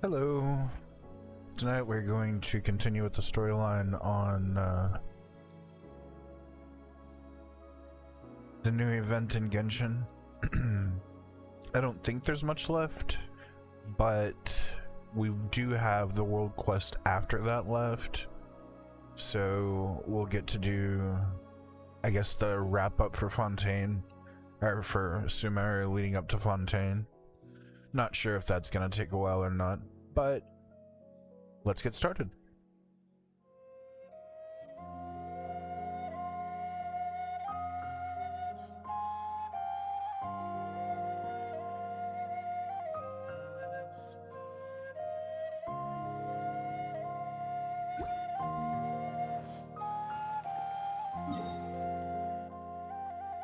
Hello. Tonight we're going to continue with the storyline on the new event in Genshin. I don't think there's much left, but we do have the world quest after that left, so we'll get to do, I guess, the wrap up for Fontaine, or for Sumeru leading up to Fontaine. Not sure if that's gonna take a while or not, but let's get started.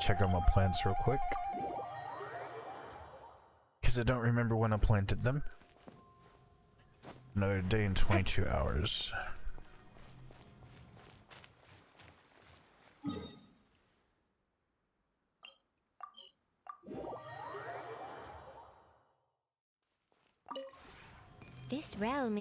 Check out my plants real quick, because I don't remember when I planted them. Another day and 22 hours. This realm.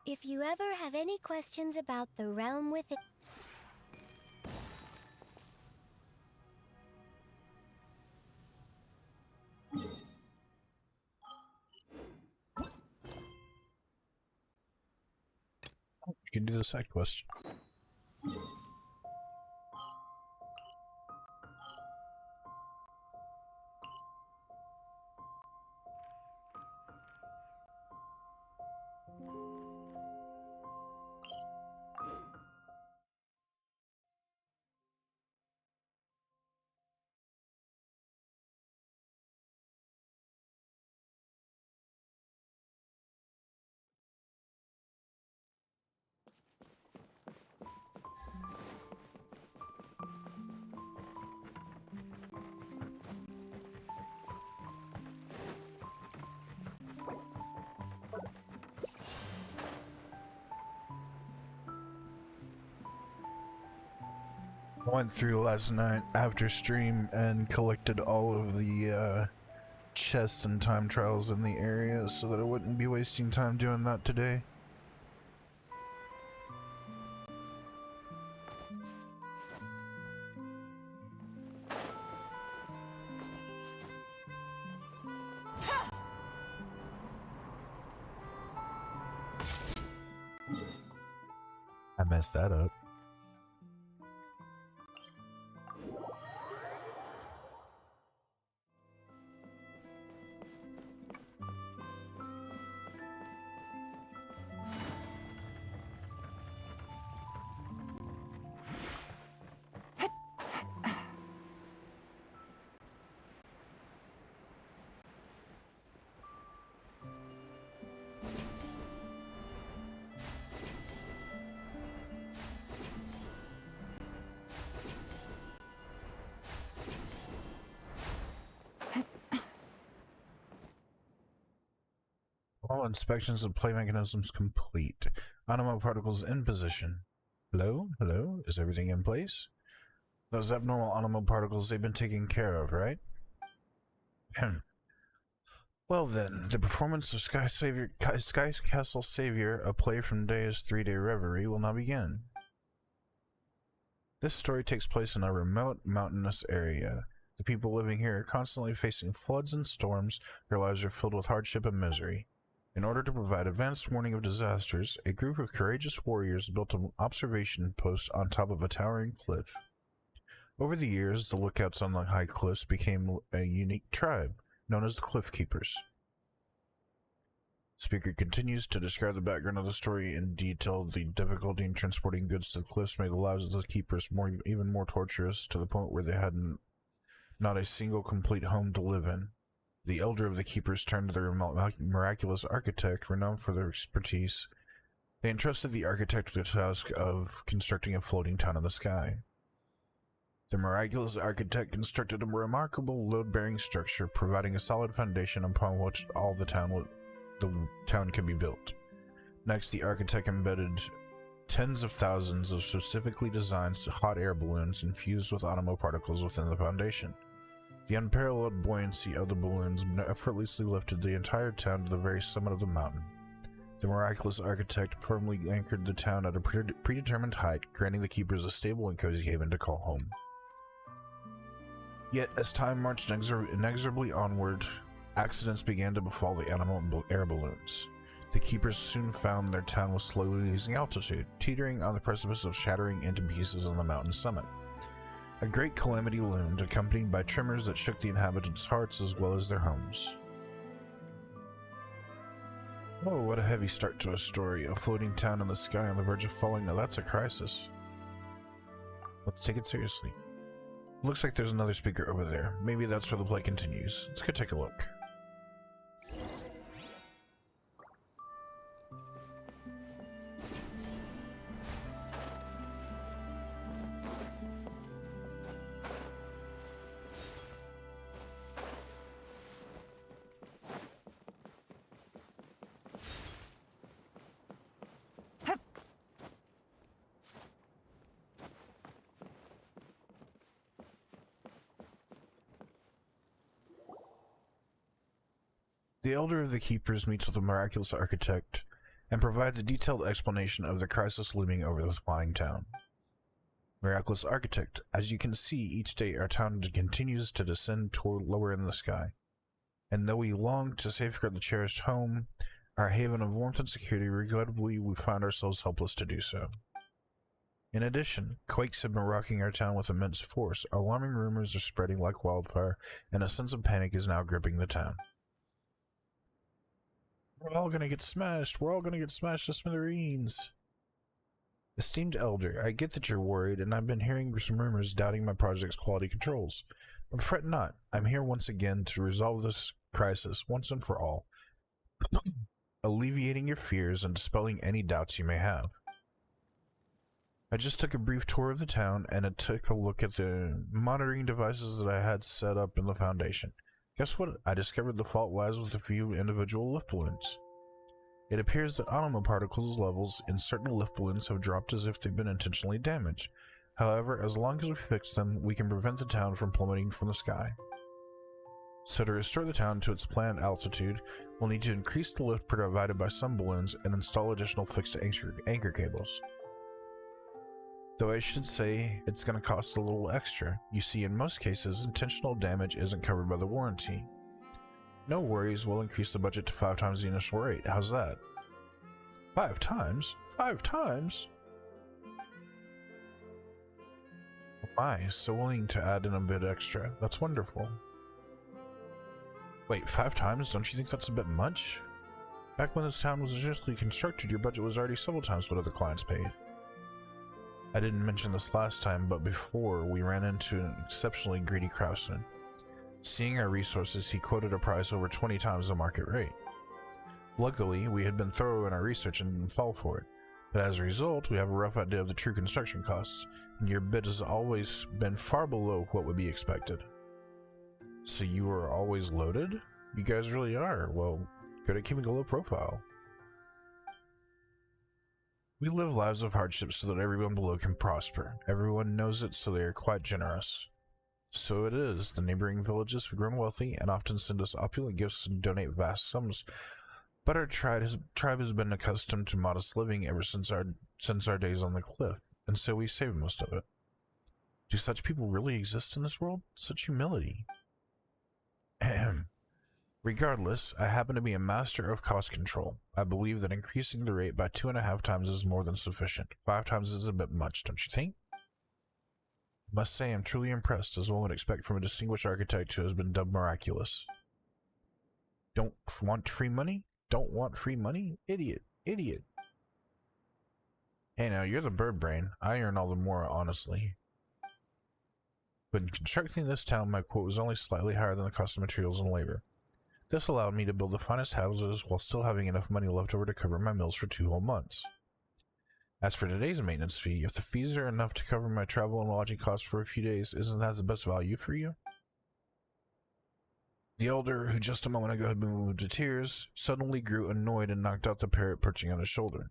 If you ever have any questions about the realm within. You can do the side quest. I went through last night after stream and collected all of the chests and time trials in the area so that I wouldn't be wasting time doing that today. I messed that up. All inspections of play mechanisms complete. Animo particles in position. Hello? Hello? Is everything in place? Those abnormal animo particles, they've been taken care of, right? Well then, the performance of Sky Castle Savior, a play from Deia's 3-day reverie, will now begin. This story takes place in a remote, mountainous area. The people living here are constantly facing floods and storms. Their lives are filled with hardship and misery. In order to provide advanced warning of disasters, a group of courageous warriors built an observation post on top of a towering cliff. Over the years, the lookouts on the high cliffs became a unique tribe, known as the Cliff Keepers. Speaker continues to describe the background of the story in detail. The difficulty in transporting goods to the cliffs made the lives of the keepers even more torturous, to the point where they had not a single complete home to live in. The elder of the keepers turned to their miraculous architect, renowned for their expertise. They entrusted the architect with the task of constructing a floating town in the sky. The miraculous architect constructed a remarkable load-bearing structure, providing a solid foundation upon which the town can be built. Next, the architect embedded tens of thousands of specifically designed hot air balloons infused with Anemo particles within the foundation. The unparalleled buoyancy of the balloons effortlessly lifted the entire town to the very summit of the mountain. The miraculous architect firmly anchored the town at a predetermined height, granting the keepers a stable and cozy haven to call home. Yet, as time marched inexorably onward, accidents began to befall the Anemo air balloons. The keepers soon found their town was slowly losing altitude, teetering on the precipice of shattering into pieces on the mountain summit. A great calamity loomed, accompanied by tremors that shook the inhabitants' hearts as well as their homes. Oh, what a heavy start to a story. A floating town in the sky on the verge of falling. Now that's a crisis. Let's take it seriously. Looks like there's another speaker over there. Maybe that's where the play continues. Let's go take a look. The elder of the keepers meets with the miraculous architect and provides a detailed explanation of the crisis looming over the flying town. Miraculous architect, as you can see, each day our town continues to descend toward lower in the sky. And though we long to safeguard the cherished home, our haven of warmth and security, regrettably we find ourselves helpless to do so. In addition, quakes have been rocking our town with immense force, alarming rumors are spreading like wildfire, and a sense of panic is now gripping the town. We're all gonna get smashed! We're all gonna get smashed to smithereens! Esteemed Elder, I get that you're worried, and I've been hearing some rumors doubting my project's quality controls. But fret not, I'm here once again to resolve this crisis once and for all, alleviating your fears and dispelling any doubts you may have. I just took a brief tour of the town, and it took a look at the monitoring devices that I had set up in the Foundation. Guess what? I discovered the fault lies with a few individual lift balloons. It appears that Anemo particles levels in certain lift balloons have dropped as if they've been intentionally damaged. However, as long as we fix them, we can prevent the town from plummeting from the sky. So to restore the town to its planned altitude, we'll need to increase the lift provided by some balloons and install additional fixed anchor cables. Though I should say, it's going to cost a little extra. You see, in most cases, intentional damage isn't covered by the warranty. No worries, we'll increase the budget to 5 times the initial rate. How's that? 5 times? 5 times? Oh my, so willing to add in a bit extra. That's wonderful. Wait, 5 times? Don't you think that's a bit much? Back when this town was initially constructed, your budget was already several times what other clients paid. I didn't mention this last time, but before, we ran into an exceptionally greedy craftsman. Seeing our resources, he quoted a price over 20 times the market rate. Luckily, we had been thorough in our research and didn't fall for it, but as a result, we have a rough idea of the true construction costs, and your bid has always been far below what would be expected. So you are always loaded? You guys really are. Well, good at keeping a low profile. We live lives of hardship so that everyone below can prosper. Everyone knows it, so they are quite generous. So it is. The neighboring villages have grown wealthy and often send us opulent gifts and donate vast sums. But our tribe has been accustomed to modest living ever since our days on the cliff, and so we save most of it. Do such people really exist in this world? Such humility. Ahem. Regardless, I happen to be a master of cost control. I believe that increasing the rate by 2.5 times is more than sufficient. 5 times is a bit much, don't you think? I must say I'm truly impressed, as one would expect from a distinguished architect who has been dubbed miraculous. Don't want free money? Don't want free money? Idiot. Idiot. Hey now, you're the bird brain. I earn all the more, honestly. When constructing this town, my quote was only slightly higher than the cost of materials and labor. This allowed me to build the finest houses while still having enough money left over to cover my meals for 2 whole months. As for today's maintenance fee, if the fees are enough to cover my travel and lodging costs for a few days, isn't that the best value for you? The elder, who just a moment ago had been moved to tears, suddenly grew annoyed and knocked out the parrot perching on his shoulder.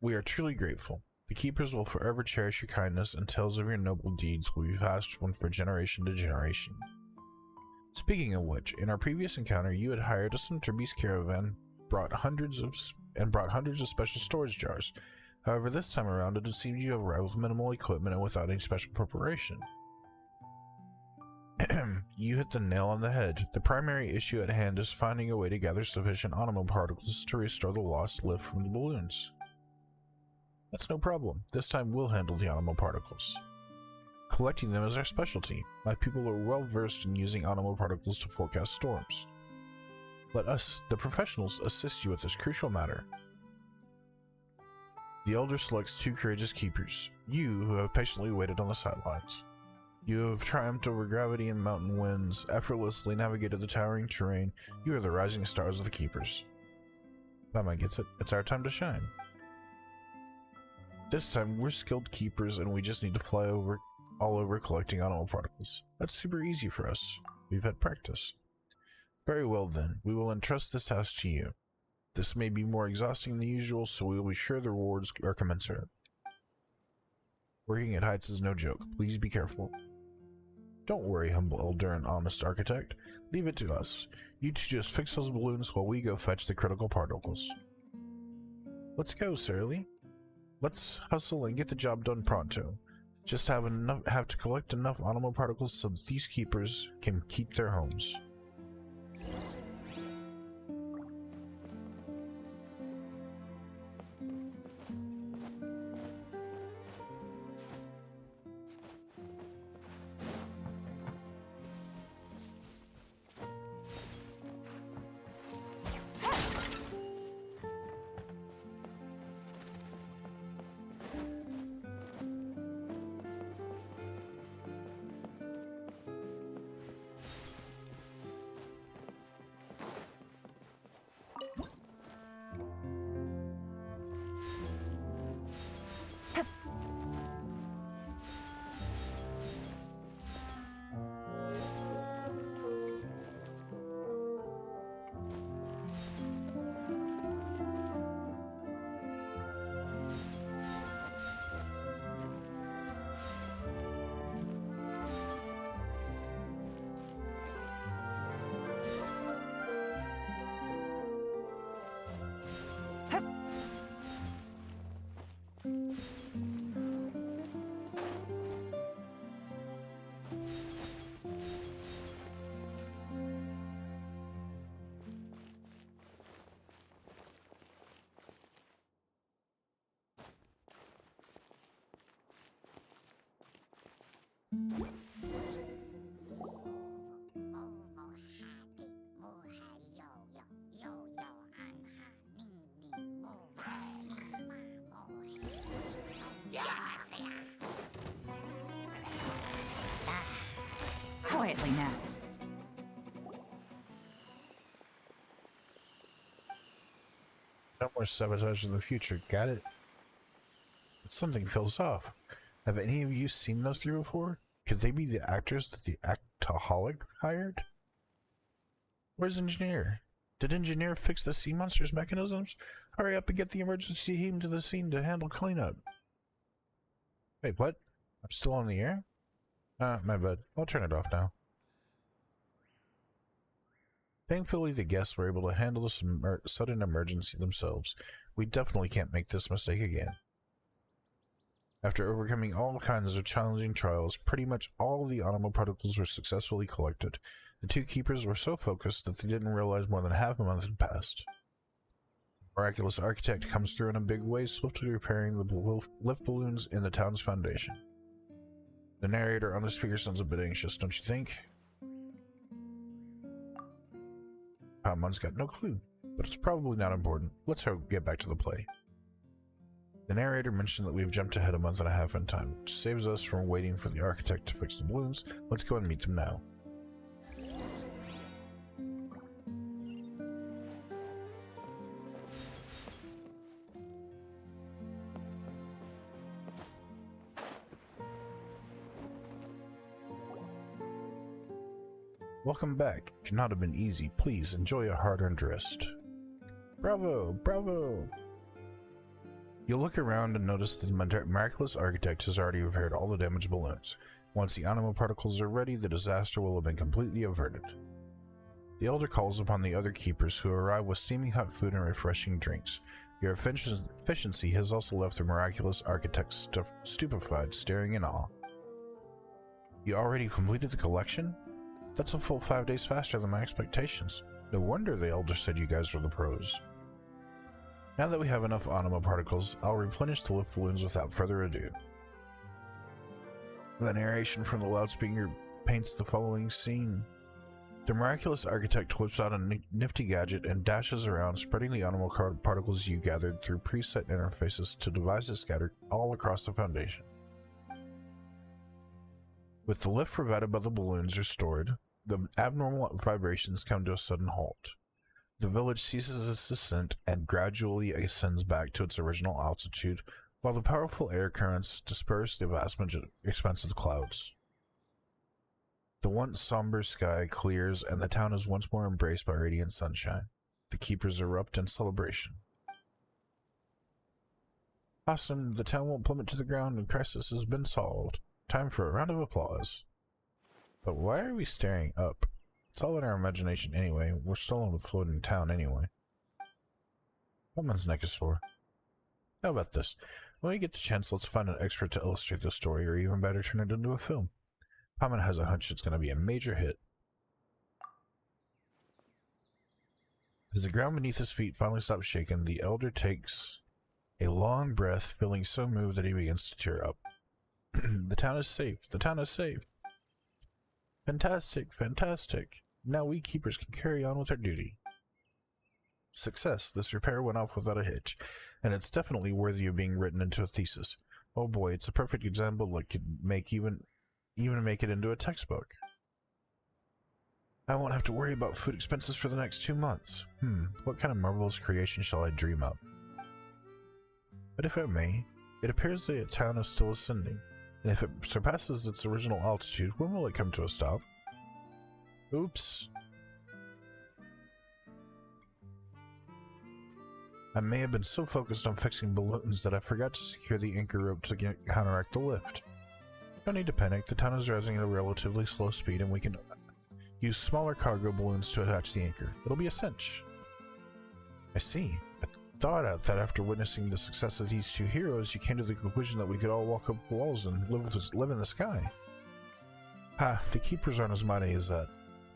We are truly grateful. The keepers will forever cherish your kindness, and tales of your noble deeds will be passed on from generation to generation. Speaking of which, in our previous encounter, you had hired a Centerbeast caravan, brought hundreds of special storage jars. However, this time around, it seemed you arrived with minimal equipment and without any special preparation. You hit the nail on the head. The primary issue at hand is finding a way to gather sufficient animal particles to restore the lost lift from the balloons. That's no problem. This time we'll handle the animal particles. Collecting them is our specialty. My people are well versed in using animal particles to forecast storms. Let us, the professionals, assist you with this crucial matter. The Elder selects 2 courageous keepers, you who have patiently waited on the sidelines. You have triumphed over gravity and mountain winds, effortlessly navigated the towering terrain. You are the rising stars of the keepers. Mama gets it. It's our time to shine. This time, we're skilled keepers and we just need to fly all over collecting animal particles. That's super easy for us. We've had practice. Very well then, we will entrust this task to you. This may be more exhausting than usual, so we will be sure the rewards are commensurate. Working at heights is no joke. Please be careful. Don't worry, humble elder and honest architect. Leave it to us. You two just fix those balloons while we go fetch the critical particles. Let's go, Surly. Let's hustle and get the job done pronto. Just have to collect enough animal particles so that these keepers can keep their homes. Quietly now. No more sabotage in the future, got it? But something feels off. Have any of you seen those 3 before? Could they be the actors that the Actaholic hired? Where's Engineer? Did Engineer fix the sea monster's mechanisms? Hurry up and get the emergency team to the scene to handle cleanup. Wait, what? I'm still on the air? My bad. I'll turn it off now. Thankfully, the guests were able to handle this sudden emergency themselves. We definitely can't make this mistake again. After overcoming all kinds of challenging trials, pretty much all of the animal particles were successfully collected. The 2 keepers were so focused that they didn't realize more than half a month had passed. The miraculous architect comes through in a big way, swiftly repairing the lift balloons in the town's foundation. The narrator on the speaker sounds a bit anxious, don't you think? Pamon's got no clue, but it's probably not important. Let's get back to the play. The narrator mentioned that we've jumped ahead a month and a half in time, which saves us from waiting for the architect to fix the balloons. Let's go and meet them now. Welcome back. Could not have been easy. Please enjoy a hard-earned rest. Bravo! Bravo! You'll look around and notice that the miraculous architect has already repaired all the damaged balloons. Once the anima particles are ready, the disaster will have been completely averted. The Elder calls upon the other keepers, who arrive with steaming hot food and refreshing drinks. Your efficiency has also left the miraculous architect stupefied, staring in awe. You already completed the collection? That's a full 5 days faster than my expectations. No wonder the Elder said you guys were the pros. Now that we have enough anima particles, I'll replenish the lift balloons without further ado. The narration from the loudspeaker paints the following scene. The miraculous architect whips out a nifty gadget and dashes around, spreading the anima particles you gathered through preset interfaces to devices scattered all across the Foundation. With the lift provided by the balloons restored, the abnormal vibrations come to a sudden halt. The village ceases its descent and gradually ascends back to its original altitude, while the powerful air currents disperse the vast expanse of the clouds. The once somber sky clears and the town is once more embraced by radiant sunshine. The keepers erupt in celebration. Awesome, the town won't plummet to the ground and crisis has been solved. Time for a round of applause. But why are we staring up? It's all in our imagination anyway. We're still in a floating town anyway. What man's neck is for? How about this? When we get the chance, let's find an expert to illustrate the story, or even better, turn it into a film. Paimon has a hunch it's going to be a major hit. As the ground beneath his feet finally stops shaking, the Elder takes a long breath, feeling so moved that he begins to tear up. The town is safe. The town is safe. Fantastic, fantastic. Now we keepers can carry on with our duty. Success. This repair went off without a hitch, and it's definitely worthy of being written into a thesis. Oh boy, it's a perfect example that could make even make it into a textbook. I won't have to worry about food expenses for the next 2 months. What kind of marvelous creation shall I dream up? But if I may, it appears the town is still ascending, and if it surpasses its original altitude, when will it come to a stop? Oops. I may have been so focused on fixing balloons that I forgot to secure the anchor rope to counteract the lift. No need to panic, the town is rising at a relatively slow speed and we can use smaller cargo balloons to attach the anchor. It'll be a cinch. I see. I thought that after witnessing the success of these two heroes, you came to the conclusion that we could all walk up walls and live in the sky. Ha, the keepers aren't as mighty as that.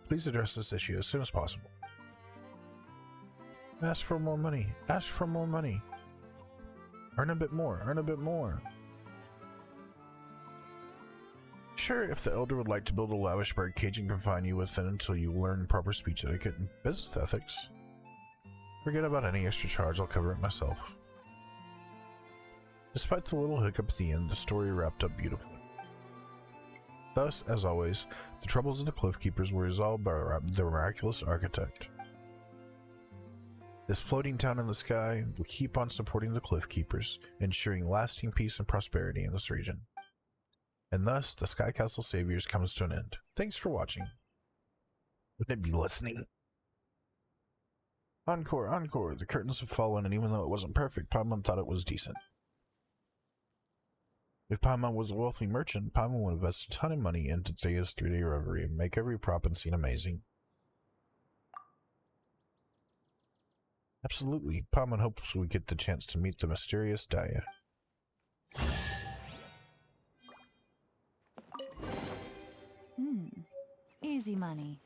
Please address this issue as soon as possible. Ask for more money. Ask for more money. Earn a bit more. Earn a bit more. Sure, if the Elder would like to build a lavish bird cage and confine you within until you learn proper speech etiquette and business ethics. Forget about any extra charge, I'll cover it myself. Despite the little hiccup at the end, the story wrapped up beautifully. Thus, as always, the troubles of the Cliff Keepers were resolved by the miraculous architect. This floating town in the sky will keep on supporting the Cliff Keepers, ensuring lasting peace and prosperity in this region. And thus, the Sky Castle Saviors comes to an end. Thanks for watching. Wouldn't it be listening? Encore, encore! The curtains have fallen, and even though it wasn't perfect, Paimon thought it was decent. If Paimon was a wealthy merchant, Paimon would invest a ton of money into Deia's 3D Reverie and make every prop and scene amazing. Absolutely, Paimon hopes we get the chance to meet the mysterious Deia. Easy money.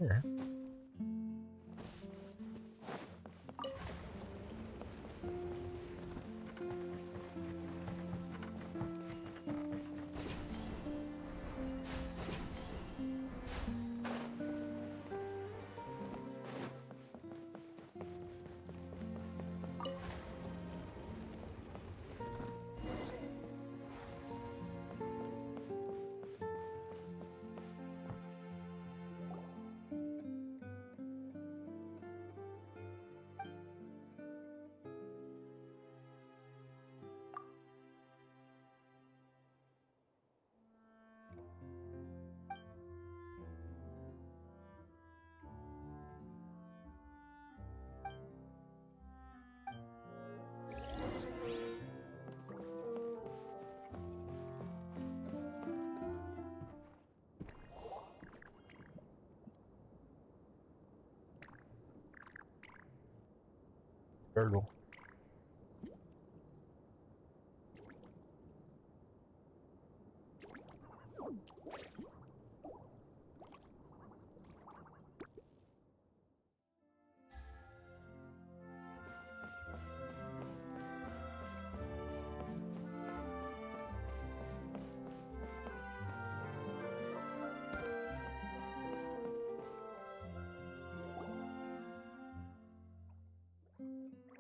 here. Burgle.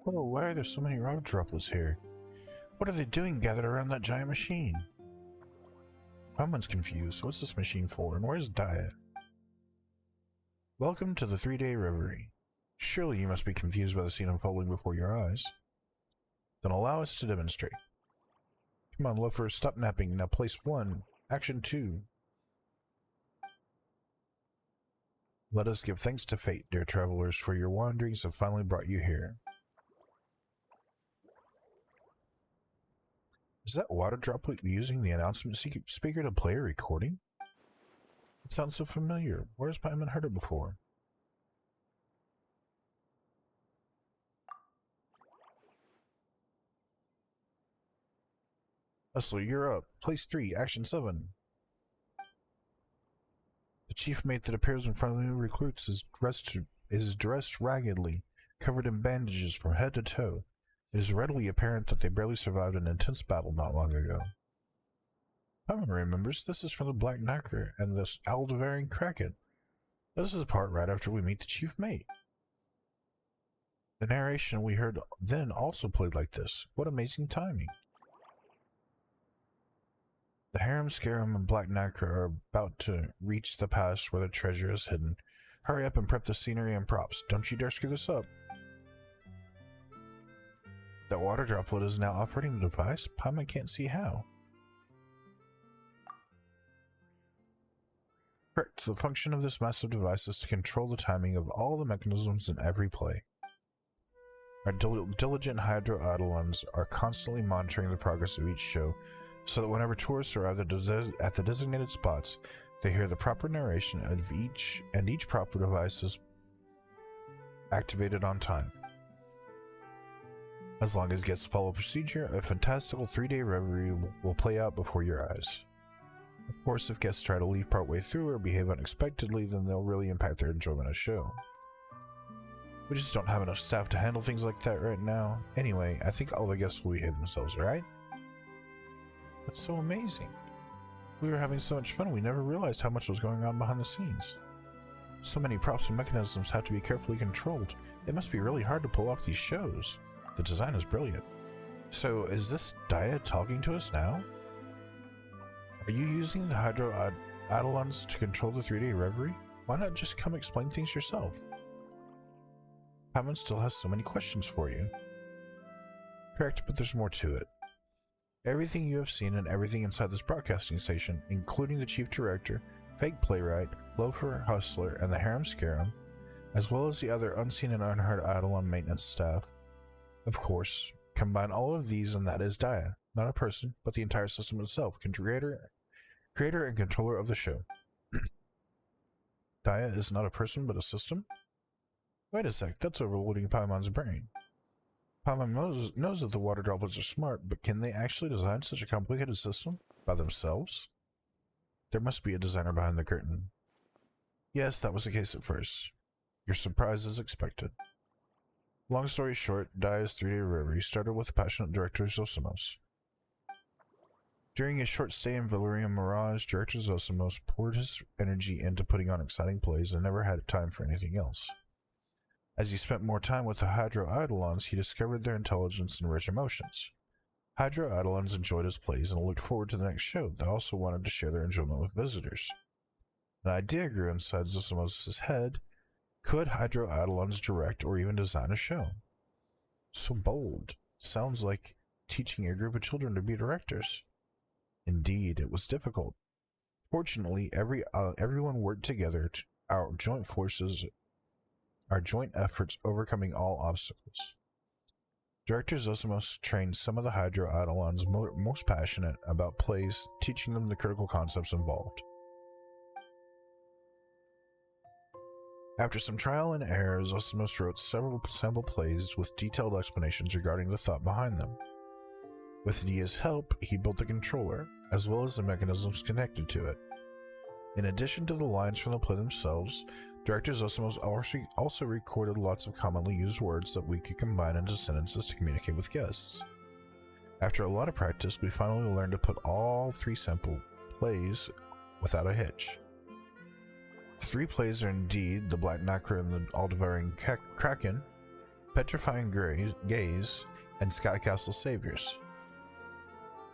Oh, why are there so many rock droplets here? What are they doing gathered around that giant machine? Someone's confused. What's this machine for, and where's Dia? Welcome to the 3-day reverie. Surely you must be confused by the scene unfolding before your eyes. Then allow us to demonstrate. Come on, loafers, stop napping. Now place 1. Action 2. Let us give thanks to fate, dear travelers, for your wanderings have finally brought you here. Is that water droplet using the announcement speaker to play a recording? It sounds so familiar. Where's Paimon heard it before? Hustler, you're up. Place 3, Action 7. The chief mate that appears in front of the new recruits is dressed raggedly, covered in bandages from head to toe. It is readily apparent that they barely survived an intense battle not long ago. Paimon remembers this is from the Black Knacker and the Aldevarian Kraken. This is the part right after we meet the chief mate. The narration we heard then also played like this. What amazing timing. The Harem Scarum and Black Knacker are about to reach the pass where the treasure is hidden. Hurry up and prep the scenery and props. Don't you dare screw this up. That water droplet is now operating the device? Paimon can't see how. Correct. The function of this massive device is to control the timing of all the mechanisms in every play. Our diligent Hydro-Eidolons are constantly monitoring the progress of each show, so that whenever tourists arrive at the designated spots, they hear the proper narration of each proper device is activated on time. As long as guests follow procedure, a fantastical 3-day reverie will play out before your eyes. Of course, if guests try to leave partway through or behave unexpectedly, then they'll really impact their enjoyment of the show. We just don't have enough staff to handle things like that right now. Anyway, I think all the guests will behave themselves, right? That's so amazing. We were having so much fun, we never realized how much was going on behind the scenes. So many props and mechanisms have to be carefully controlled. It must be really hard to pull off these shows. The design is brilliant. So, is this Dia talking to us now? Are you using the Hydro-Eidolons to control the 3-day reverie? Why not just come explain things yourself? Paimon still has so many questions for you. Correct, but there's more to it. Everything you have seen and everything inside this broadcasting station, including the chief director, fake playwright, loafer, hustler, and the harem scarum, as well as the other unseen and unheard Eidolon maintenance staff, of course, combine all of these and that is Dia, not a person, but the entire system itself, creator and controller of the show. Dia is not a person, but a system? Wait a sec, that's overloading Paimon's brain. Paimon knows that the water droplets are smart, but can they actually design such a complicated system by themselves? There must be a designer behind the curtain. Yes, that was the case at first. Your surprise is expected. Long story short, Dia's 3-day reverie started with the passionate director Zosimos. During his short stay in Valerian Mirage, Director Zosimos poured his energy into putting on exciting plays and never had time for anything else. As he spent more time with the Hydro Eidolons, he discovered their intelligence and rich emotions. Hydro Eidolons enjoyed his plays and looked forward to the next show. They also wanted to share their enjoyment with visitors. An idea grew inside Zosimos' head. Could Hydro Eidolons direct or even design a show? So bold. Sounds like teaching a group of children to be directors. Indeed, it was difficult. Fortunately, everyone worked together. Our joint efforts overcoming all obstacles. Director Zosimos trained some of the Hydro Eidolons most passionate about plays, teaching them the critical concepts involved. After some trial and error, Zosimos wrote several sample plays with detailed explanations regarding the thought behind them. With Dia's help, he built the controller, as well as the mechanisms connected to it. In addition to the lines from the play themselves, Director Zosimos also recorded lots of commonly used words that we could combine into sentences to communicate with guests. After a lot of practice, we finally learned to put all 3 sample plays without a hitch. 3 plays are indeed The Black Nacre and the All-Devouring Kraken, Petrifying Gaze, and Sky Castle Saviors.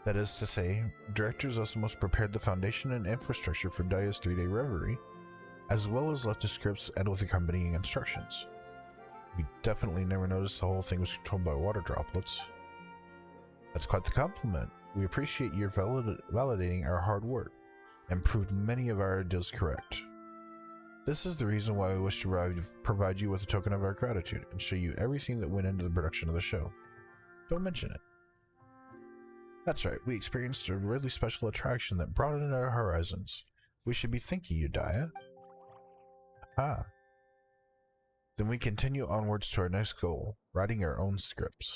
That is to say, Director Zosimos prepared the foundation and infrastructure for Dia's 3-day reverie, as well as left the scripts and with accompanying instructions. We definitely never noticed the whole thing was controlled by water droplets. That's quite the compliment. We appreciate your validating our hard work, and proved many of our ideas correct. This is the reason why we wish to provide you with a token of our gratitude, and show you everything that went into the production of the show. Don't mention it. That's right, we experienced a really special attraction that broadened our horizons. We should be thanking you, Dia. Ah. Then we continue onwards to our next goal, writing our own scripts.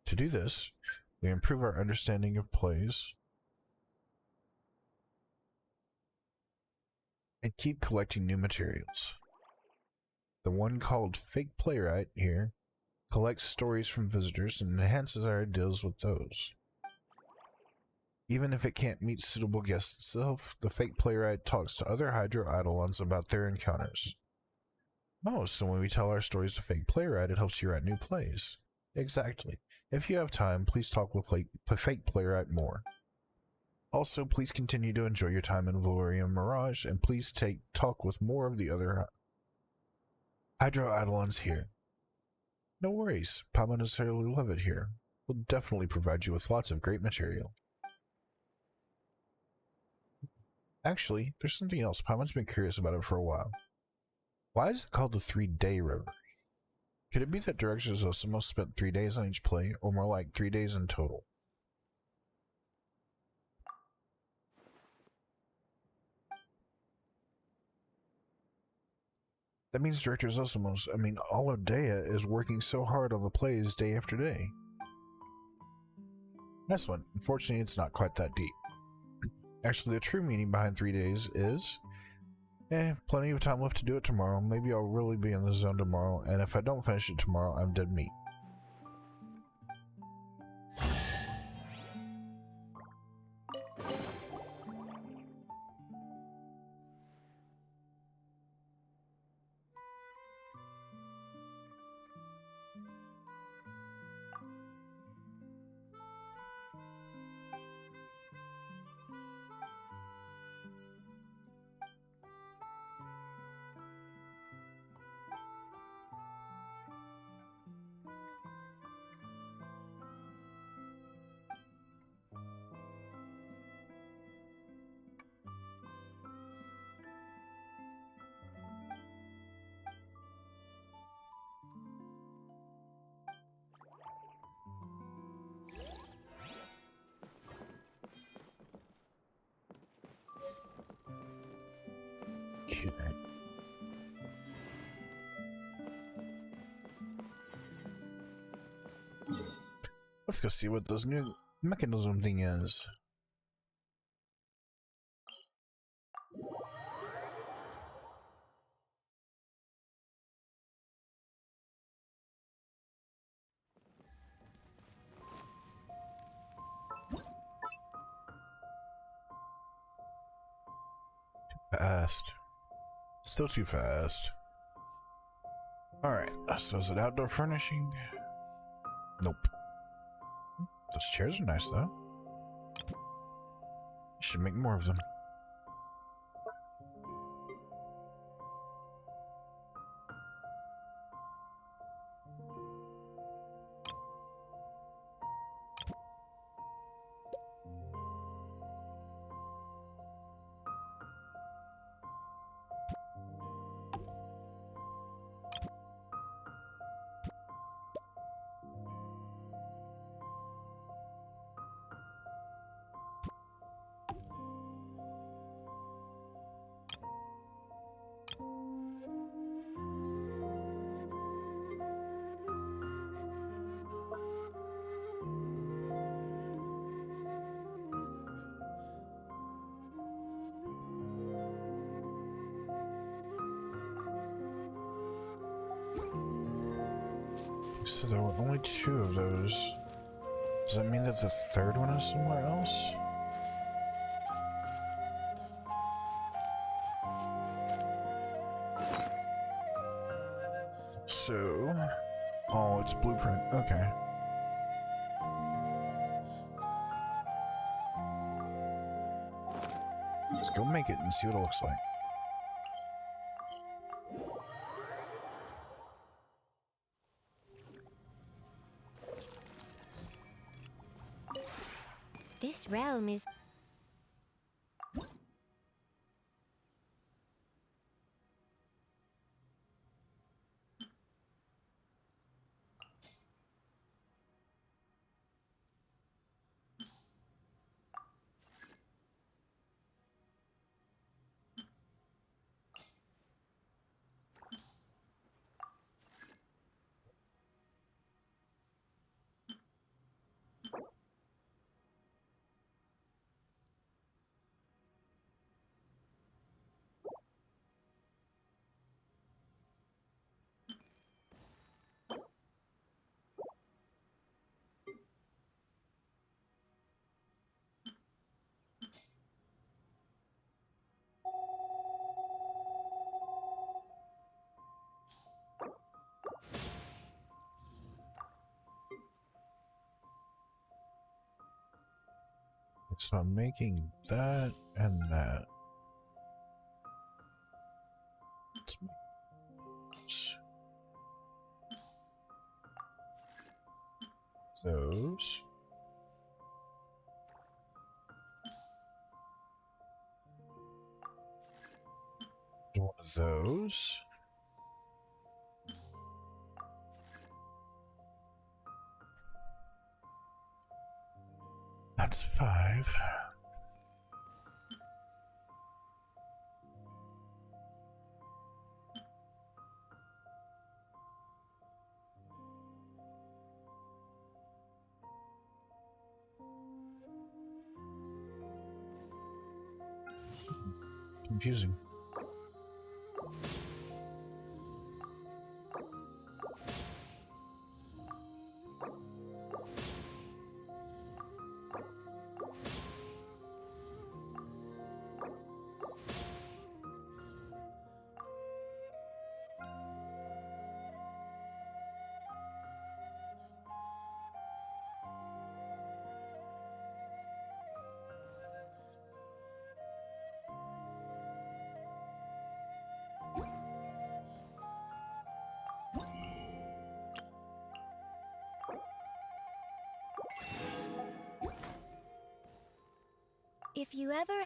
To do this, we improve our understanding of plays, and keep collecting new materials. The one called Fake Playwright here collects stories from visitors and enhances our ideas with those. Even if it can't meet suitable guests itself, the Fake Playwright talks to other Hydro Eidolons about their encounters. Oh, so when we tell our stories to Fake Playwright, it helps you write new plays. Exactly. If you have time, please talk with Fake Playwright more. Also, please continue to enjoy your time in Valerian Mirage, and please talk with more of the other Hydro Eidolons here. No worries, Papa necessarily love it here. We'll definitely provide you with lots of great material. Actually, there's something else. Paimon's been curious about it for a while. Why is it called the 3-day reverie? Could it be that Director Zosimos spent 3 days on each play, or more like 3 days in total? That means Director Zosimos, all of Dea is working so hard on the plays day after day. Nice one. Unfortunately, it's not quite that deep. Actually, the true meaning behind 3 days is, plenty of time left to do it tomorrow. Maybe I'll really be in the zone tomorrow, and if I don't finish it tomorrow, I'm dead meat. Okay. Let's go see what this new mechanism thing is. fast. Still too fast. Alright, so is it outdoor furnishing? Nope. Those chairs are nice though. Should make more of them. So there were only 2 of those. Does that mean that the 3rd one is somewhere else? So... Oh, it's blueprint. Okay. Let's go make it and see what it looks like. This realm is... So I'm making that and that. Let's make those. One of those. That's 5. Confusing. If you ever...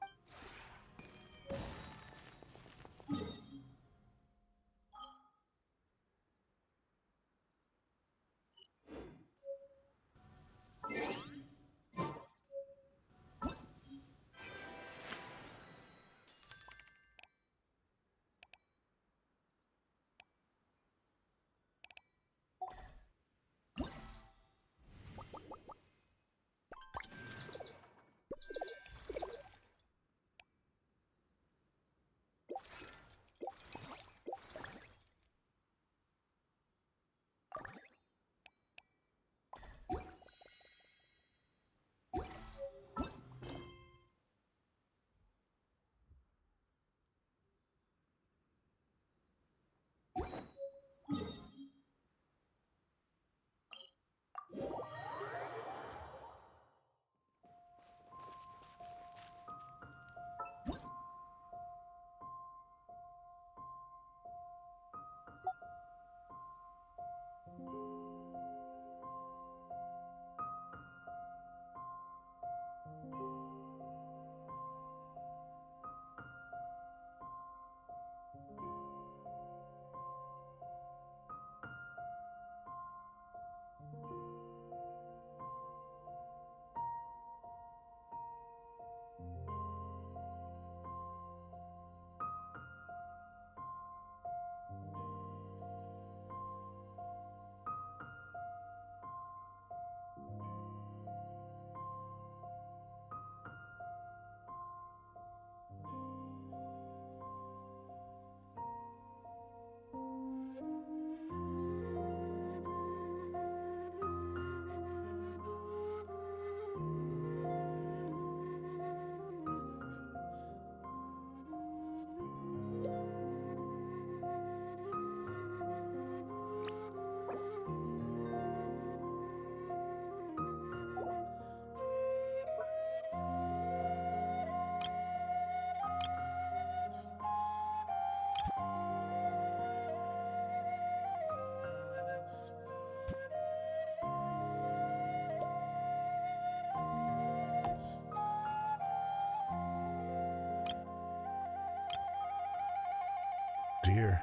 here.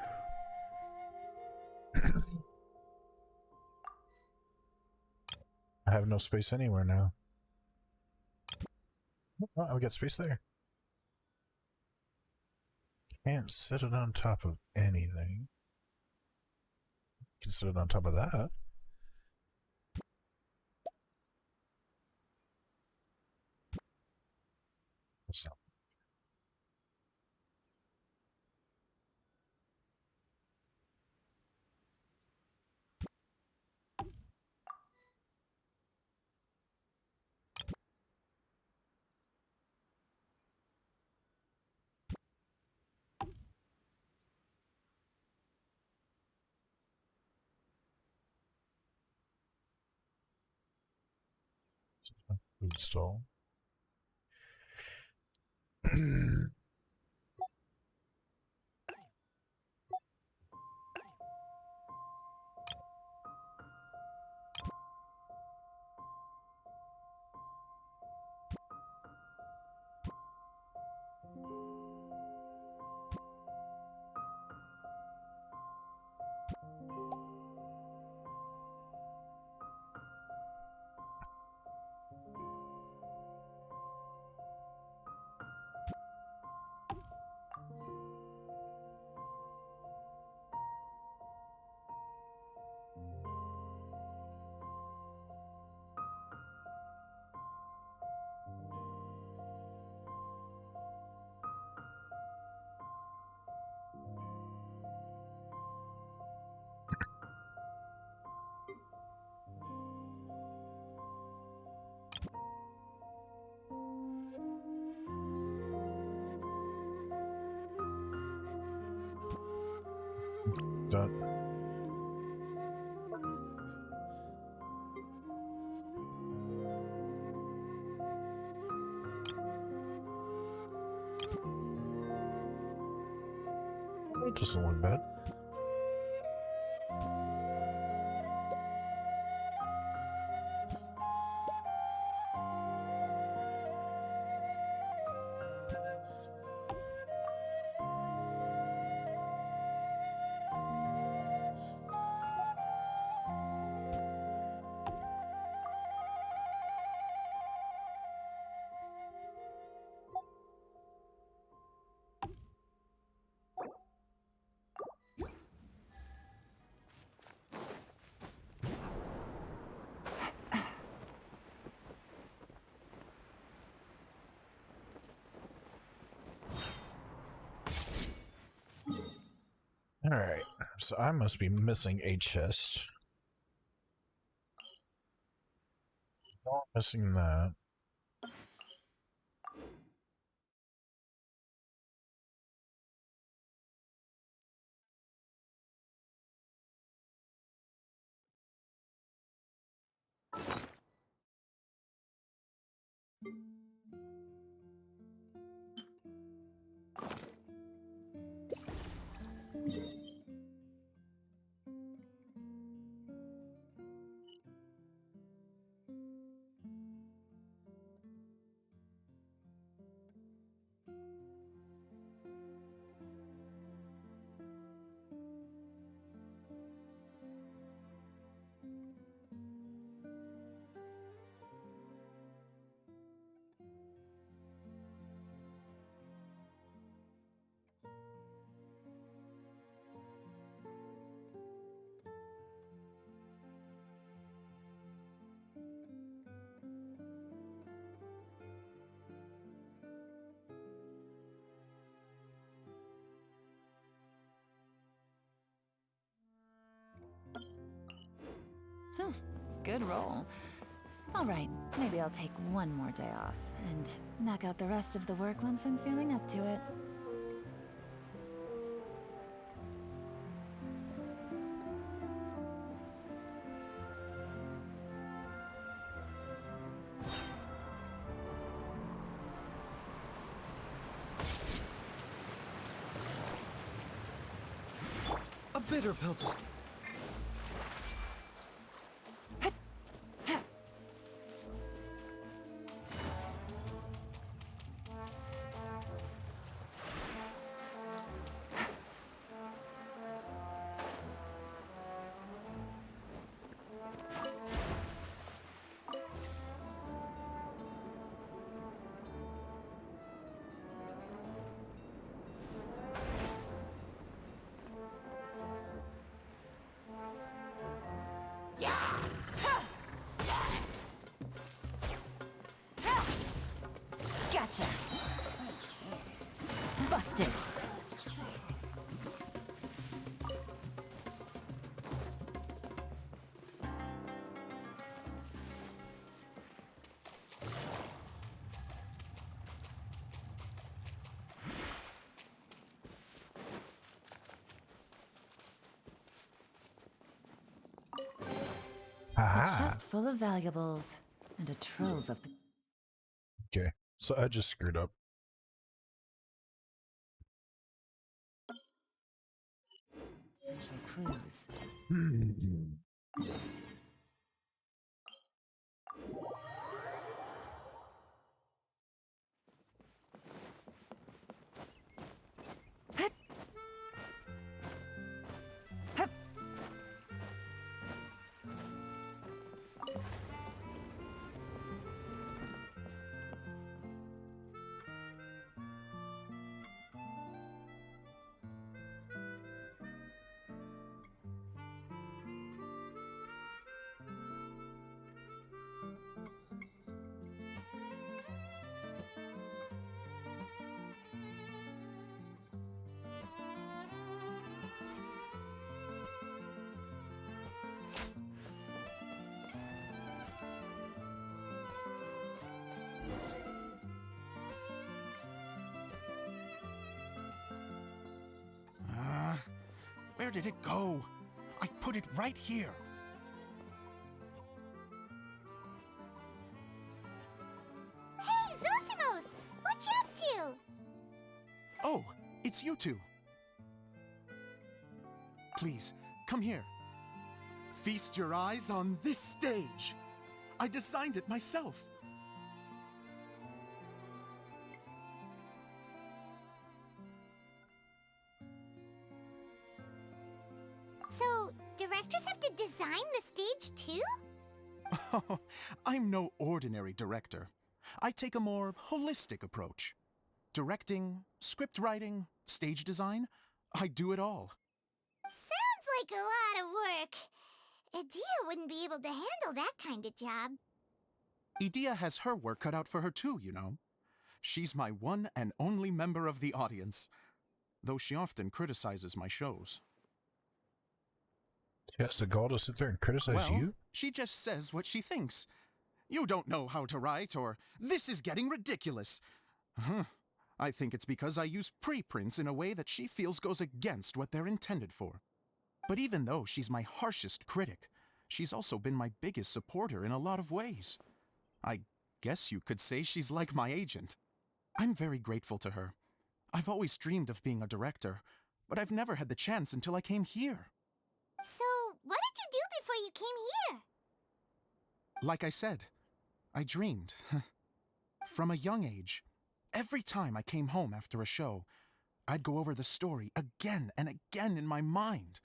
I have no space anywhere now. Oh, I've got space there. Can't sit it on top of anything. Can sit it on top of that. So. Food stall. Done. It doesn't look bad. Alright, so I must be missing a chest. Not missing that. Good roll. All right, maybe I'll take one more day off and knock out the rest of the work once I'm feeling up to it. A bitter pill to... A Haha. chest full of valuables and a trove of Okay, so I just screwed up. potential clues. Where did it go? I put it right here. Hey, Zosimos! What you up to? Oh, it's you two. Please, come here. Feast your eyes on this stage. I designed it myself. So, directors have to design the stage too? I'm no ordinary director. I take a more holistic approach. Directing, script writing, stage design, I do it all. Sounds like a lot of work. Adia wouldn't be able to handle that kind of job. Edea has her work cut out for her too, you know. She's my one and only member of the audience, though she often criticizes my shows. She has the gall to sit there and criticize you? She just says what she thinks. You don't know how to write, or this is getting ridiculous. I think it's because I use preprints in a way that she feels goes against what they're intended for. But even though she's my harshest critic, she's also been my biggest supporter in a lot of ways. I guess you could say she's like my agent. I'm very grateful to her. I've always dreamed of being a director, but I've never had the chance until I came here. So, what did you do before you came here? Like I said, I dreamed. From a young age, every time I came home after a show, I'd go over the story again and again in my mind.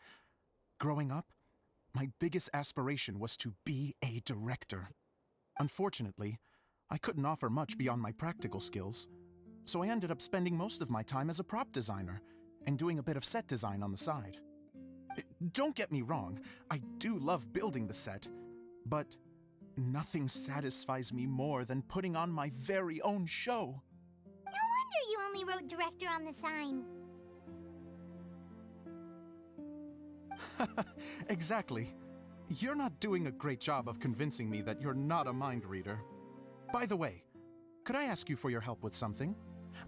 Growing up, my biggest aspiration was to be a director. Unfortunately, I couldn't offer much beyond my practical skills, so I ended up spending most of my time as a prop designer and doing a bit of set design on the side. Don't get me wrong, I do love building the set, but nothing satisfies me more than putting on my very own show. No wonder you only wrote director on the sign. Exactly. You're not doing a great job of convincing me that you're not a mind reader. By the way, could I ask you for your help with something?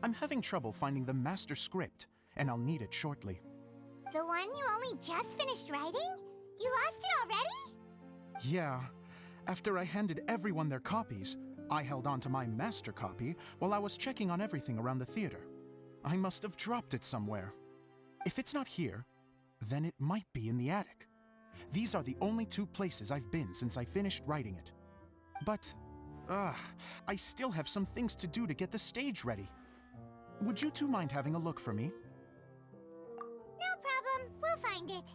I'm having trouble finding the master script, and I'll need it shortly. The one you only just finished writing? You lost it already? Yeah. After I handed everyone their copies, I held on to my master copy while I was checking on everything around the theater. I must have dropped it somewhere. If it's not here, then it might be in the attic. These are the only two places I've been since I finished writing it. But, I still have some things to do to get the stage ready. Would you two mind having a look for me? No problem, we'll find it.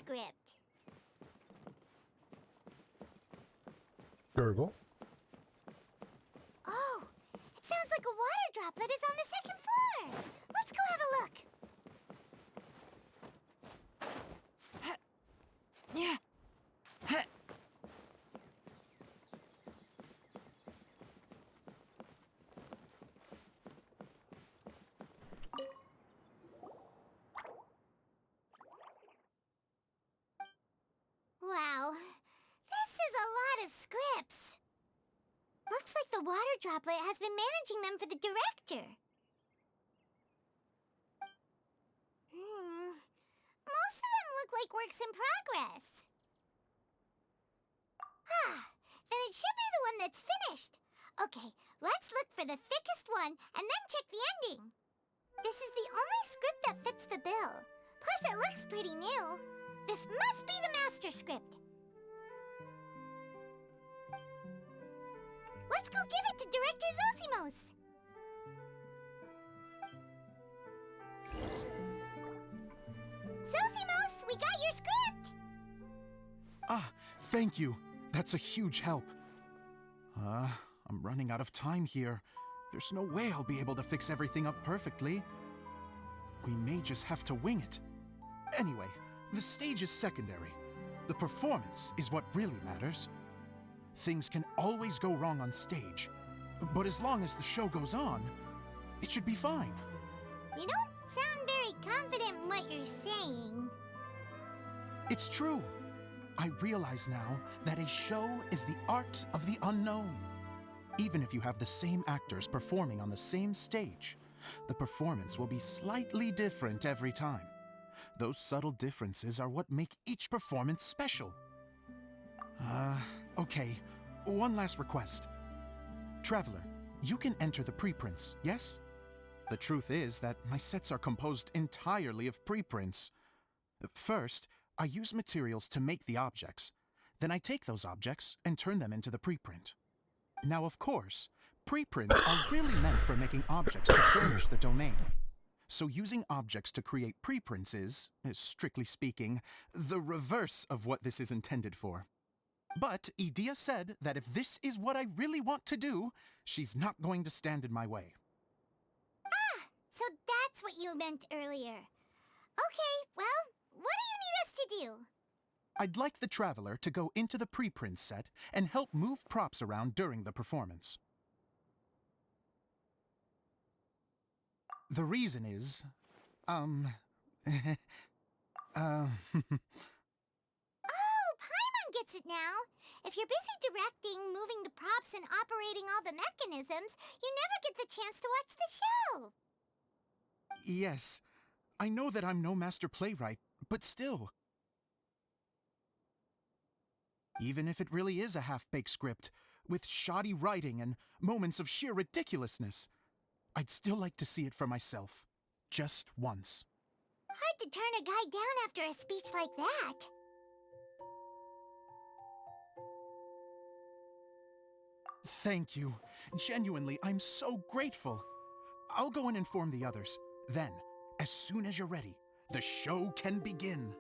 script. Gurgle. Oh, it sounds like a water droplet is on the second floor. Let's go have a look. Yeah. Wow, this is a lot of scripts. Looks like the water droplet has been managing them for the director. Most of them look like works in progress. Then it should be the one that's finished. Okay, let's look for the thickest one and then check the ending. This is the only script that fits the bill. Plus, it looks pretty new. This must be the master script. Let's go give it to Director Zosimos. Zosimos, we got your script! Ah, thank you. That's a huge help. I'm running out of time here. There's no way I'll be able to fix everything up perfectly. We may just have to wing it. Anyway, the stage is secondary. The performance is what really matters. Things can always go wrong on stage, but as long as the show goes on, it should be fine. You don't sound very confident in what you're saying. It's true. I realize now that a show is the art of the unknown. Even if you have the same actors performing on the same stage, the performance will be slightly different every time. Those subtle differences are what make each performance special. Okay, one last request. Traveler, you can enter the preprints, yes? The truth is that my sets are composed entirely of preprints. First, I use materials to make the objects. Then I take those objects and turn them into the preprint. Now, of course, preprints are really meant for making objects to furnish the domain. So using objects to create preprints is, strictly speaking, the reverse of what this is intended for. But Edea said that if this is what I really want to do, she's not going to stand in my way. So that's what you meant earlier. Okay, well, what do you need us to do? I'd like the Traveler to go into the preprint set and help move props around during the performance. The reason is, Oh, Paimon gets it now. If you're busy directing, moving the props, and operating all the mechanisms, you never get the chance to watch the show. yes, I know that I'm no master playwright, but still. Even if it really is a half-baked script, with shoddy writing and moments of sheer ridiculousness, I'd still like to see it for myself. Just once. Hard to turn a guy down after a speech like that. Thank you. Genuinely, I'm so grateful. I'll go and inform the others. Then, as soon as you're ready, the show can begin.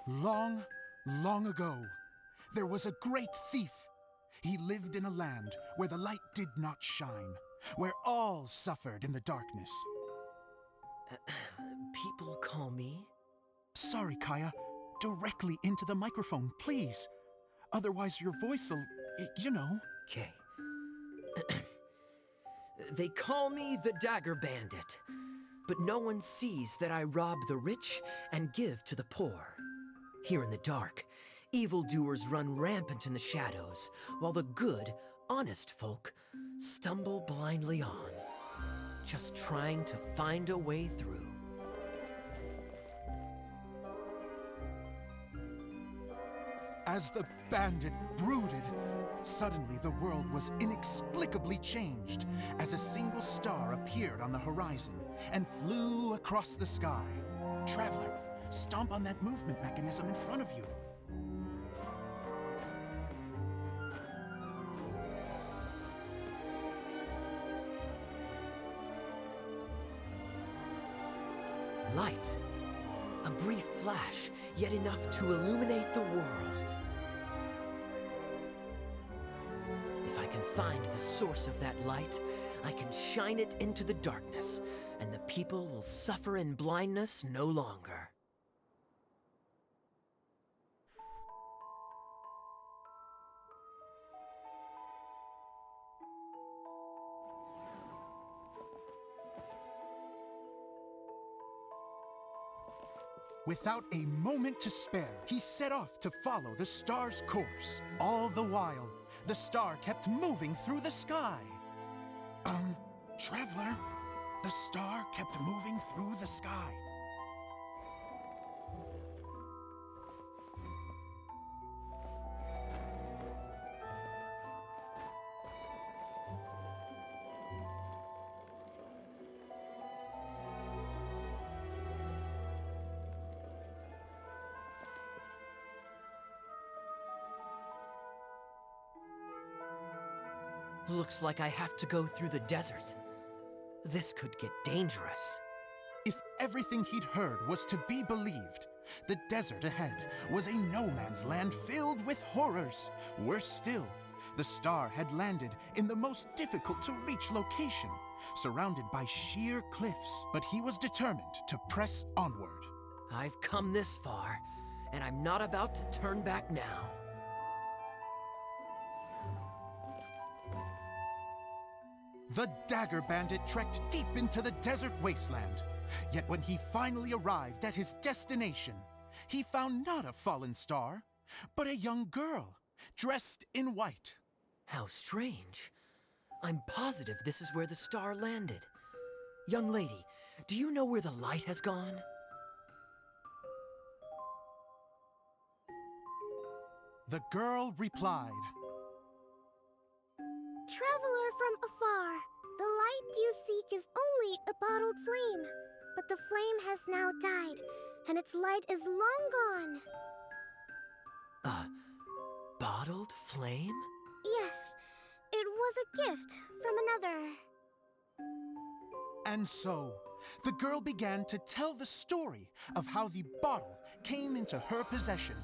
Long, long ago, there was a great thief. He lived in a land where the light did not shine, where all suffered in the darkness. People call me? Sorry, Kaya. Directly into the microphone, please. Otherwise your voice'll, you know. Okay. They call me the Dagger Bandit, but no one sees that I rob the rich and give to the poor. Here in the dark, evildoers run rampant in the shadows, while the good, honest folk stumble blindly on, just trying to find a way through. As the bandit brooded, suddenly the world was inexplicably changed as a single star appeared on the horizon and flew across the sky. Traveler, stomp on that movement mechanism in front of you. Light. A brief flash, yet enough to illuminate the world. If I can find the source of that light, I can shine it into the darkness, and the people will suffer in blindness no longer. Without a moment to spare, he set off to follow the star's course. All the while, the star kept moving through the sky. Traveler, the star kept moving through the sky. Looks like I have to go through the desert. This could get dangerous. If everything he'd heard was to be believed, the desert ahead was a no-man's land filled with horrors. Worse still, the star had landed in the most difficult-to-reach location, surrounded by sheer cliffs. But he was determined to press onward. I've come this far, and I'm not about to turn back now. The Dagger Bandit trekked deep into the desert wasteland. Yet when he finally arrived at his destination, he found not a fallen star, but a young girl, dressed in white. How strange. I'm positive this is where the star landed. Young lady, do you know where the light has gone? The girl replied, Traveler from afar, the light you seek is only a bottled flame. But the flame has now died, and its light is long gone. A bottled flame? Yes, it was a gift from another. And so, the girl began to tell the story of how the bottle came into her possession.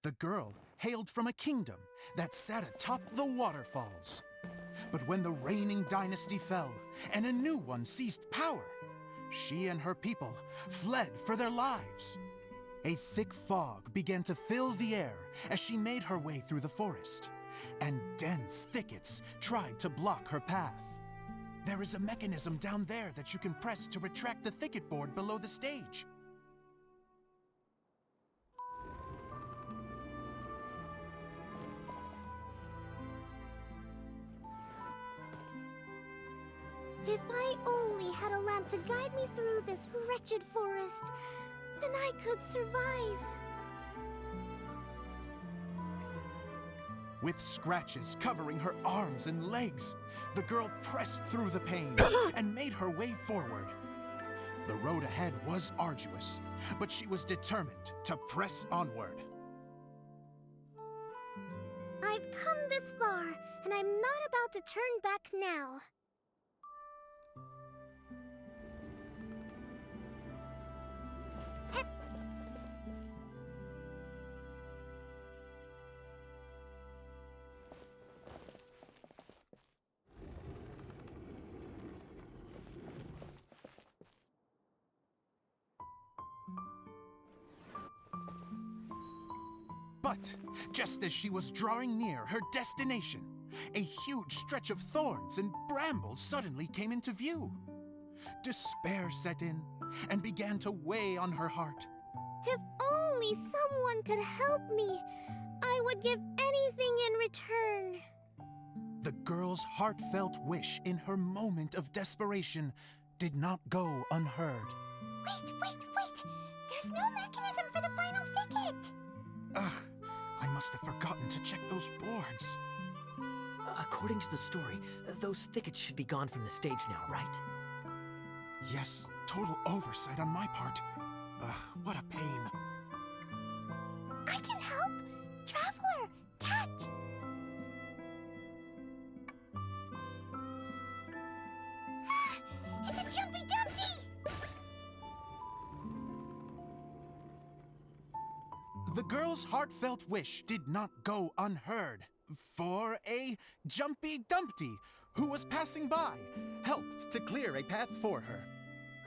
The girl hailed from a kingdom that sat atop the waterfalls. But when the reigning dynasty fell and a new one seized power, she and her people fled for their lives. A thick fog began to fill the air as she made her way through the forest, and dense thickets tried to block her path. There is a mechanism down there that you can press to retract the thicket board below the stage. If I only had a lamp to guide me through this wretched forest, then I could survive. With scratches covering her arms and legs, the girl pressed through the pain and made her way forward. The road ahead was arduous, but she was determined to press onward. I've come this far, and I'm not about to turn back now. But just as she was drawing near her destination, a huge stretch of thorns and brambles suddenly came into view. Despair set in and began to weigh on her heart. If only someone could help me, I would give anything in return. The girl's heartfelt wish in her moment of desperation did not go unheard. Wait! There's no mechanism for the final thicket! Ugh, I must have forgotten to check those boards. According to the story, those thickets should be gone from the stage now, right? Yes, total oversight on my part. Ugh, what a pain. I can help! Traveler, catch! The girl's heartfelt wish did not go unheard, for a Jumpy Dumpty who was passing by helped to clear a path for her.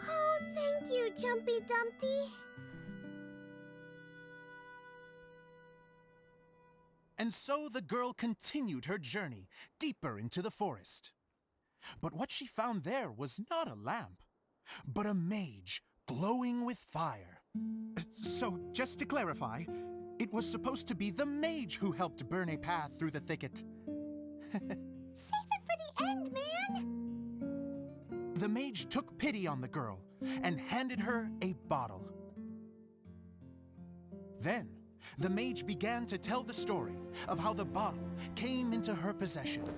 Oh, thank you, Jumpy Dumpty. And so the girl continued her journey deeper into the forest. But what she found there was not a lamp, but a mage glowing with fire. So, just to clarify, it was supposed to be the mage who helped burn a path through the thicket. Save it for the end, man. The mage took pity on the girl and handed her a bottle. Then, the mage began to tell the story of how the bottle came into her possession.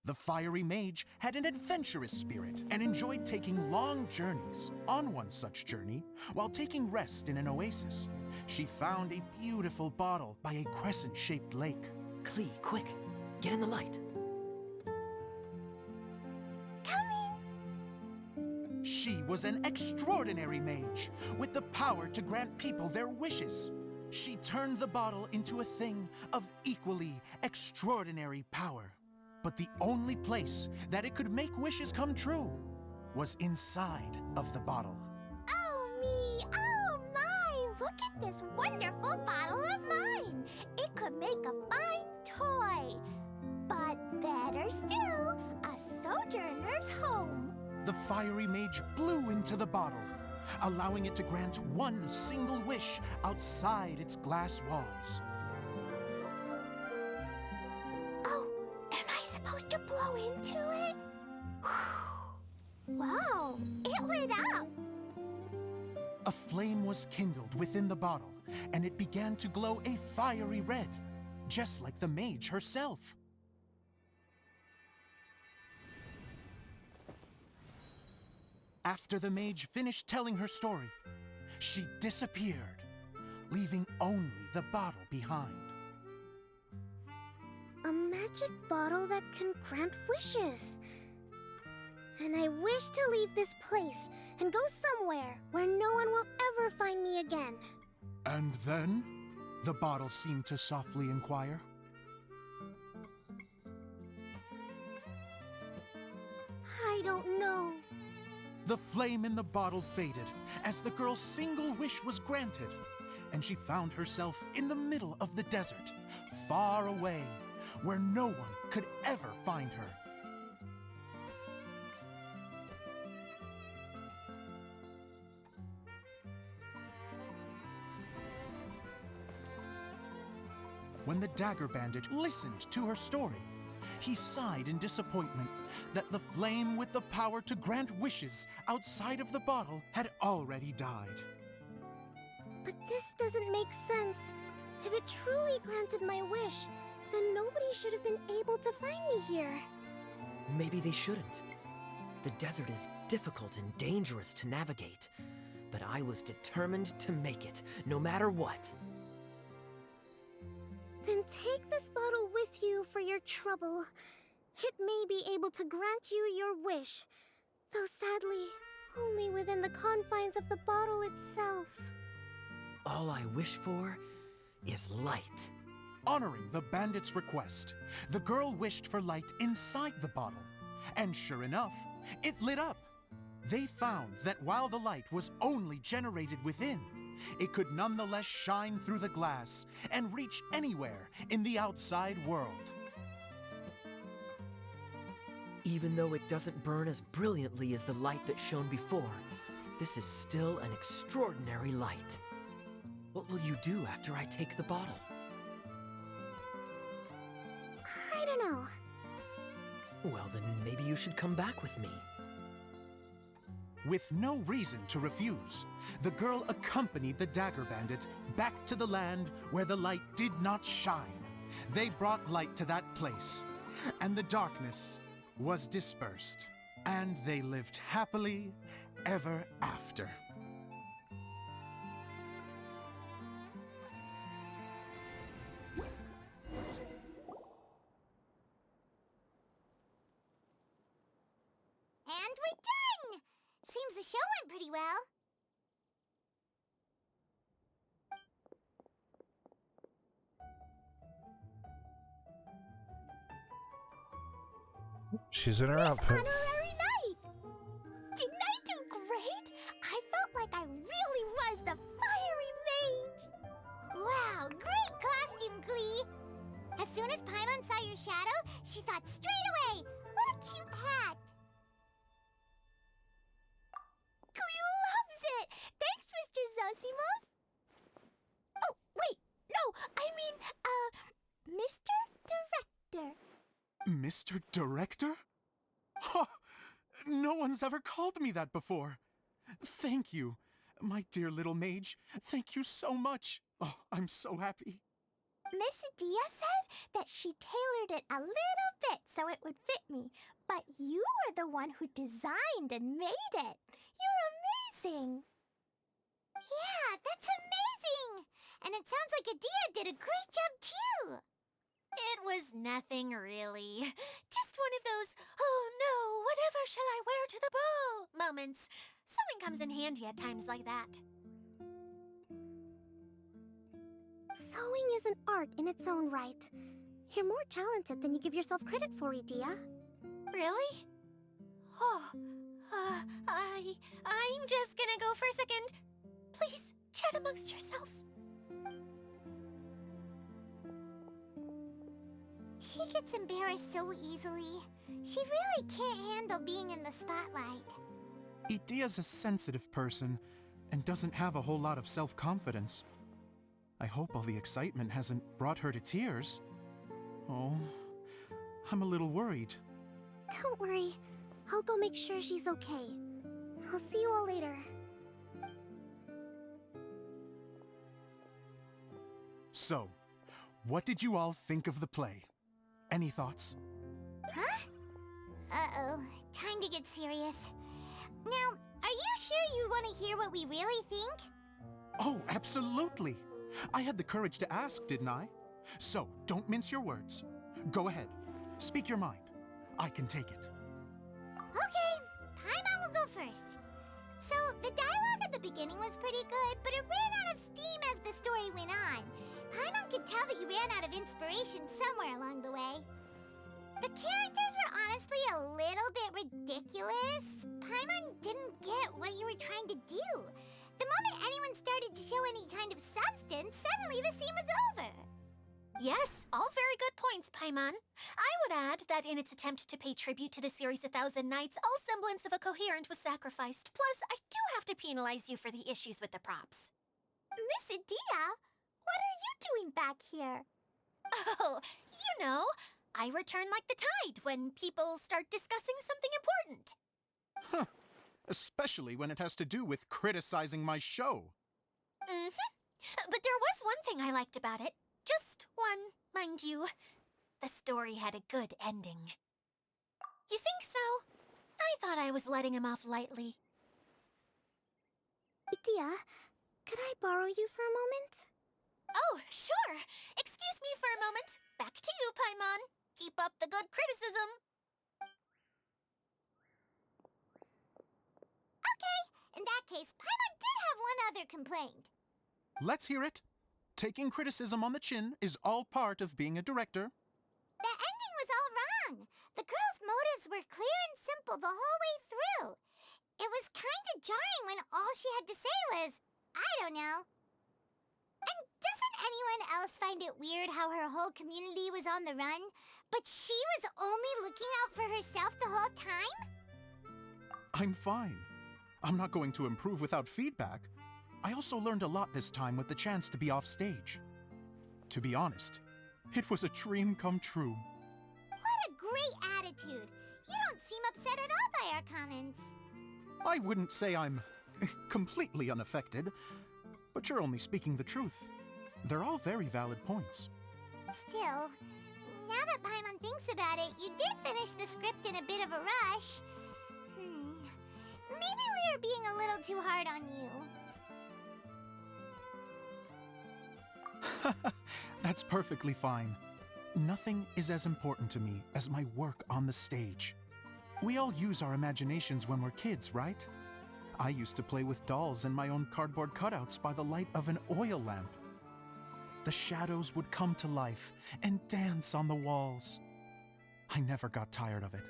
The fiery mage had an adventurous spirit and enjoyed taking long journeys. On one such journey, while taking rest in an oasis, she found a beautiful bottle by a crescent-shaped lake. Klee, quick, get in the light. She was an extraordinary mage with the power to grant people their wishes. She turned the bottle into a thing of equally extraordinary power. But the only place that it could make wishes come true was inside of the bottle. Oh me, oh my, look at this wonderful bottle of mine. It could make a fine toy. But better still, a sojourner's home. The fiery mage blew into the bottle, allowing it to grant one single wish outside its glass walls. Oh, am I supposed to blow into it? Wow, it lit up. A flame was kindled within the bottle, and it began to glow a fiery red, just like the mage herself. After the mage finished telling her story, she disappeared, leaving only the bottle behind. A magic bottle that can grant wishes. And I wish to leave this place and go somewhere where no one will ever find me again. And then, the bottle seemed to softly inquire. I don't know. The flame in the bottle faded as the girl's single wish was granted, and she found herself in the middle of the desert, far away, where no one could ever find her. When the Dagger Bandit listened to her story, he sighed in disappointment that the flame with the power to grant wishes outside of the bottle had already died. But this doesn't make sense. If it truly granted my wish, then nobody should have been able to find me here. Maybe they shouldn't. The desert is difficult and dangerous to navigate, but I was determined to make it, no matter what. Then take this bottle with you for your trouble. It may be able to grant you your wish, though sadly, only within the confines of the bottle itself. All I wish for is light. Honoring the bandit's request, the girl wished for light inside the bottle, and sure enough, it lit up. They found that while the light was only generated within, it could nonetheless shine through the glass and reach anywhere in the outside world. Even though it doesn't burn as brilliantly as the light that shone before, this is still an extraordinary light. What will you do after I take the bottle? I don't know. Well, then maybe you should come back with me. With no reason to refuse, the girl accompanied the Dagger Bandit back to the land where the light did not shine. They brought light to that place, and the darkness was dispersed, and they lived happily ever after. And we're done! Seems the show went pretty well. She's in her This outfit. honorary night! Didn't I do great? I felt like I really was the fiery mage! Wow, great costume, Glee! As soon as Paimon saw your shadow, she thought straight away, what a cute hat! Glee loves it! Thanks, Mr. Zosimos! Oh, wait, no, I mean, Mr. Director. Mr. Director? Ha! No one's ever called me that before. Thank you, my dear little mage. Thank you so much. Oh, I'm so happy. Miss Dia said that she tailored it a little bit so it would fit me, but you are the one who designed and made it. You're amazing. Yeah, that's amazing. And it sounds like Adia did a great job too. It was nothing really. Just one of those, oh no, whatever shall I wear to the ball moments. Sewing comes in handy at times like that. Sewing is an art in its own right. You're more talented than you give yourself credit for, Adia. Really? Oh, I'm just gonna go for a second. Please, chat amongst yourselves. She gets embarrassed so easily. She really can't handle being in the spotlight. Idia's a sensitive person and doesn't have a whole lot of self-confidence. I hope all the excitement hasn't brought her to tears. Oh, I'm a little worried. Don't worry. I'll go make sure she's okay. I'll see you all later. So, what did you all think of the play? Any thoughts? Huh? Uh-oh. Time to get serious. Now, are you sure you want to hear what we really think? Oh, absolutely. I had the courage to ask, didn't I? So, don't mince your words. Go ahead. Speak your mind. I can take it. Okay, Paimon will go first. So, the dialogue at the beginning was pretty good, but it ran out of steam as the story went on. Paimon could tell that you ran out of inspiration somewhere along the way. The characters were honestly a little bit ridiculous. Paimon didn't get what you were trying to do. The moment anyone started to show any kind of substance, suddenly the scene was over. Yes, all very good points, Paimon. I would add that in its attempt to pay tribute to the series 1,000 Nights, all semblance of a coherent was sacrificed. Plus, I do have to penalize you for the issues with the props. Miss Adia, what are you doing back here? Oh, you know, I return like the tide when people start discussing something important. Huh. Especially when it has to do with criticizing my show. But there was one thing I liked about it. Just one, mind you. The story had a good ending. You think so? I thought I was letting him off lightly. Adia, could I borrow you for a moment? Oh, sure. Excuse me for a moment. Back to you, Paimon. Keep up the good criticism. Okay, in that case, Paimon did have one other complaint. Let's hear it. Taking criticism on the chin is all part of being a director. The ending was all wrong. The girl's motives were clear and simple the whole way through. It was kind of jarring when all she had to say was, I don't know. And doesn't anyone else find it weird how her whole community was on the run, but she was only looking out for herself the whole time? I'm fine. I'm not going to improve without feedback. I also learned a lot this time with the chance to be off stage. To be honest, it was a dream come true. What a great attitude. You don't seem upset at all by our comments. I wouldn't say I'm completely unaffected, but you're only speaking the truth. They're all very valid points. Still, now that Paimon thinks about it, you did finish the script in a bit of a rush. Maybe we were being a little too hard on you. That's perfectly fine. Nothing is as important to me as my work on the stage. We all use our imaginations when we're kids, right? I used to play with dolls and my own cardboard cutouts by the light of an oil lamp. The shadows would come to life and dance on the walls. I never got tired of it.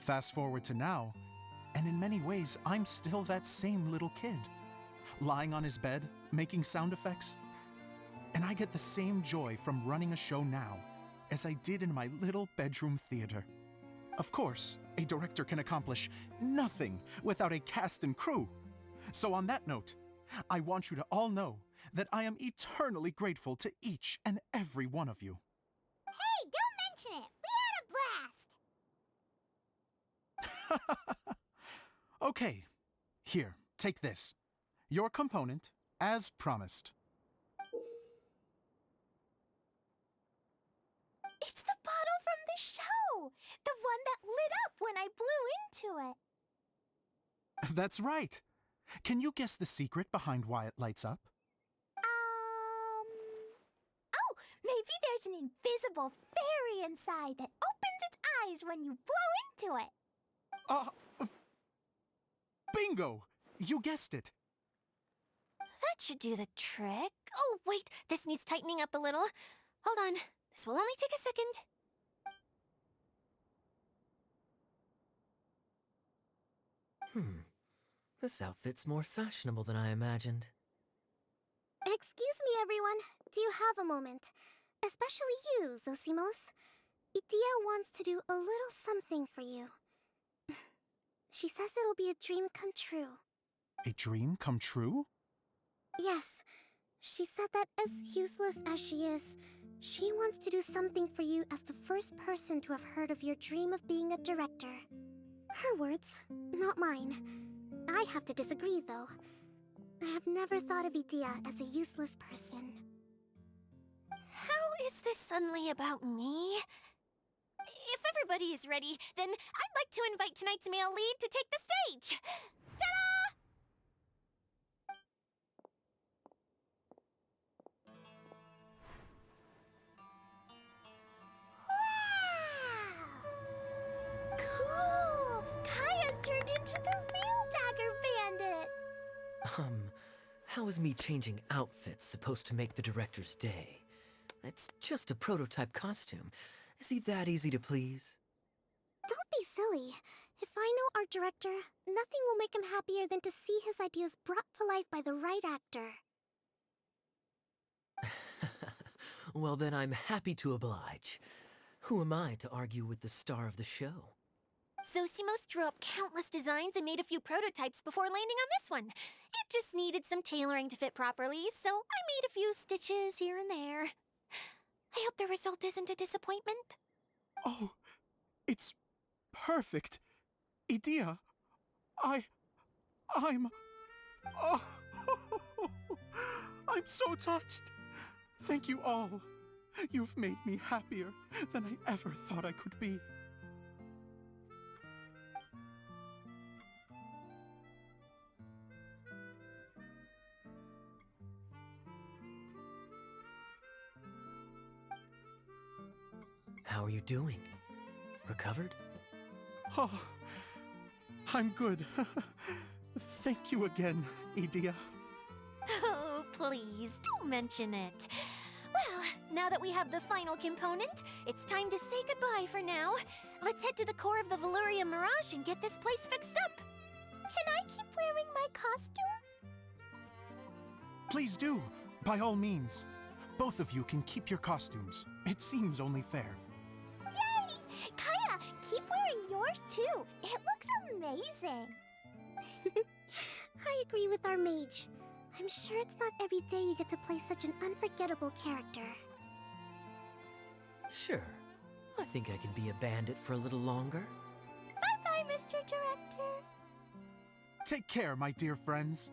Fast forward to now, and in many ways, I'm still that same little kid, lying on his bed, making sound effects. And I get the same joy from running a show now as I did in my little bedroom theater. Of course, a director can accomplish nothing without a cast and crew. So on that note, I want you to all know that I am eternally grateful to each and every one of you. Hey, don't mention it! We had a blast! Okay, here, take this. Your component, as promised. It's the bottle from the show! The one that lit up when I blew into it. That's right. Can you guess the secret behind why it lights up? Oh, maybe there's an invisible fairy inside that opens its eyes when you blow into it. Bingo! You guessed it. That should do the trick. Oh, wait, this needs tightening up a little. Hold on, this will only take a second. This outfit's more fashionable than I imagined. Excuse me, everyone. Do you have a moment? Especially you, Zosimos. Idia wants to do a little something for you. She says it'll be a dream come true. A dream come true? Yes. She said that as useless as she is, she wants to do something for you as the first person to have heard of your dream of being a director. Her words, not mine. I have to disagree, though. I have never thought of Idia as a useless person. How is this suddenly about me? If everybody is ready, then I'd like to invite tonight's male lead to take the stage. Ta-da! Wow! Cool! Kaya's turned into the real Dagger Bandit! How is me changing outfits supposed to make the director's day? It's just a prototype costume. Is he that easy to please? Don't be silly. If I know our director, nothing will make him happier than to see his ideas brought to life by the right actor. Well, then I'm happy to oblige. Who am I to argue with the star of the show? Zosimos drew up countless designs and made a few prototypes before landing on this one. It just needed some tailoring to fit properly, so I made a few stitches here and there. I hope the result isn't a disappointment. Oh, it's perfect. Idia, I'm... Oh, I'm so touched. Thank you all. You've made me happier than I ever thought I could be. How are you doing? Recovered? Oh, I'm good. Thank you again, Idia. Oh, please, don't mention it. Well, now that we have the final component, it's time to say goodbye for now. Let's head to the core of the Valuria Mirage and get this place fixed up. Can I keep wearing my costume? Please do, by all means. Both of you can keep your costumes. It seems only fair. Yay! Kaya, keep wearing yours too. It looks amazing. I agree with our mage. I'm sure it's not every day you get to play such an unforgettable character. Sure. I think I can be a bandit for a little longer. Bye-bye, Mr. Director. Take care, my dear friends.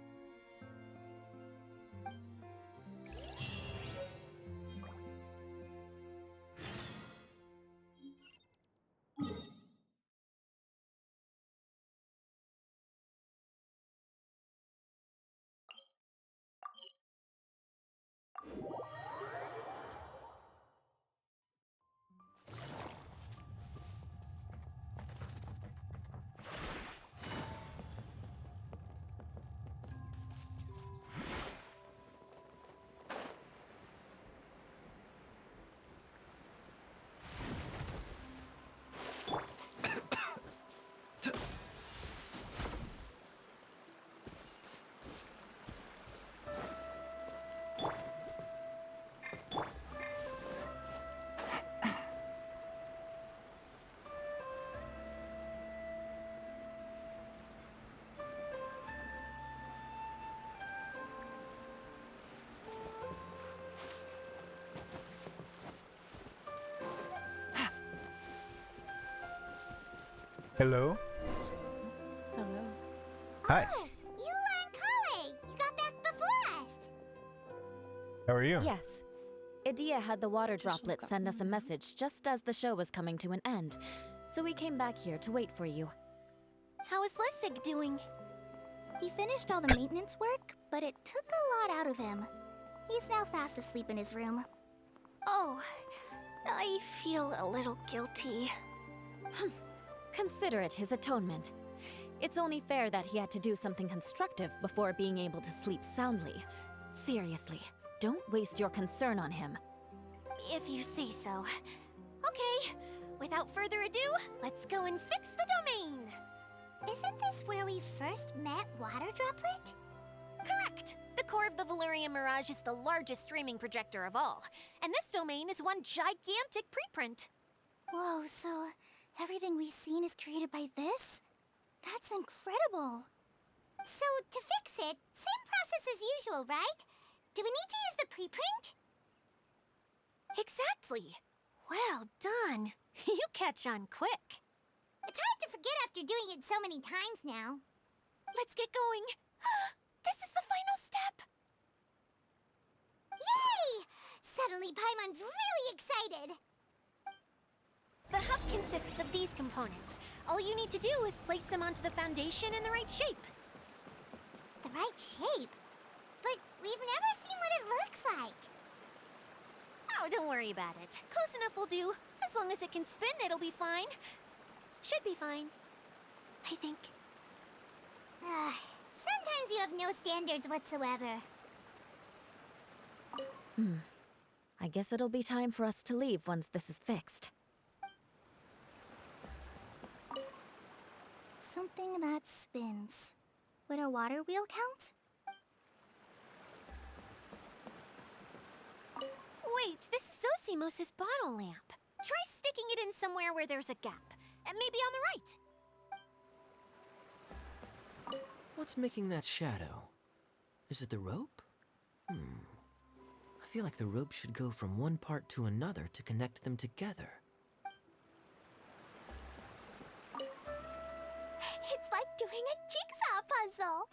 Hello? Hello. Hi. Oh, Eula and Kale! You got back before us! How are you? Yes. Idea had the water droplet send us a message just as the show was coming to an end, so we came back here to wait for you. How is Lissig doing? He finished all the maintenance work, but it took a lot out of him. He's now fast asleep in his room. Oh, I feel a little guilty. Consider it his atonement. It's only fair that he had to do something constructive before being able to sleep soundly. Seriously, don't waste your concern on him. If you say so. Okay, without further ado, let's go and fix the domain! Isn't this where we first met Water Droplet? Correct! The core of the Valyria Mirage is the largest streaming projector of all, and this domain is one gigantic preprint. Whoa, so everything we've seen is created by this? That's incredible! So, to fix it, same process as usual, right? Do we need to use the preprint? Exactly! Well done! You catch on quick. It's hard to forget after doing it so many times now. Let's get going. This is the final step! Yay! Suddenly Paimon's really excited! The hub consists of these components. All you need to do is place them onto the foundation in the right shape. The right shape? But we've never seen what it looks like. Oh, don't worry about it. Close enough will do. As long as it can spin, it'll be fine. Should be fine. I think. Sometimes you have no standards whatsoever. I guess it'll be time for us to leave once this is fixed. Something that spins. Would a water wheel count? Wait, this is Zosimos' bottle lamp. Try sticking it in somewhere where there's a gap. And maybe on the right. What's making that shadow? Is it the rope? I feel like the rope should go from one part to another to connect them together. It's like doing a jigsaw puzzle.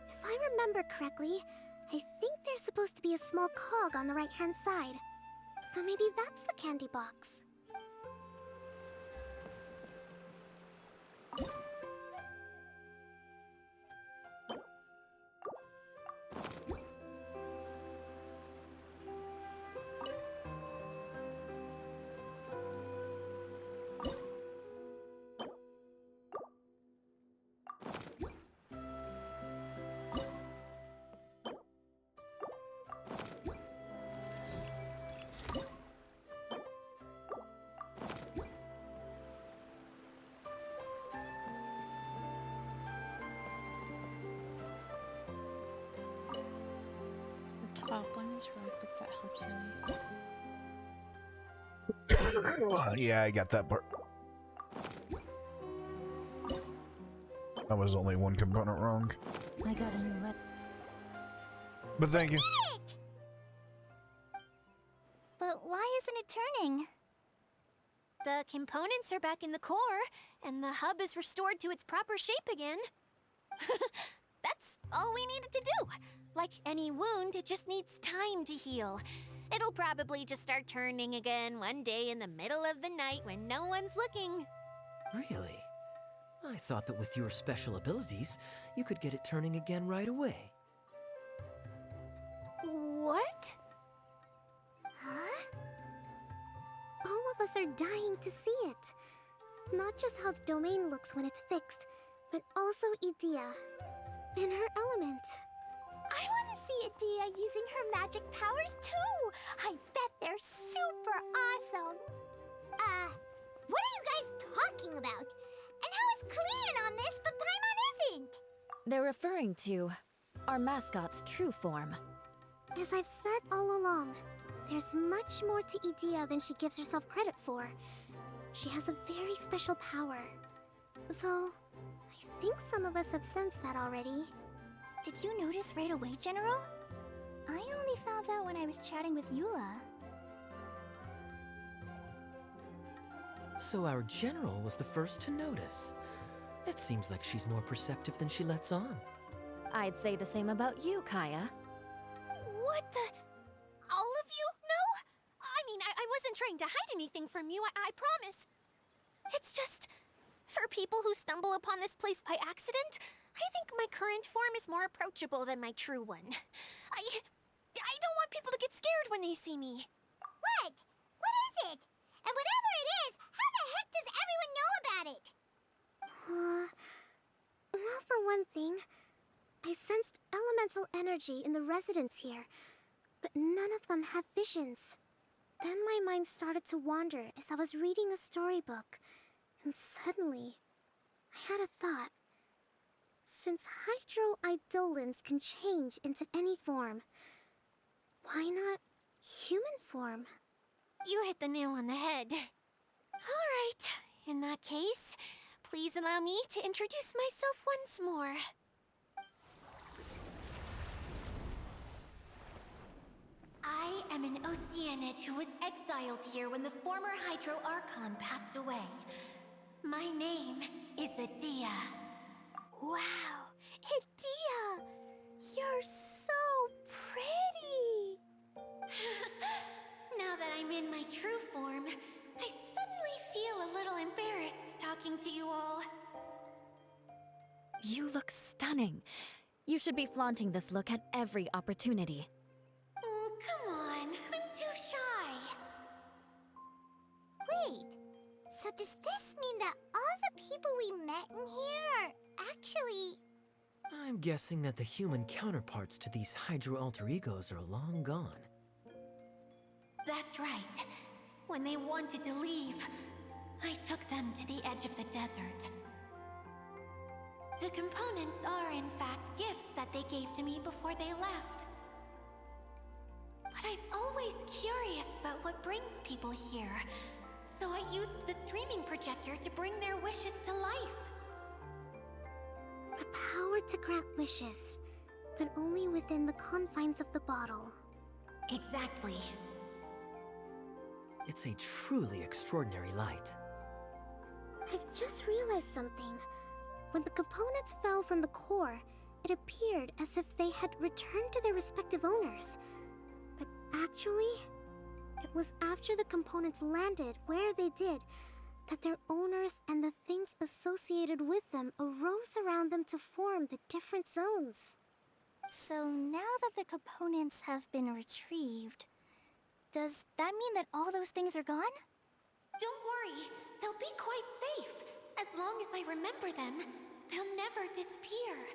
If I remember correctly, I think there's supposed to be a small cog on the right-hand side. So maybe that's the candy box. The top one is rope if that helps any. Yeah, I got that part. That was only one component wrong. I got a new lip. But thank you. It! But why isn't it turning? The components are back in the core, and the hub is restored to its proper shape again. That's all we needed to do. Like any wound, it just needs time to heal. It'll probably just start turning again one day in the middle of the night when no one's looking. Really? I thought that with your special abilities, you could get it turning again right away. What? Huh? All of us are dying to see it. Not just how the domain looks when it's fixed, but also Idea. In her element. I want to see Idea using her magic powers too! I bet they're super awesome! What are you guys talking about? And how is Klean on this but Paimon isn't? They're referring to our mascot's true form. As I've said all along, there's much more to Idea than she gives herself credit for. She has a very special power. Though, I think some of us have sensed that already. Did you notice right away, General? I only found out when I was chatting with Eula. So our general was the first to notice. It seems like she's more perceptive than she lets on. I'd say the same about you, Kaya. What the? All of you? No? I mean, I wasn't trying to hide anything from you, I promise. It's just, for people who stumble upon this place by accident, I think my current form is more approachable than my true one. I don't want people to get scared when they see me. What? What is it? And whatever it is, how the heck does everyone know about it? Well, for one thing, I sensed elemental energy in the residents here, but none of them have visions. Then my mind started to wander as I was reading a storybook, and suddenly, I had a thought. Since hydro-idolins can change into any form, why not human form? You hit the nail on the head. All right, in that case, please allow me to introduce myself once more. I am an Oceanid who was exiled here when the former Hydro Archon passed away. My name is Adia. Wow, Adia! You're so pretty! Now that I'm in my true form, I suddenly feel a little embarrassed talking to you all. You look stunning. You should be flaunting this look at every opportunity. Oh, come on. I'm too shy. Wait, so does this mean that all the people we met in here are actually... I'm guessing that the human counterparts to these Hydro alter egos are long gone. That's right. When they wanted to leave, I took them to the edge of the desert. The components are, in fact, gifts that they gave to me before they left. But I'm always curious about what brings people here, so I used the streaming projector to bring their wishes to life. The power to grant wishes, but only within the confines of the bottle. Exactly. It's a truly extraordinary light. I've just realized something. When the components fell from the core, it appeared as if they had returned to their respective owners. But actually, it was after the components landed where they did that their owners and the things associated with them arose around them to form the different zones. So now that the components have been retrieved, does that mean that all those things are gone? Don't worry, they'll be quite safe. As long as I remember them, they'll never disappear.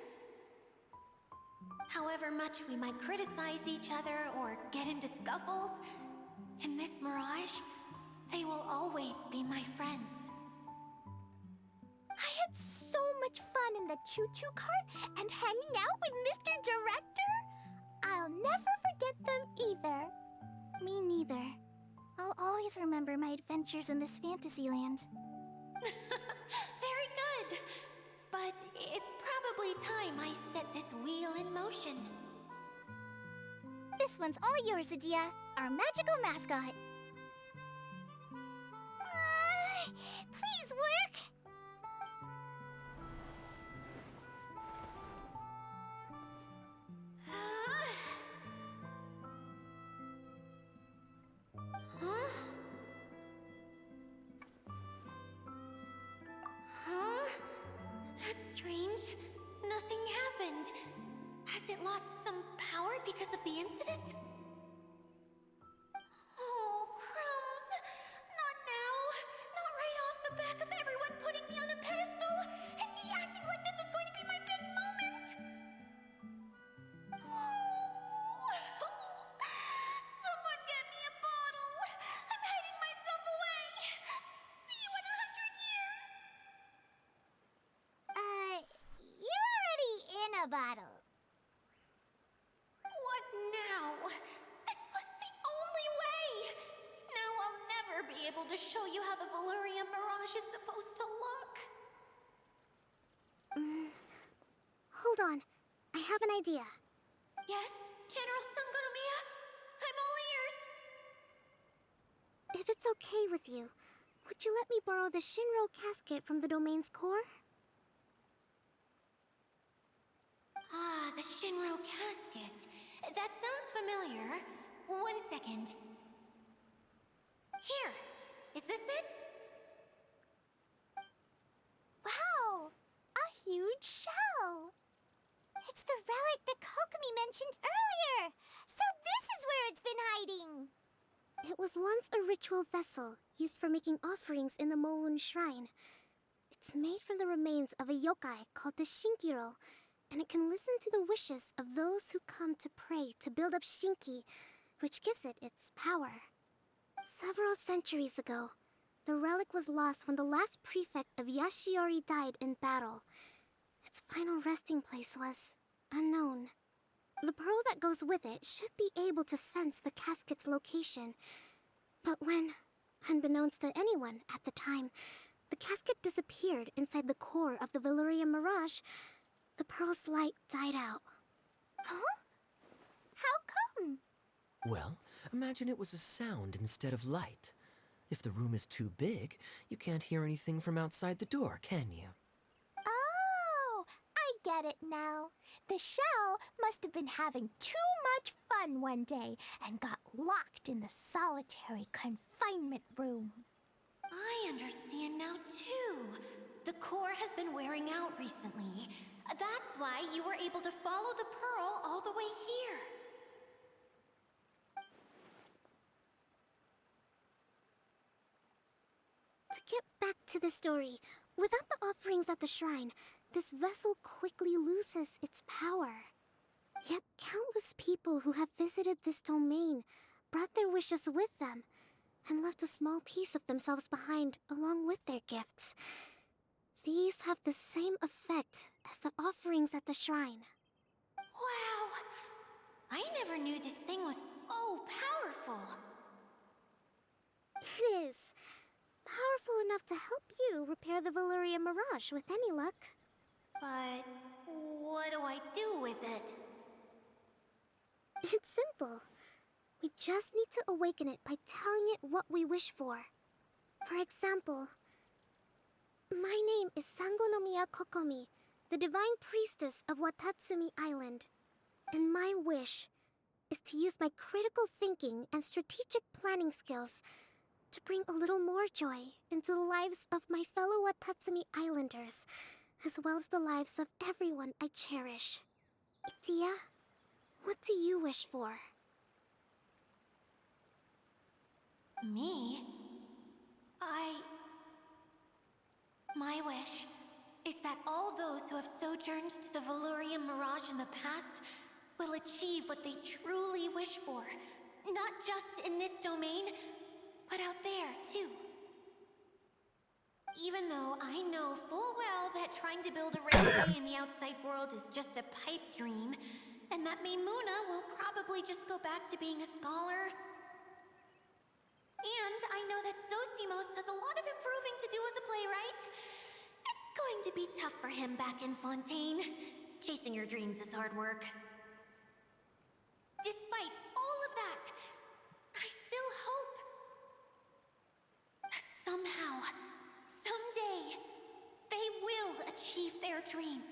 However much we might criticize each other or get into scuffles, in this mirage, they will always be my friends. I had so much fun in the choo-choo cart and hanging out with Mr. Director. I'll never forget them either. Me neither. I'll always remember my adventures in this fantasy land. Very good. But it's probably time I set this wheel in motion. This one's all yours, Adia, our magical mascot. Please work! Huh? Huh? That's strange. Nothing happened. Has it lost some power because of the incident? Oh, crumbs! Not now! Not right off the back of everyone putting me on a pedestal and me acting like this is going to be my big moment! Someone get me a bottle! I'm hiding myself away! See you in 100 years! You're already in a bottle. What now? This was the only way! Now I'll never be able to show you how the Valyria Mirage is supposed to look. Hold on. I have an idea. Yes, General Sangonomiya? I'm all ears! If it's okay with you, Would you let me borrow the Shinro casket from the domain's core? Ah, the Shinro casket. That sounds familiar. 1 second. Here! Is this it? Wow! A huge shell! It's the relic that Kokomi mentioned earlier! So this is where it's been hiding! It was once a ritual vessel used for making offerings in the Moon Shrine. It's made from the remains of a yokai called the Shinkiro, and it can listen to the wishes of those who come to pray to build up Shinki, which gives it its power. Several centuries ago, the relic was lost when the last prefect of Yashiori died in battle. Its final resting place was unknown. The pearl that goes with it should be able to sense the casket's location. But when, unbeknownst to anyone at the time, the casket disappeared inside the core of the Valyria Mirage, the pearl's light died out. Huh? How come? Well, imagine it was a sound instead of light. If the room is too big, you can't hear anything from outside the door, can you? Oh, I get it now. The shell must have been having too much fun one day and got locked in the solitary confinement room. I understand now, too. The core has been wearing out recently. That's why you were able to follow the pearl all the way here. To get back to the story, without the offerings at the shrine, this vessel quickly loses its power. Yet countless people who have visited this domain brought their wishes with them and left a small piece of themselves behind along with their gifts. These have the same effect as the offerings at the shrine. Wow! I never knew this thing was so powerful. It is. Powerful enough to help you repair the Valyria Mirage with any luck. But what do I do with it? It's simple. We just need to awaken it by telling it what we wish for. For example, my name is Sangonomiya Kokomi, the divine priestess of Watatsumi Island. And my wish is to use my critical thinking and strategic planning skills to bring a little more joy into the lives of my fellow Watatsumi Islanders, as well as the lives of everyone I cherish. Itia, what do you wish for? Me? My wish is that all those who have sojourned to the Valyria Mirage in the past will achieve what they truly wish for. Not just in this domain, but out there, too. Even though I know full well that trying to build a railway in the outside world is just a pipe dream, and that Maimuna will probably just go back to being a scholar. And I know that Zosimos has a lot of improving to do as a playwright. It's going to be tough for him back in Fontaine. Chasing your dreams is hard work. Despite all of that, I still hope that somehow, someday, they will achieve their dreams.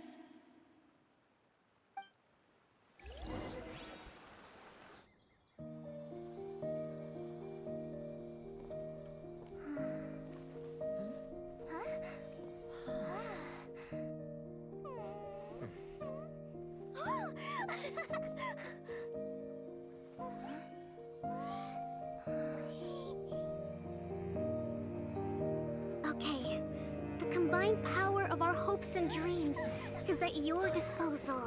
Okay, the combined power of our hopes and dreams is at your disposal.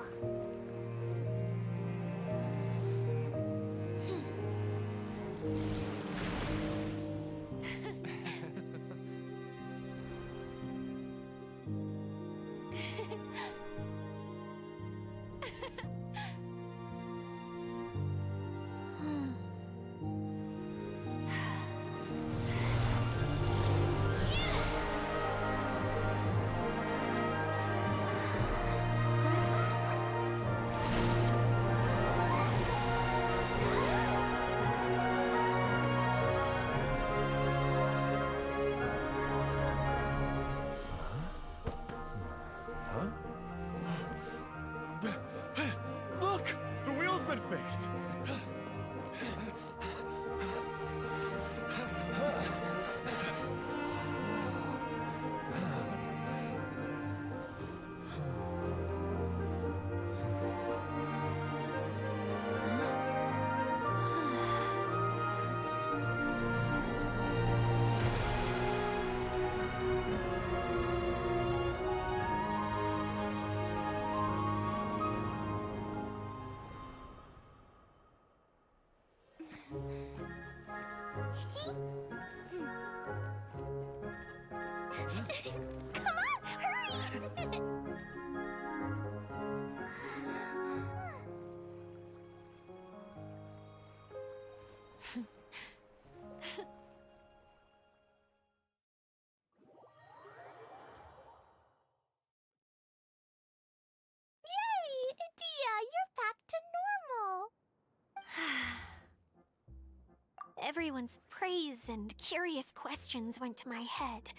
Come on, hurry! Yay! Idia, you're back to normal! Everyone's praise and curious questions went to my head.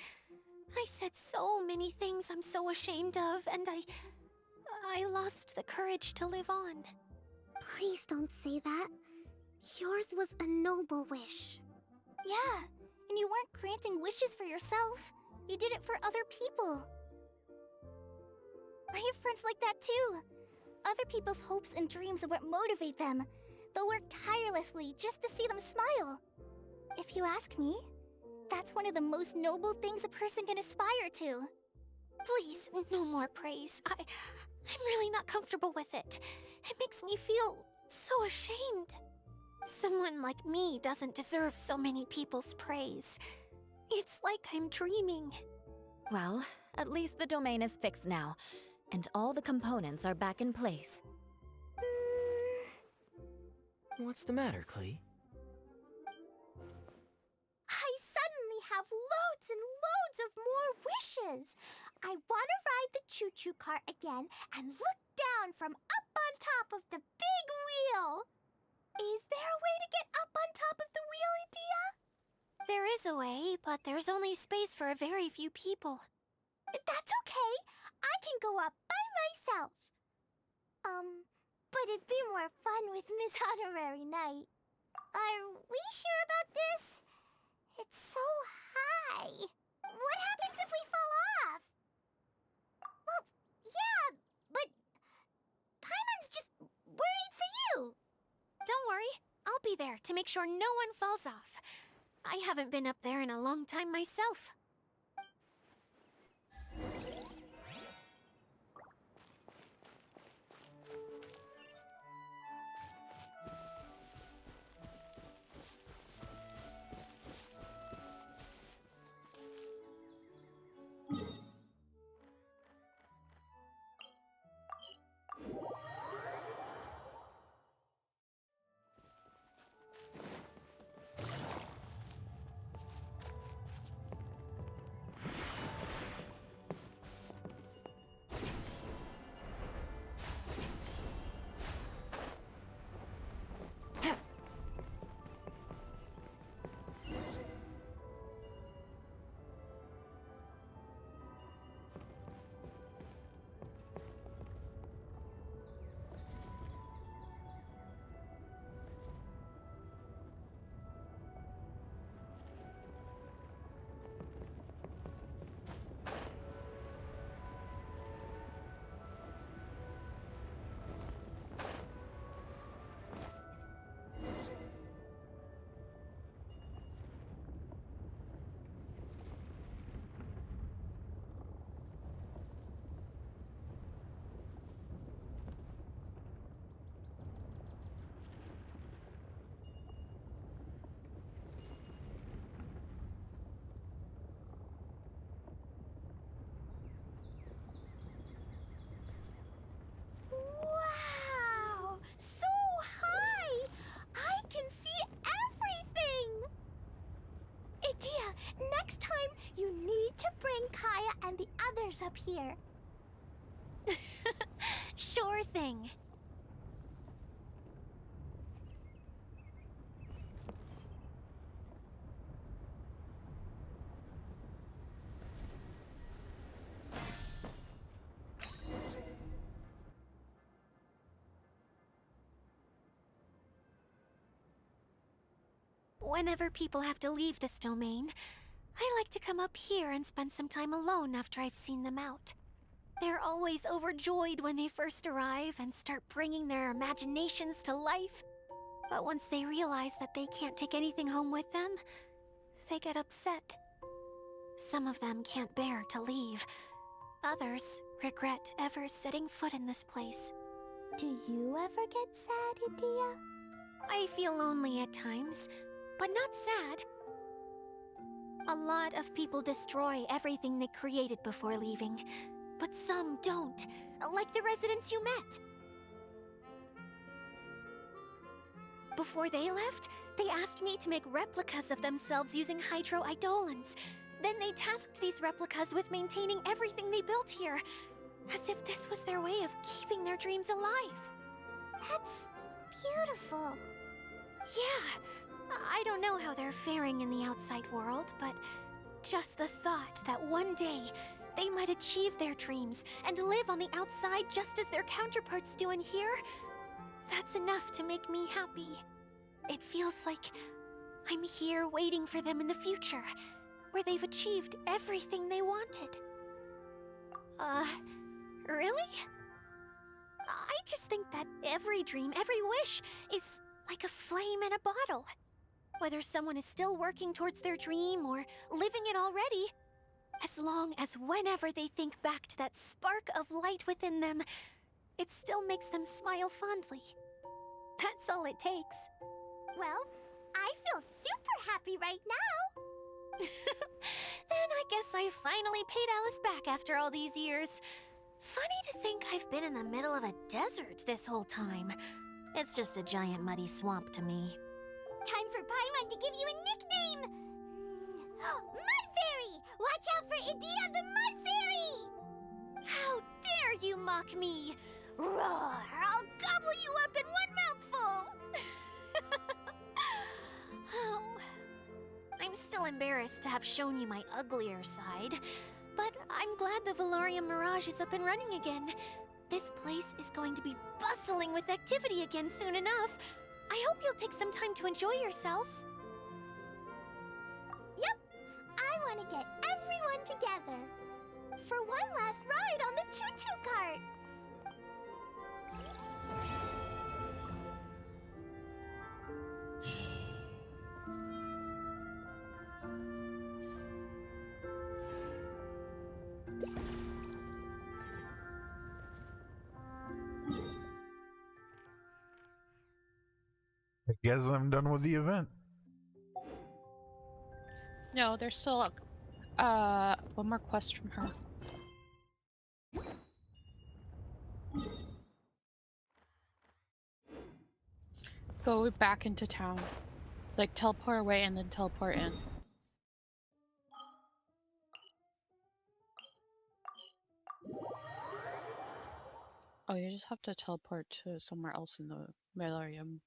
I said so many things I'm so ashamed of, and I lost the courage to live on. Please don't say that. Yours was a noble wish. Yeah, and you weren't granting wishes for yourself. You did it for other people. I have friends like that too. Other people's hopes and dreams are what motivate them. They'll work tirelessly just to see them smile. If you ask me, that's one of the most noble things a person can aspire to. Please, no more praise. I'm really not comfortable with it. It makes me feel so ashamed. Someone like me doesn't deserve so many people's praise. It's like I'm dreaming. Well, at least the domain is fixed now, and all the components are back in place. What's the matter, Klee? I suddenly have loads and loads of more wishes. I want to ride the choo-choo cart again and look down from up on top of the big wheel. Is there a way to get up on top of the wheel, Idia? There is a way, but there's only space for a very few people. That's okay. I can go up by myself. But it'd be more fun with Miss Honorary Knight. Are we sure about this? It's so high. What happens if we fall off? Well, yeah, but Paimon's just worried for you. Don't worry, I'll be there to make sure no one falls off. I haven't been up there in a long time myself. Wow! So high! I can see everything! Idia, next time you need to bring Kaya and the others up here. Sure thing. Whenever people have to leave this domain, I like to come up here and spend some time alone after I've seen them out. They're always overjoyed when they first arrive and start bringing their imaginations to life. But once they realize that they can't take anything home with them, they get upset. Some of them can't bear to leave. Others regret ever setting foot in this place. Do you ever get sad, Idia? I feel lonely at times, but not sad. A lot of people destroy everything they created before leaving, but some don't, like the residents you met. Before they left, they asked me to make replicas of themselves using hydroidolons. Then they tasked these replicas with maintaining everything they built here, as if this was their way of keeping their dreams alive. That's beautiful. Yeah, I don't know how they're faring in the outside world, but just the thought that one day they might achieve their dreams and live on the outside just as their counterparts do in here, that's enough to make me happy. It feels like I'm here waiting for them in the future, where they've achieved everything they wanted. Really? I just think that every dream, every wish, is like a flame in a bottle. Whether someone is still working towards their dream or living it already, as long as whenever they think back to that spark of light within them, it still makes them smile fondly. That's all it takes. Well, I feel super happy right now. Then I guess I finally paid Alice back after all these years. Funny to think I've been in the middle of a desert this whole time. It's just a giant muddy swamp to me. Time for Paimon to give you a nickname! Mud Fairy! Watch out for Idea the Mud Fairy! How dare you mock me! Roar! I'll gobble you up in one mouthful! Oh, I'm still embarrassed to have shown you my uglier side, but I'm glad the Valorium Mirage is up and running again. This place is going to be bustling with activity again soon enough. I hope you'll take some time to enjoy yourselves. Yep, I want to get everyone together for one last ride on the choo-choo cart. I guess I'm done with the event. No, there's still one more quest from her. Go back into town. Like, teleport away and then teleport in. Oh, you just have to teleport to somewhere else in the Mellowlane.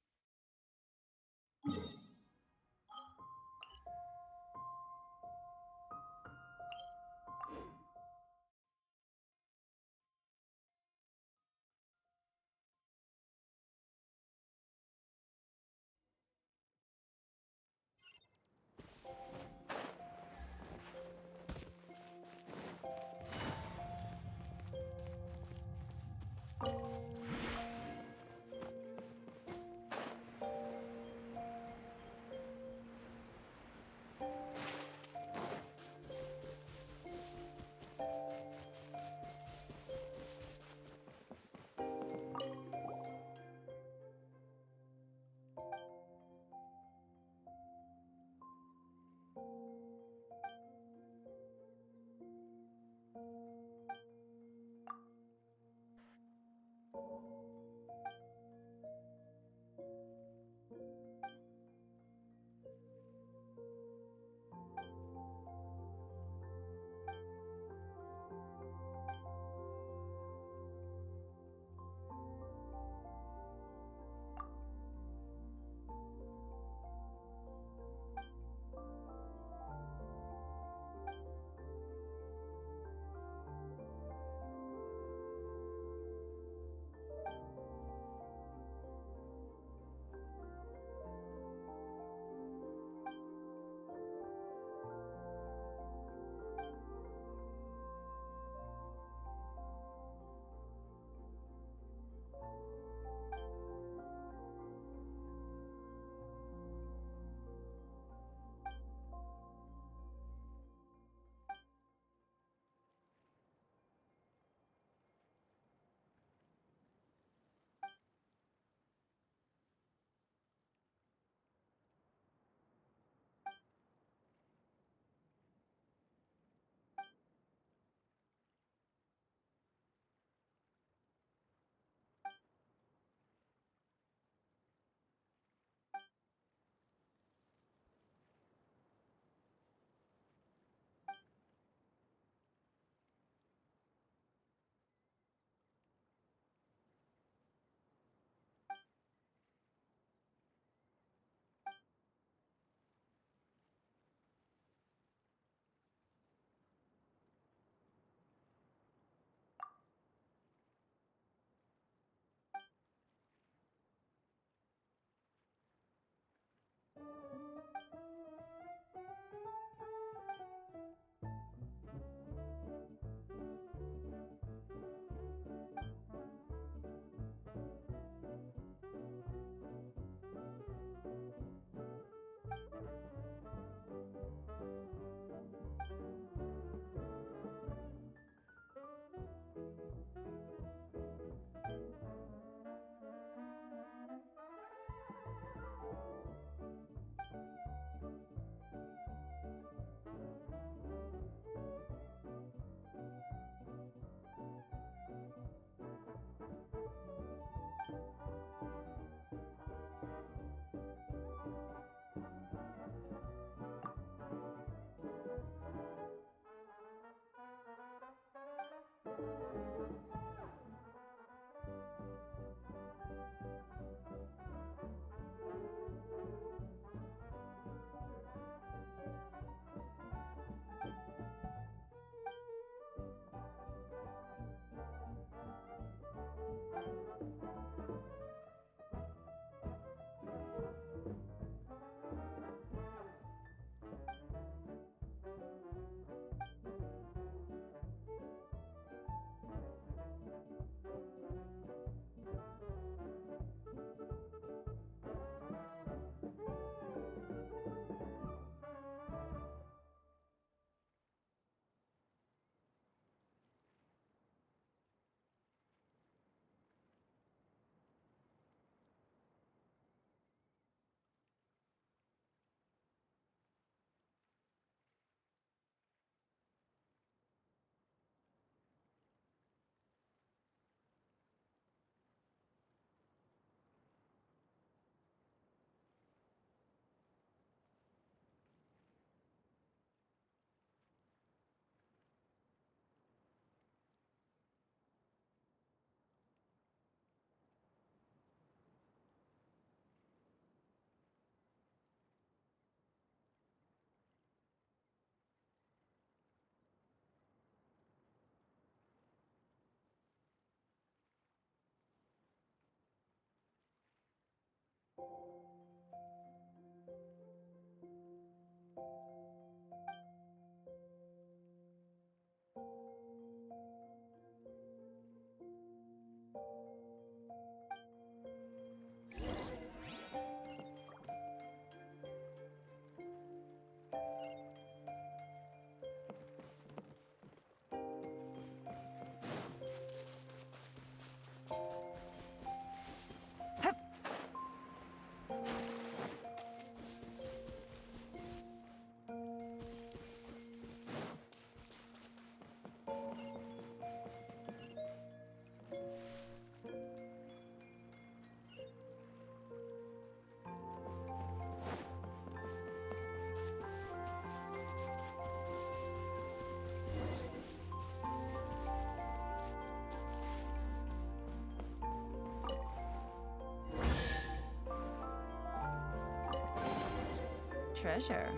treasure.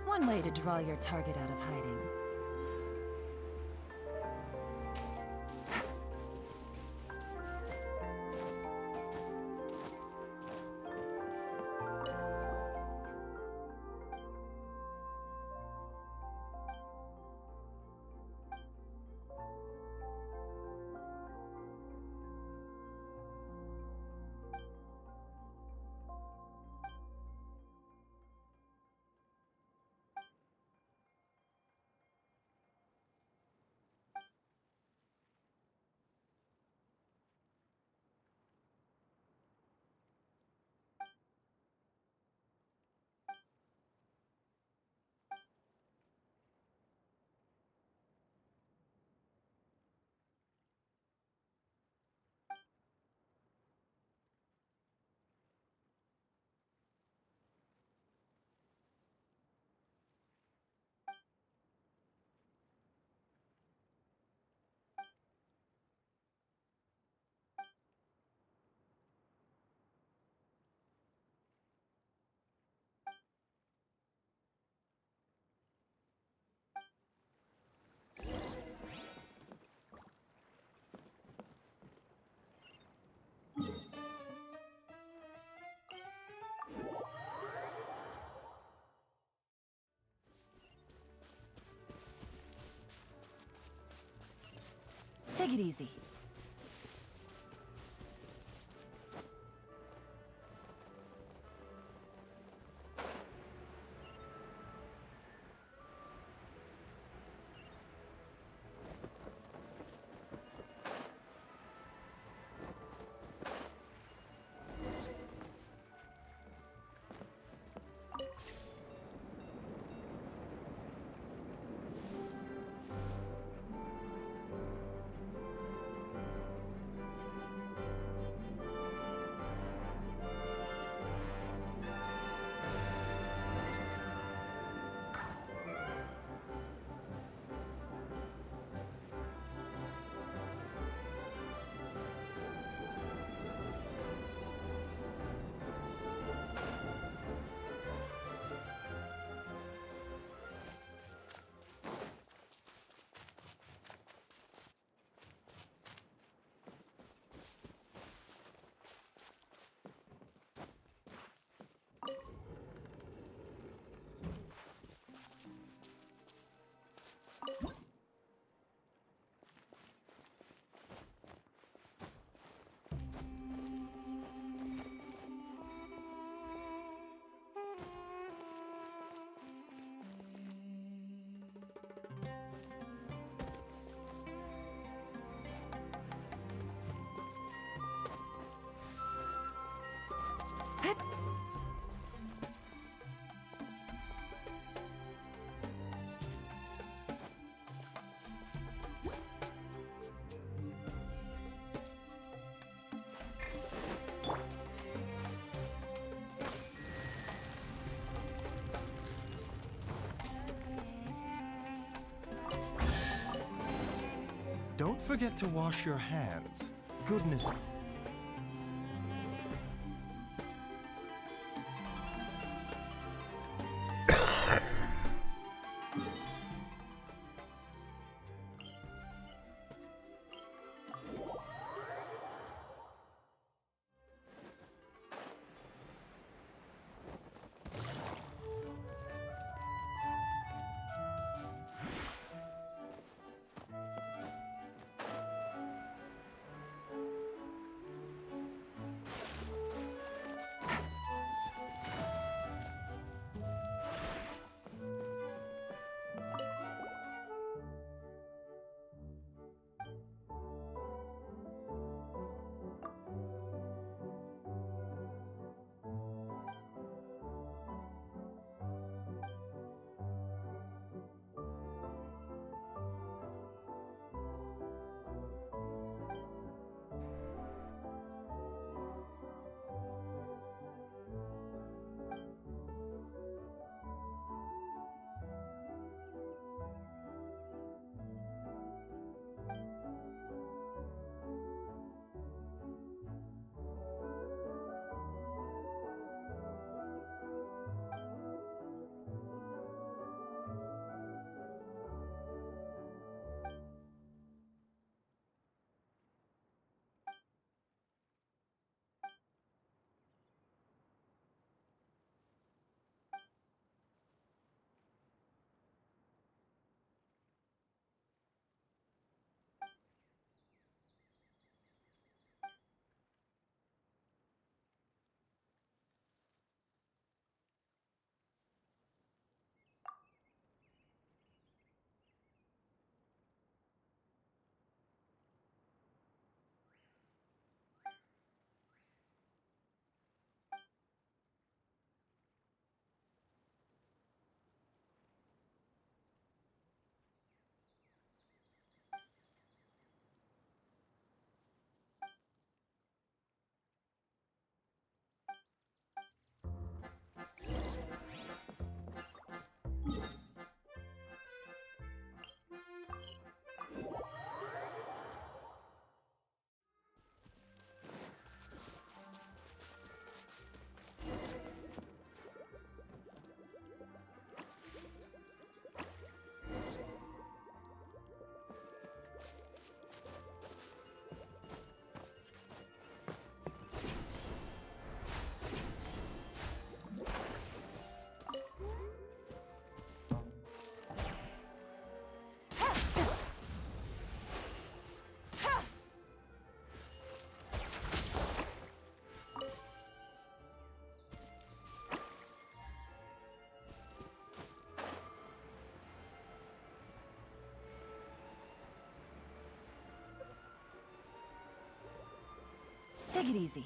One way to draw your target out of hiding. Take it easy. Don't forget to wash your hands. Goodness. Take it easy.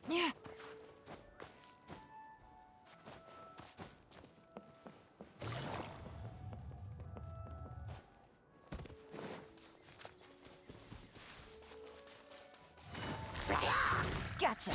Yeah. Gotcha.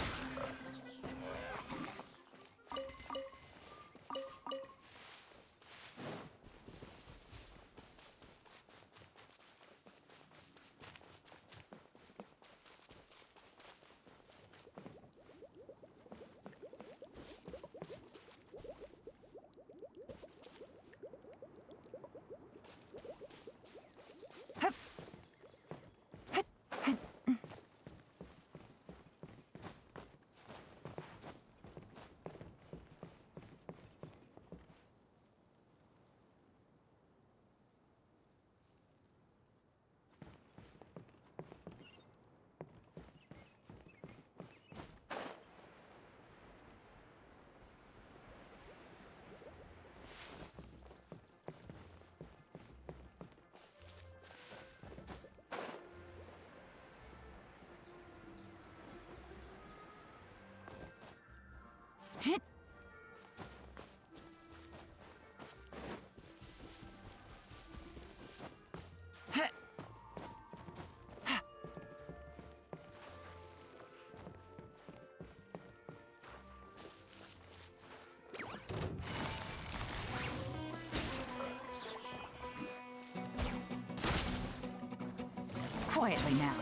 Quietly now.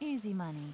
Easy money.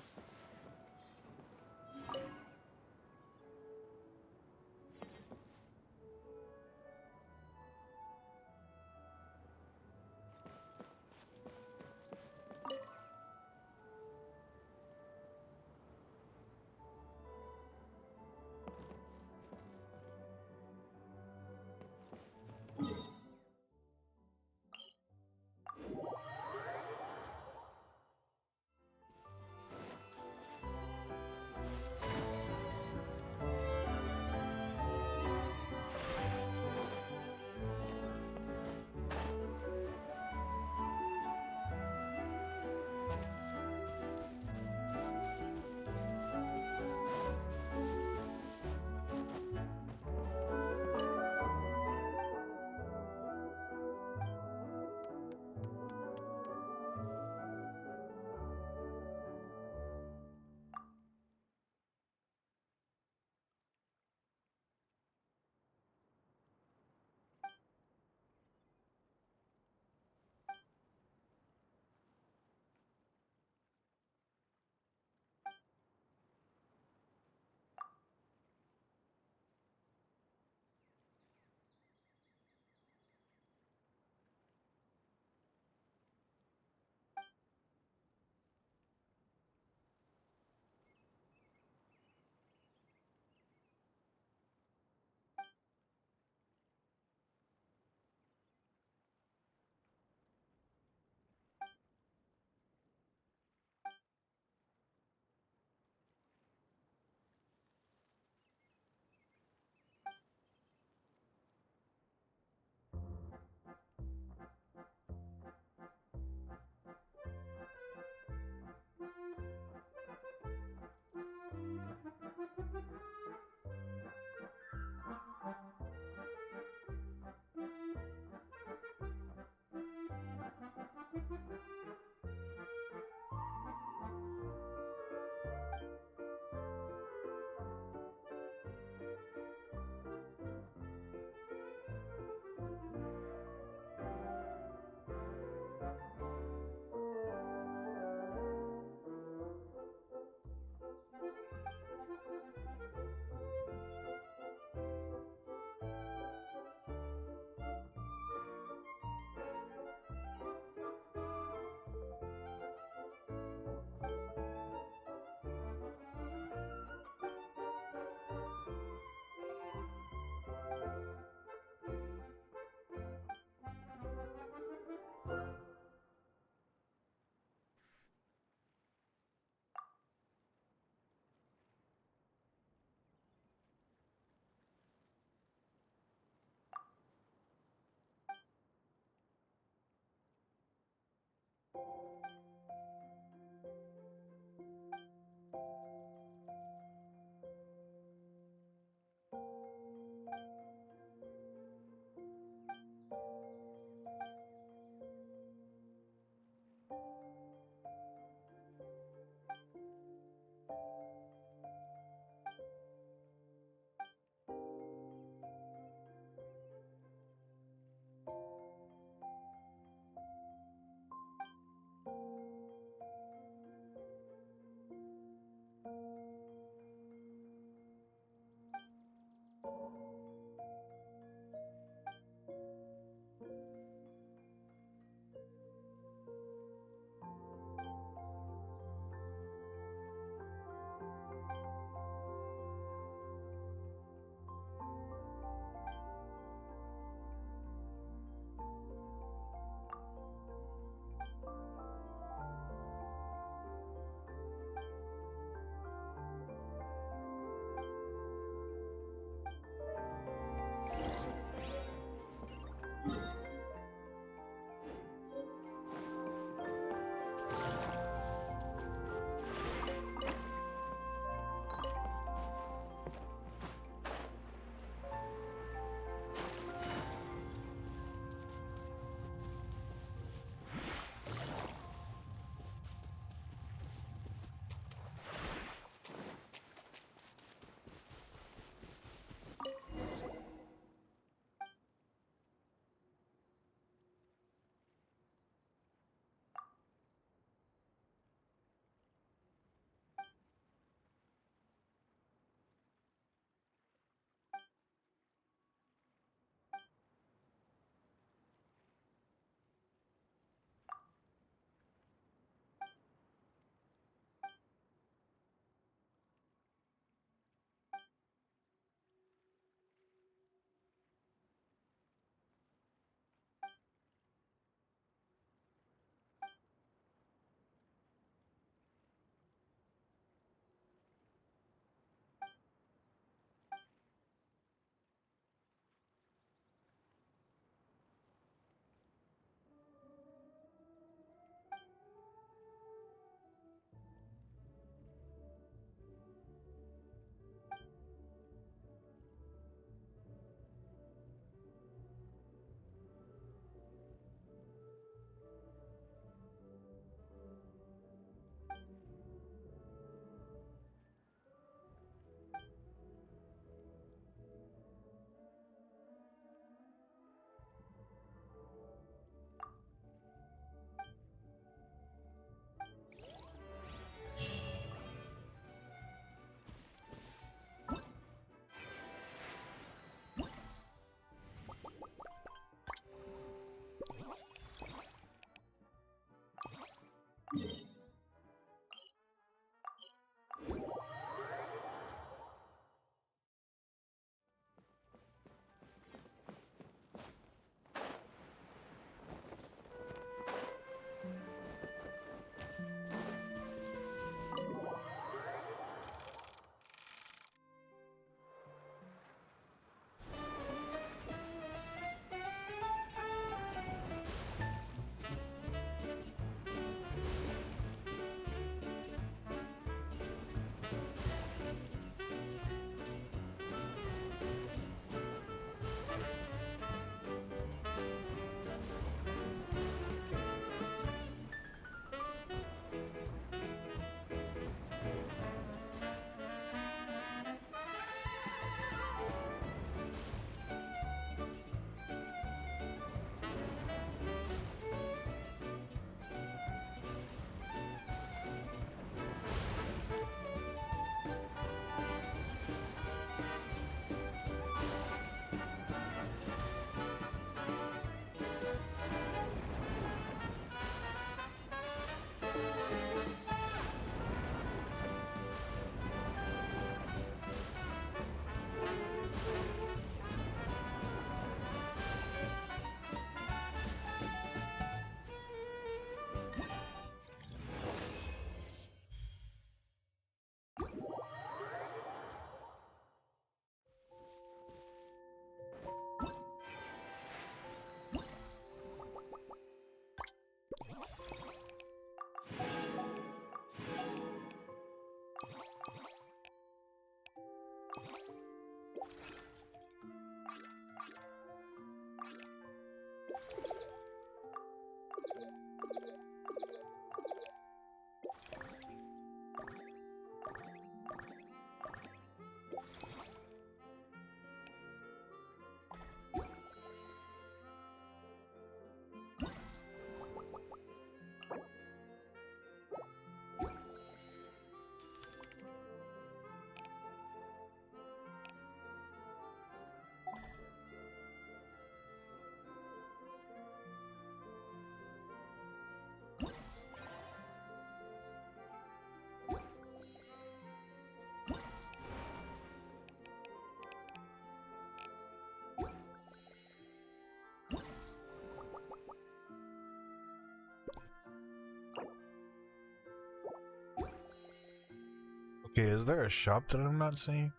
Okay, is there a shop that I'm not seeing?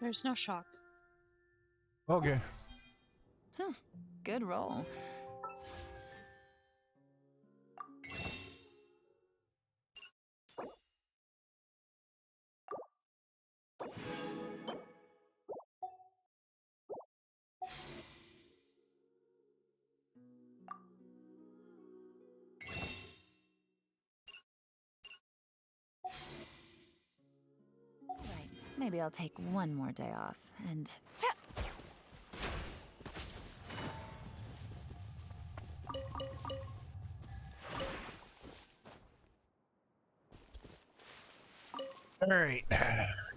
There's no shop. Okay. Huh. Good roll. Right. Maybe I'll take one more day off and... Alright.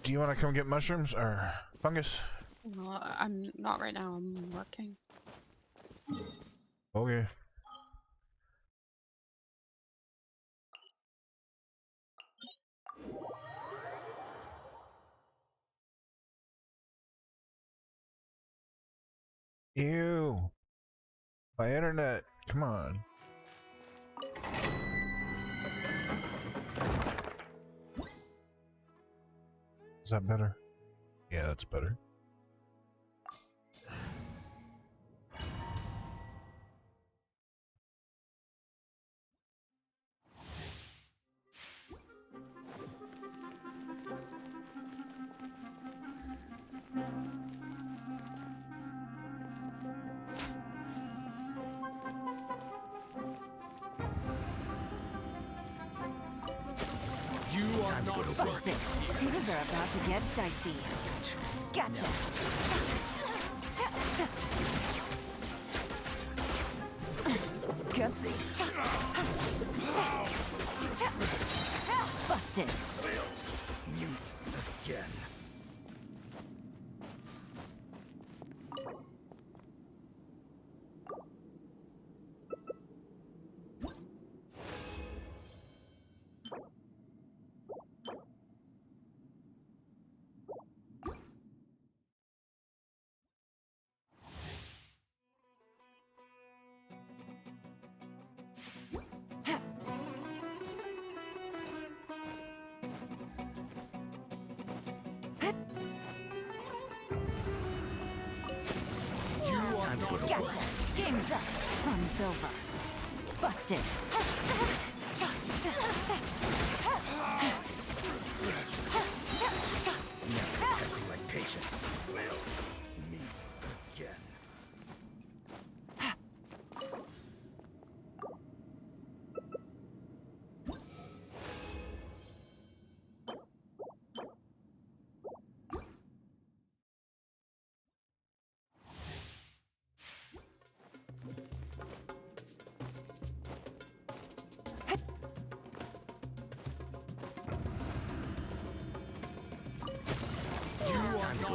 Do you want to come get mushrooms or fungus? No, I'm not right now. I'm working. Okay. Ew. My internet. Come on. Is that better? Yeah, that's better. You are not Busted. Things are about to get dicey. Gotcha. Gutsy. Busted. meet again. Gotcha. Game's up. Fun's over. Busted. Now testing my patience. We'll meet again.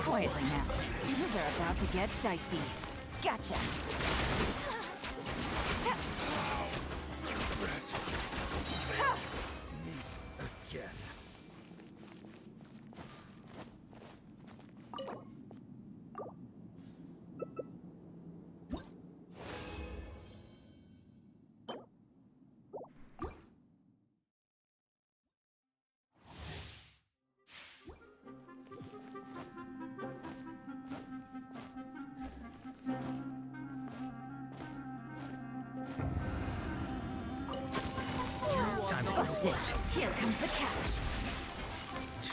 Quietly now. Things are about to get dicey. Gotcha. Meet again. Busted. Here comes the catch.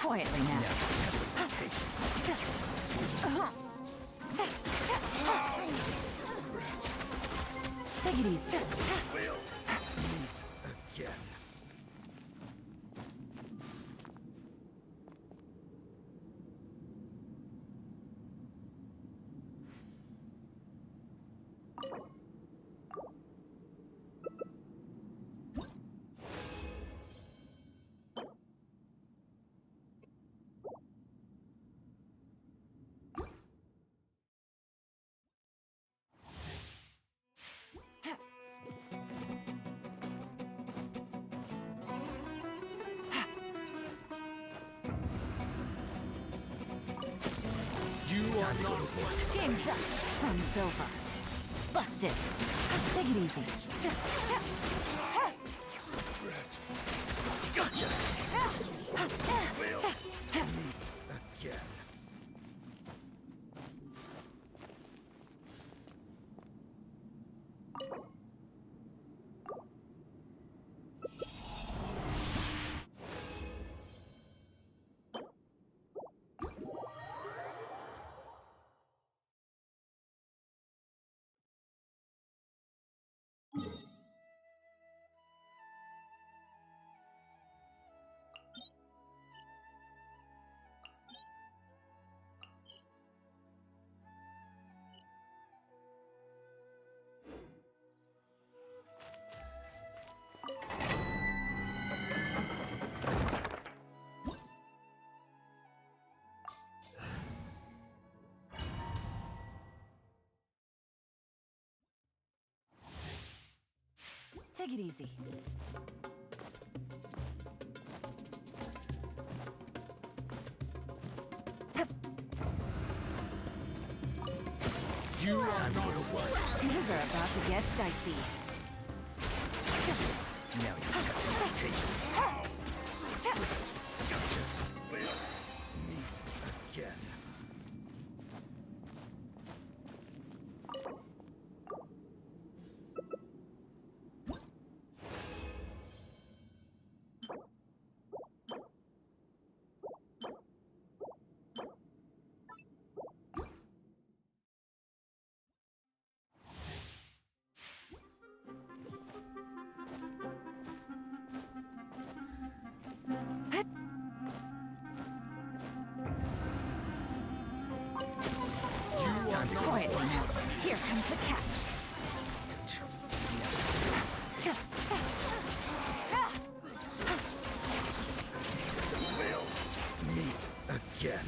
Quietly now. Take it easy. We'll meet again. You are not Game's up. Fun's over. Busted. Take it easy. Gotcha. We'll meet again. Take it easy. You are not one. Things are about to get dicey. Now you're testing my patience. Gotcha. We'll meet again. Quietly now. Here comes the catch. We'll meet again.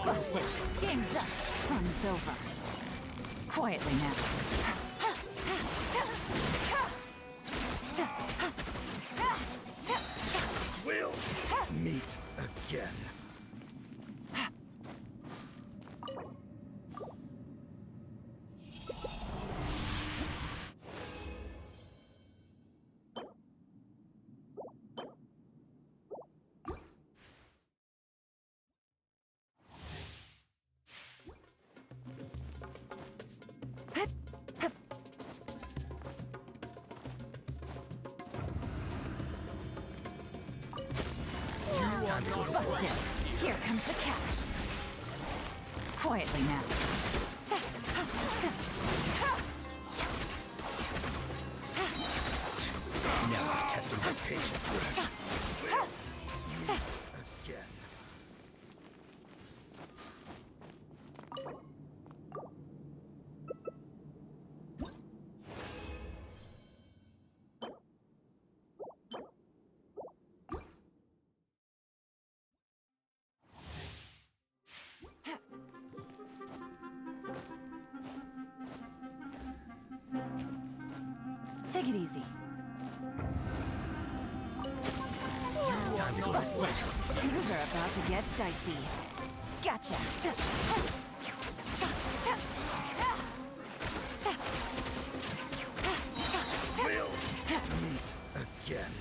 Busted. Game's up. Fun's over. Quietly now. We'll meet again. Busted. Here comes the catch. Quietly now. Now I'm testing my patience. Again. Take it easy. Busted. Things are about to get dicey. Gotcha. We'll meet again.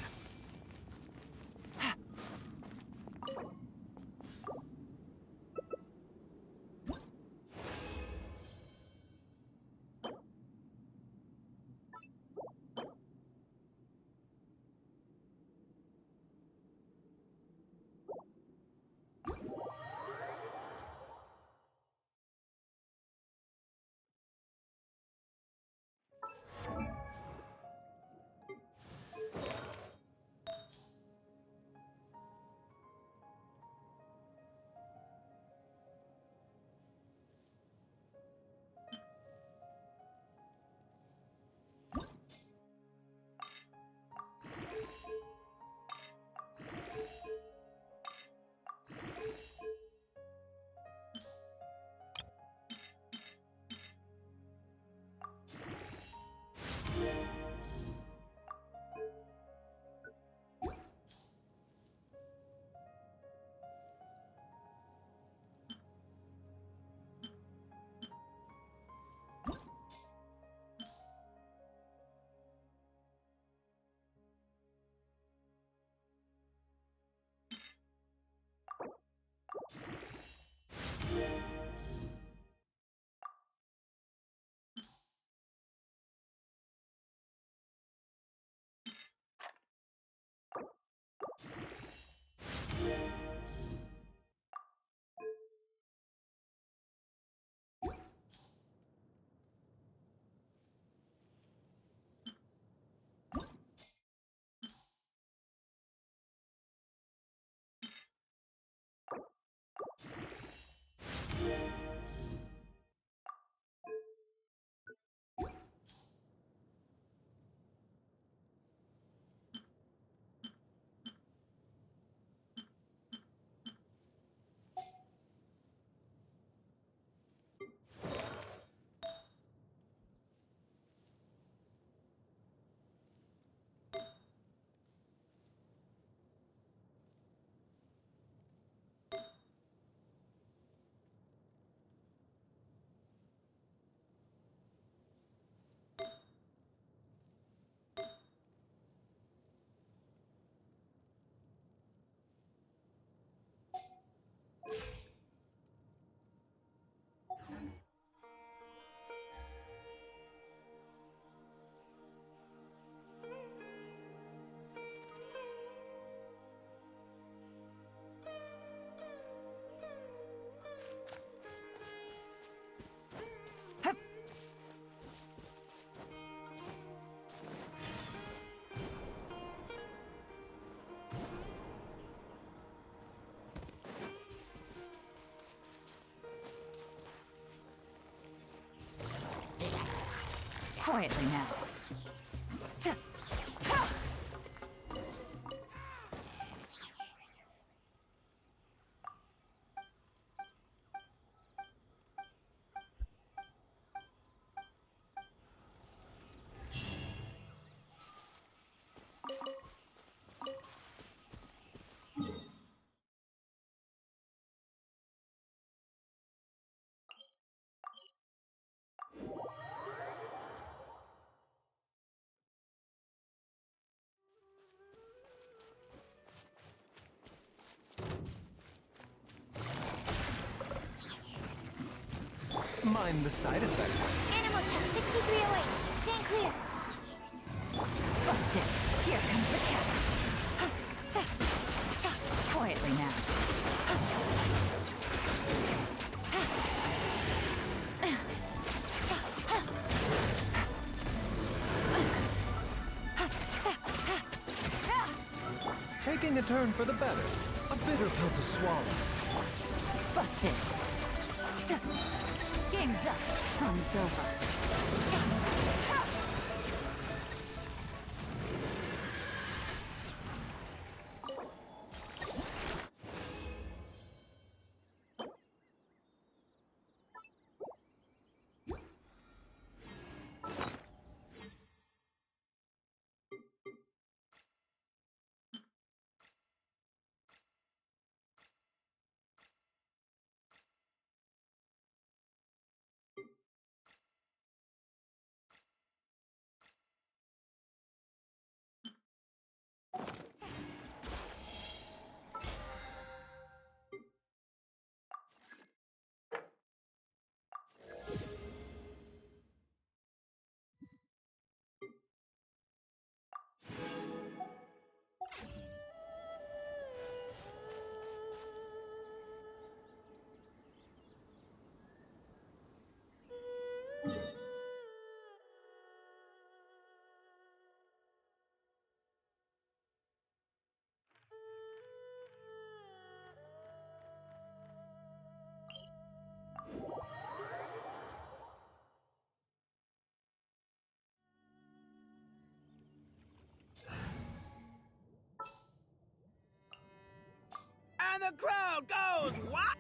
Quietly now. Mind the side effects. Animal test 6308. Stand clear. Busted. Here comes the catch. Quietly now. Taking a turn for the better. A bitter pill to swallow. Busted. Game's up. Fun's over. And the crowd goes, what?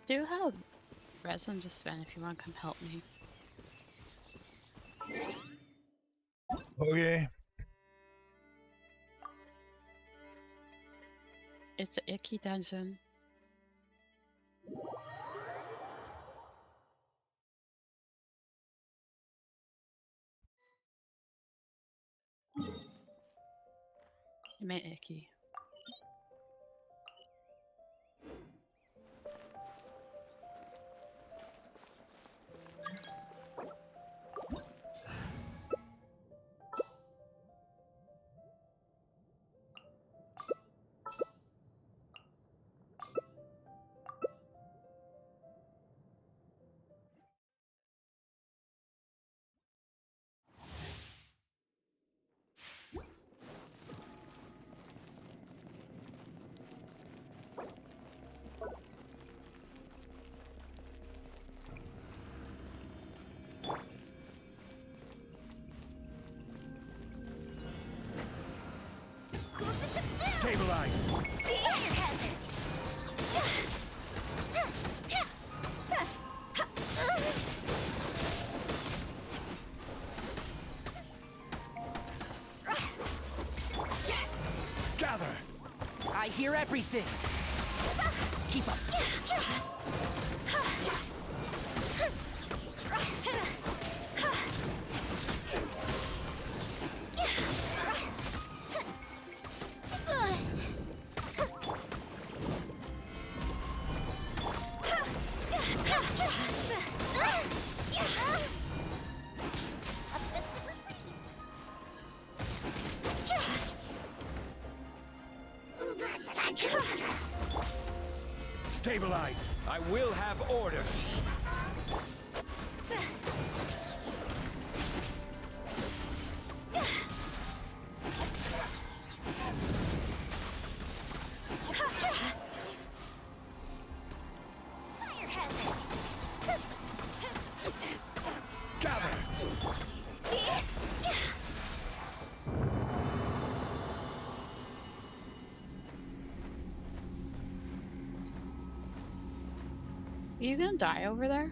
Do have resin to spend if you want to come help me. Okay. It's an icky dungeon. I meant icky. Stabilize. Gather. I hear everything. Keep up. A fist of freeze. Stabilize! I will have order! Fire hazard! Gather! Are you gonna die over there?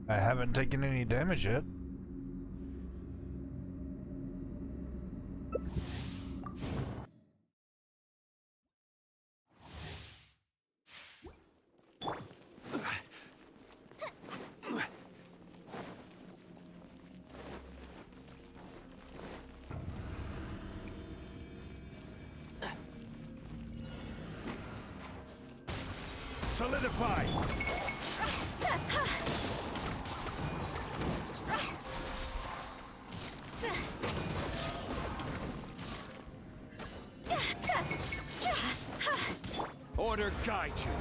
I haven't taken any damage yet. Solidify! Order guide you.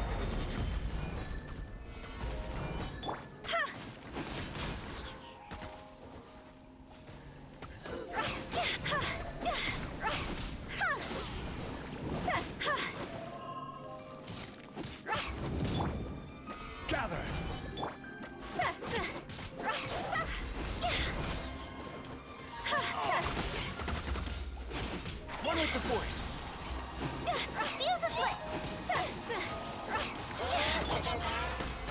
Gather! One with the force. Fuse is lit!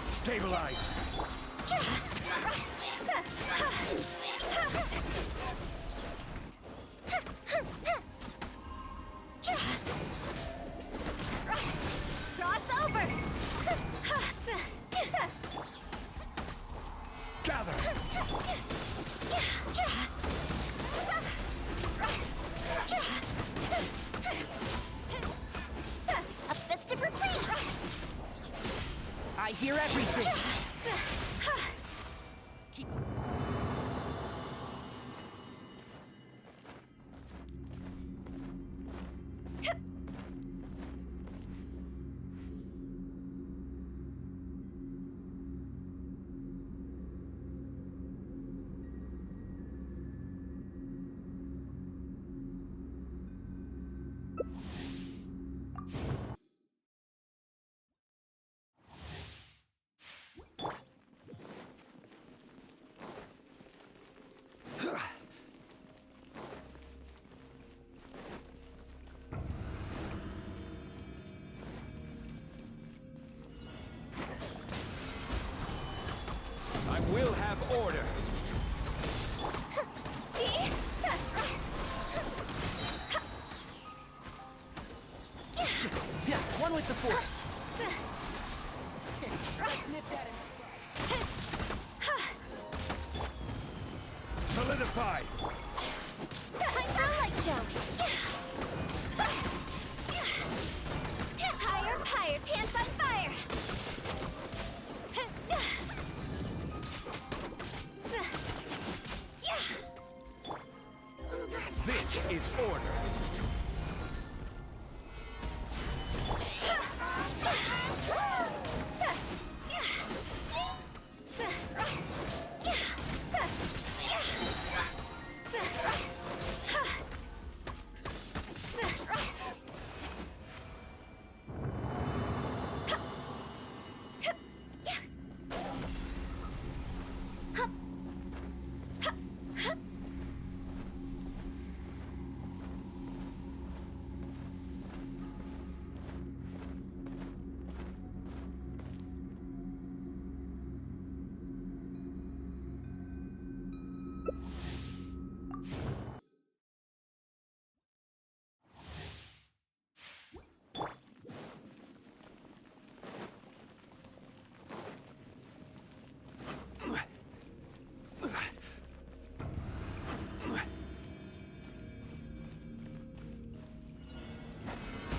Stabilize! Cross over! Gather! A festive retreat! I hear everything. I will have order! Yeah, one with the force. Solidify! Time for a light show! Higher, higher, pants on fire! This is order!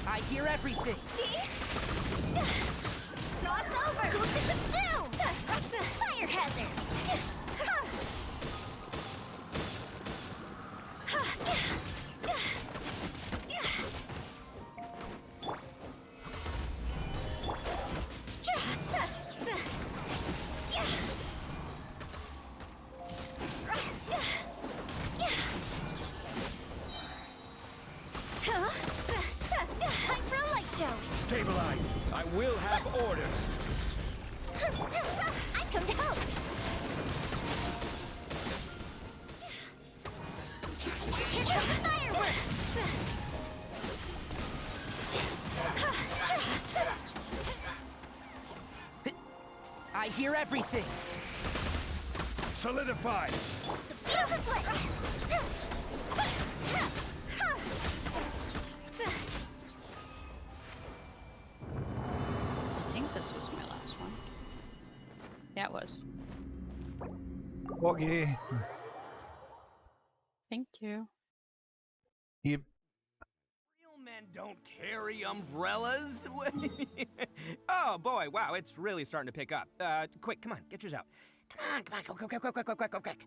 I hear everything. Cross over! Go Bishop Doom! Fire hazard! We'll have order. I come to help. Here come the fireworks. I hear everything. Solidify. Feel the sledge. I think this was my last one. Yeah, it was. Woggy. Thank you. Yep. Real men don't carry umbrellas. Oh boy, wow, it's really starting to pick up. Quick, come on, get yours out. Come on, go, quick.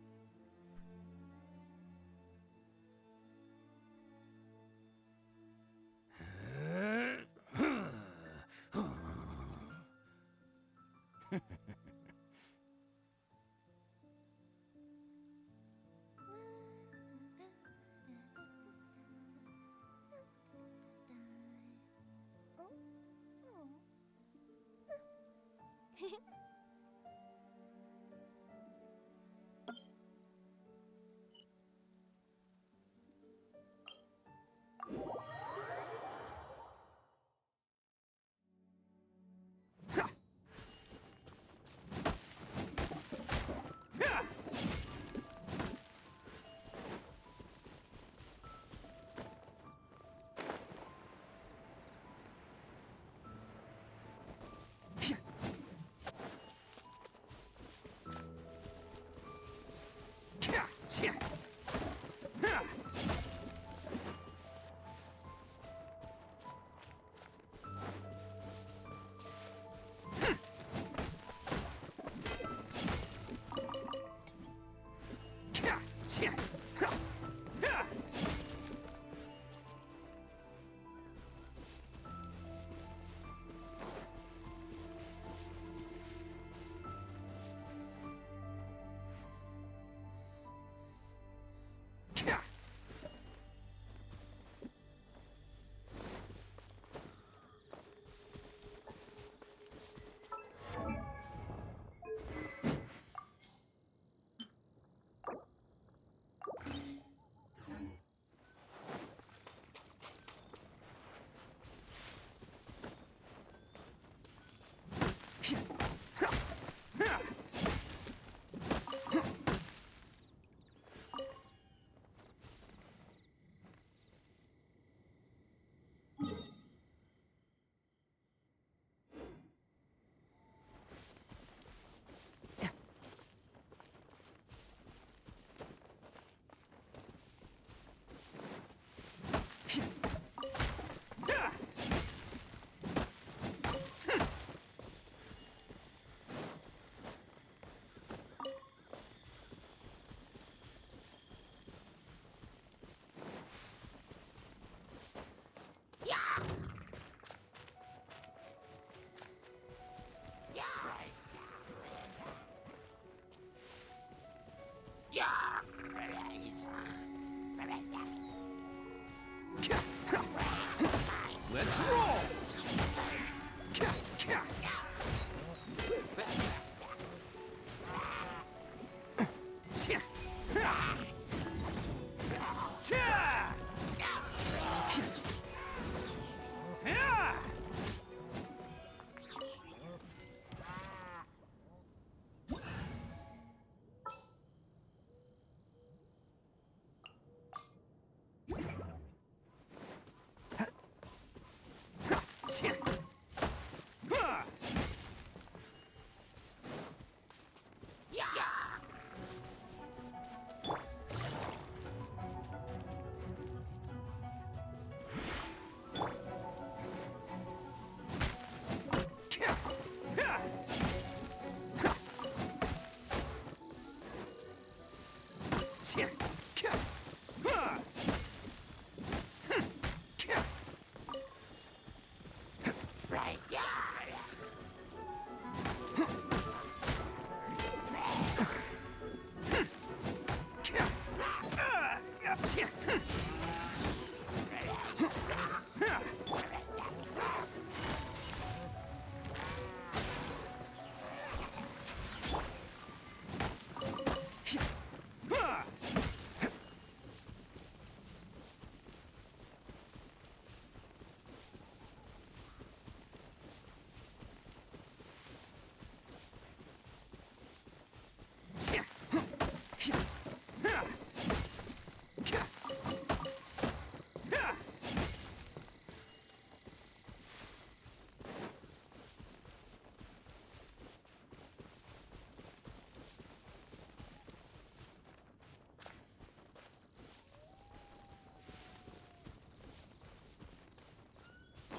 Let's roll!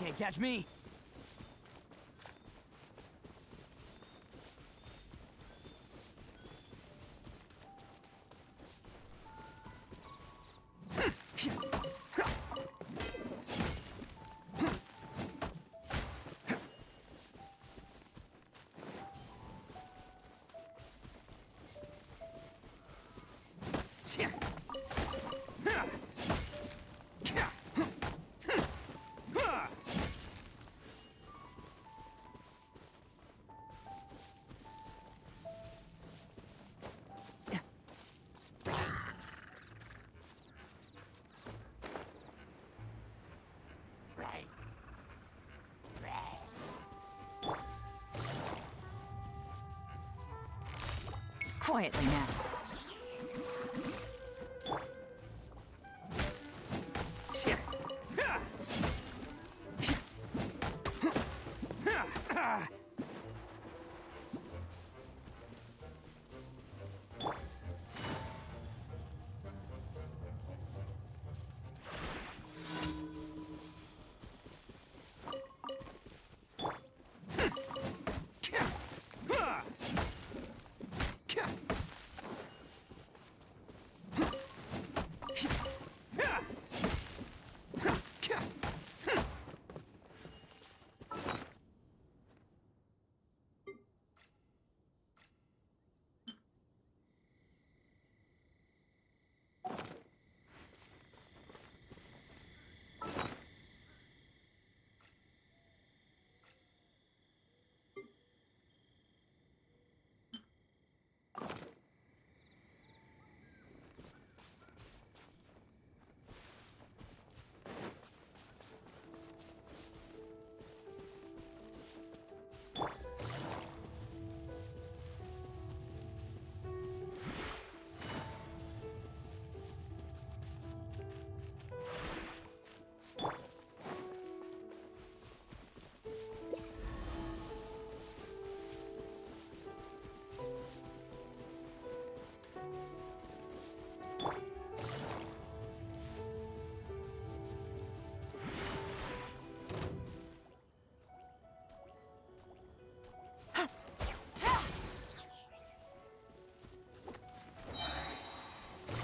Can't catch me. Quietly now.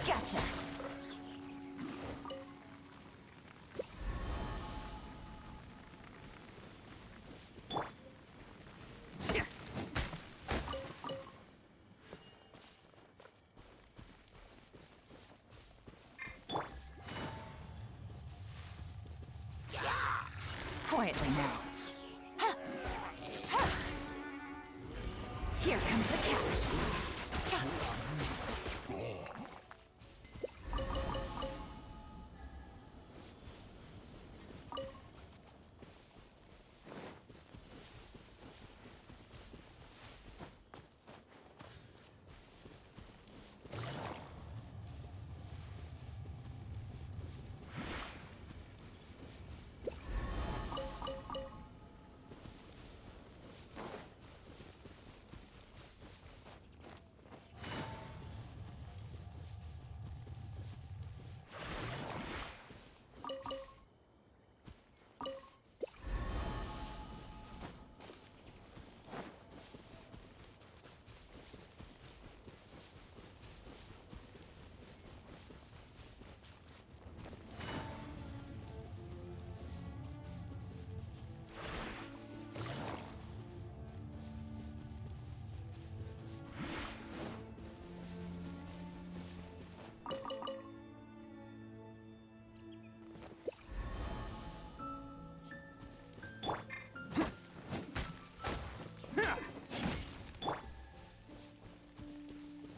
Gotcha. Quietly now. Here comes the catch.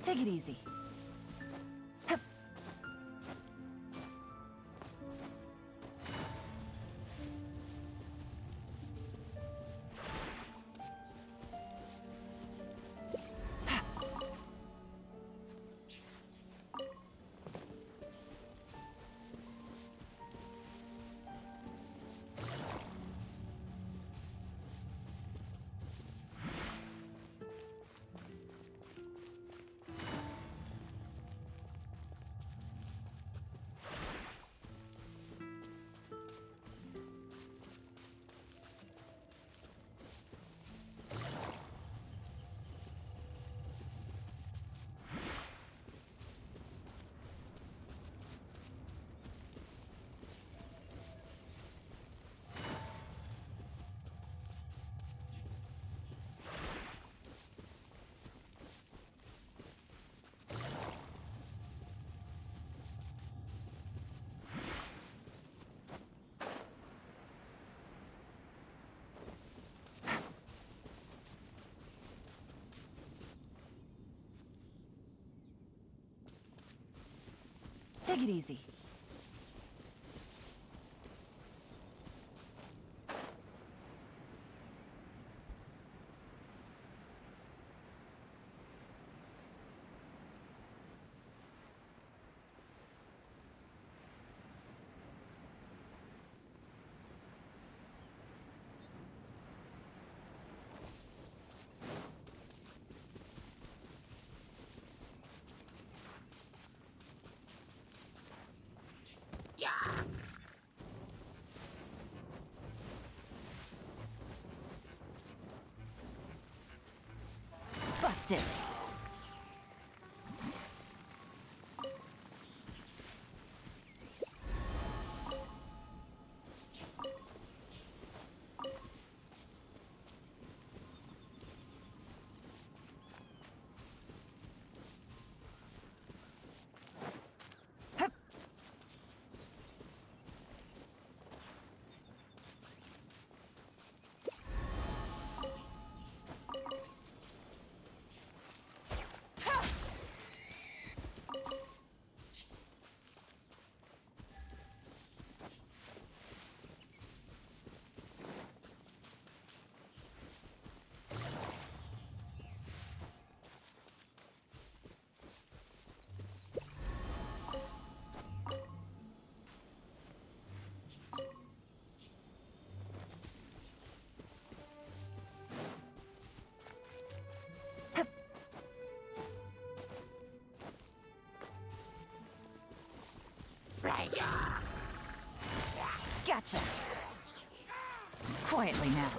Take it easy. Take it easy. Busted. Gotcha. Quietly now.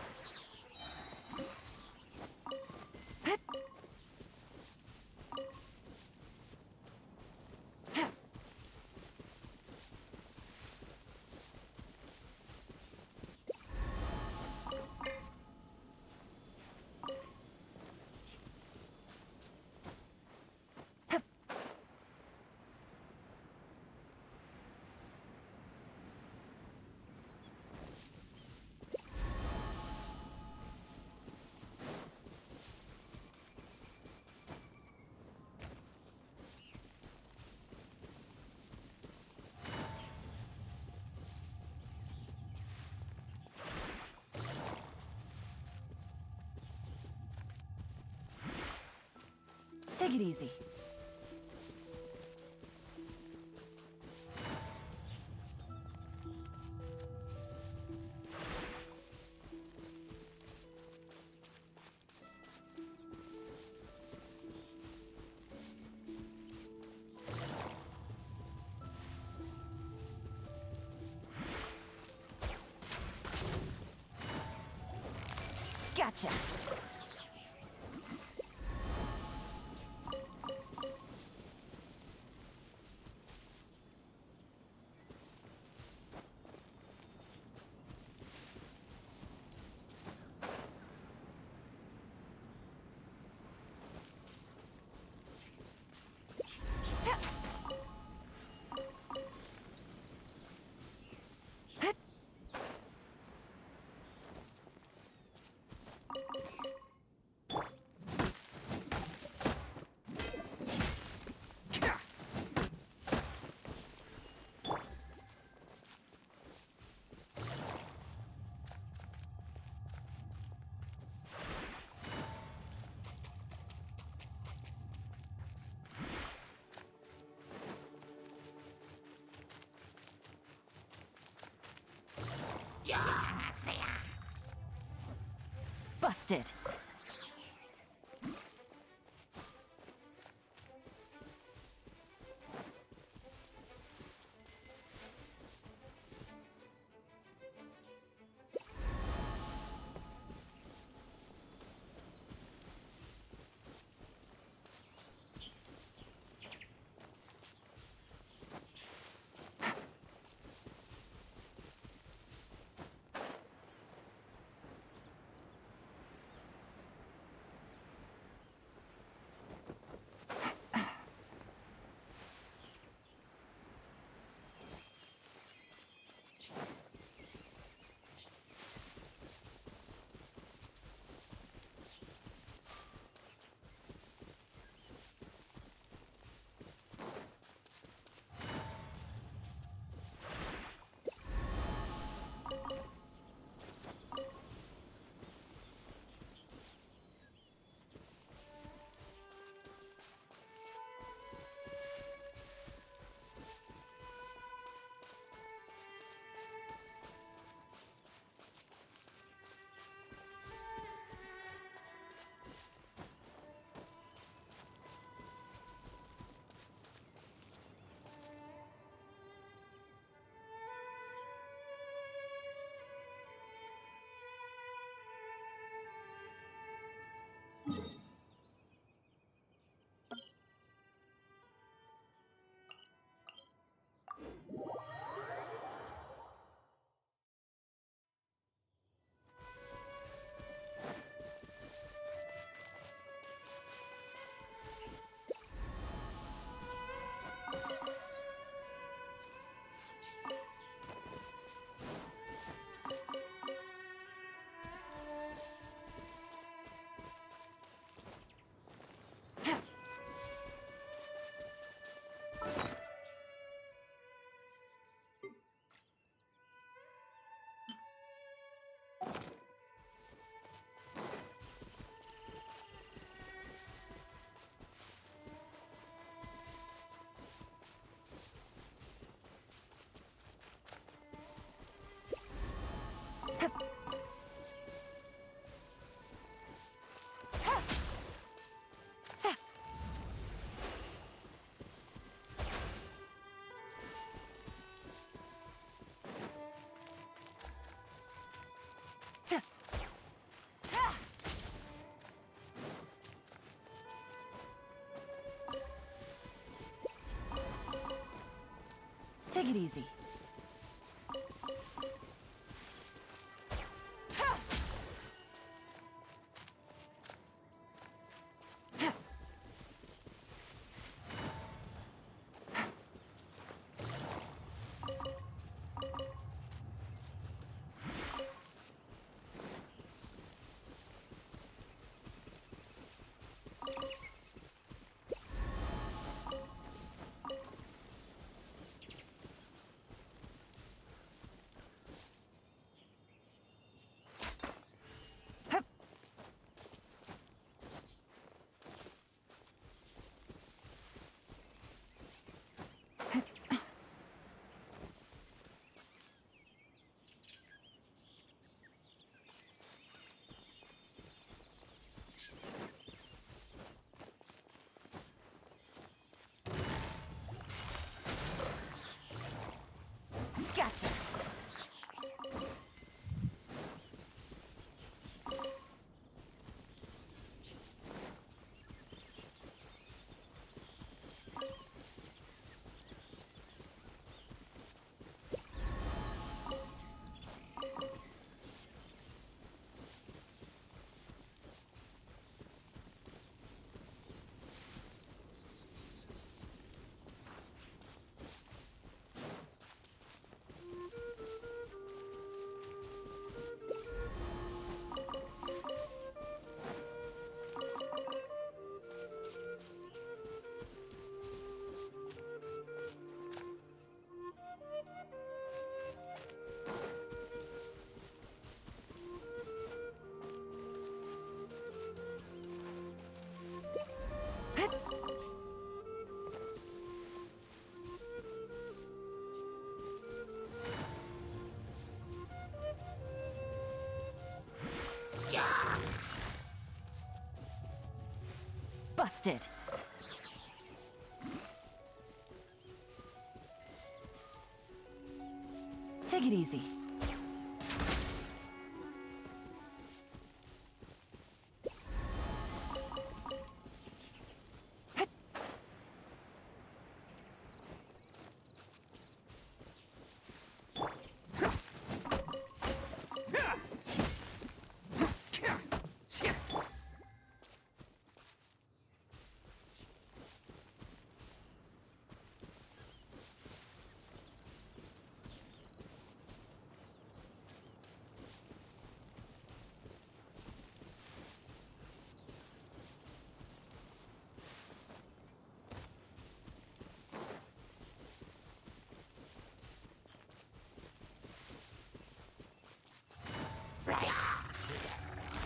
Take it easy. Gotcha. Busted. Take it easy. Gotcha. Busted. Take it easy.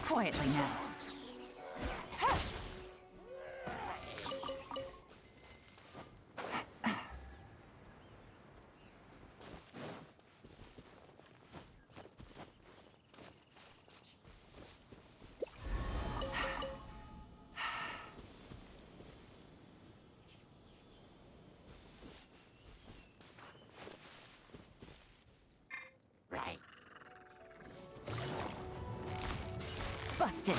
Quietly now. Busted.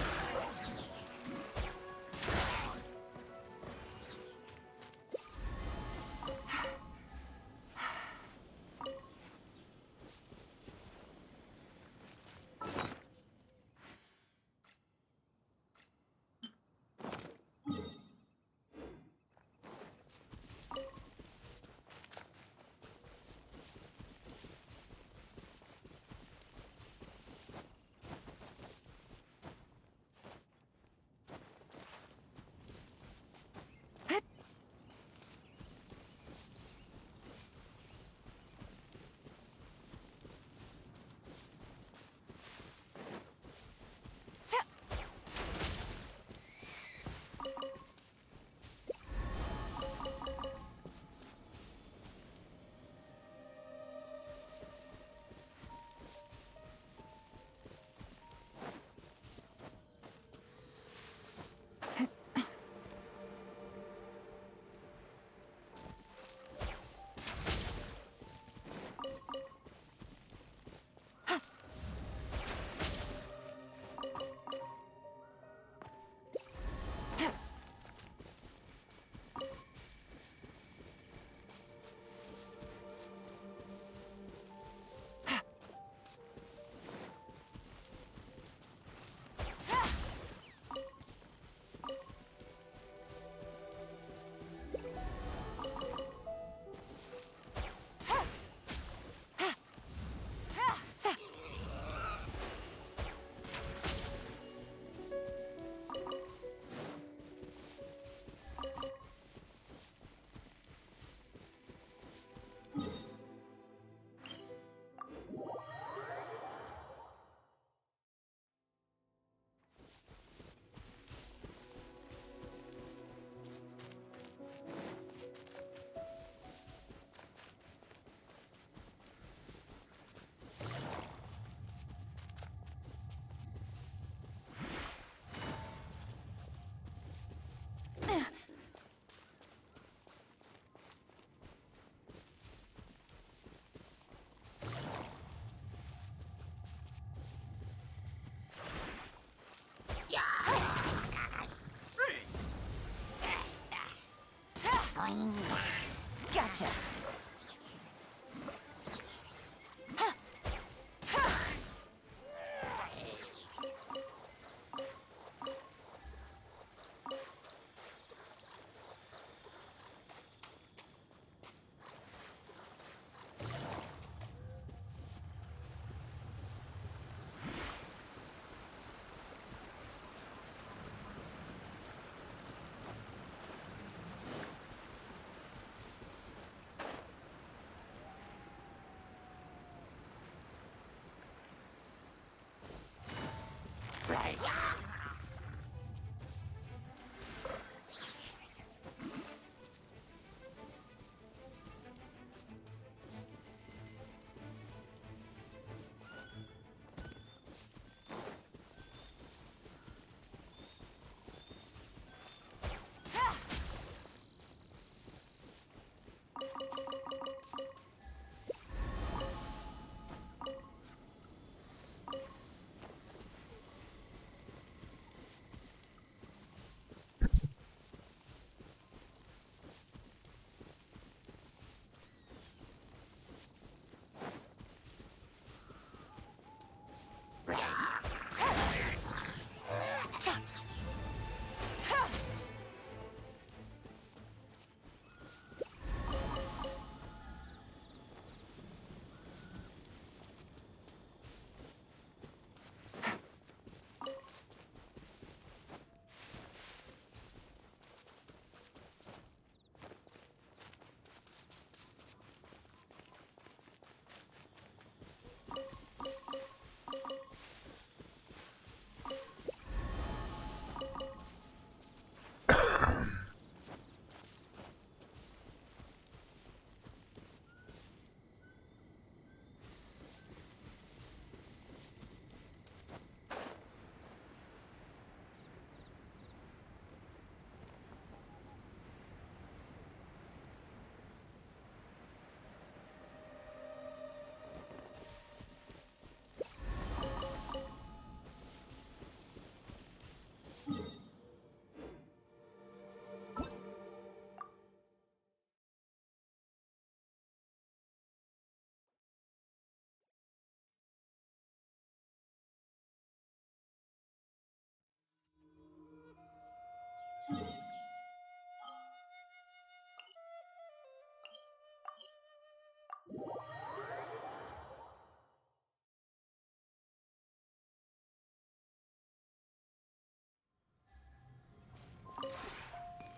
Gotcha.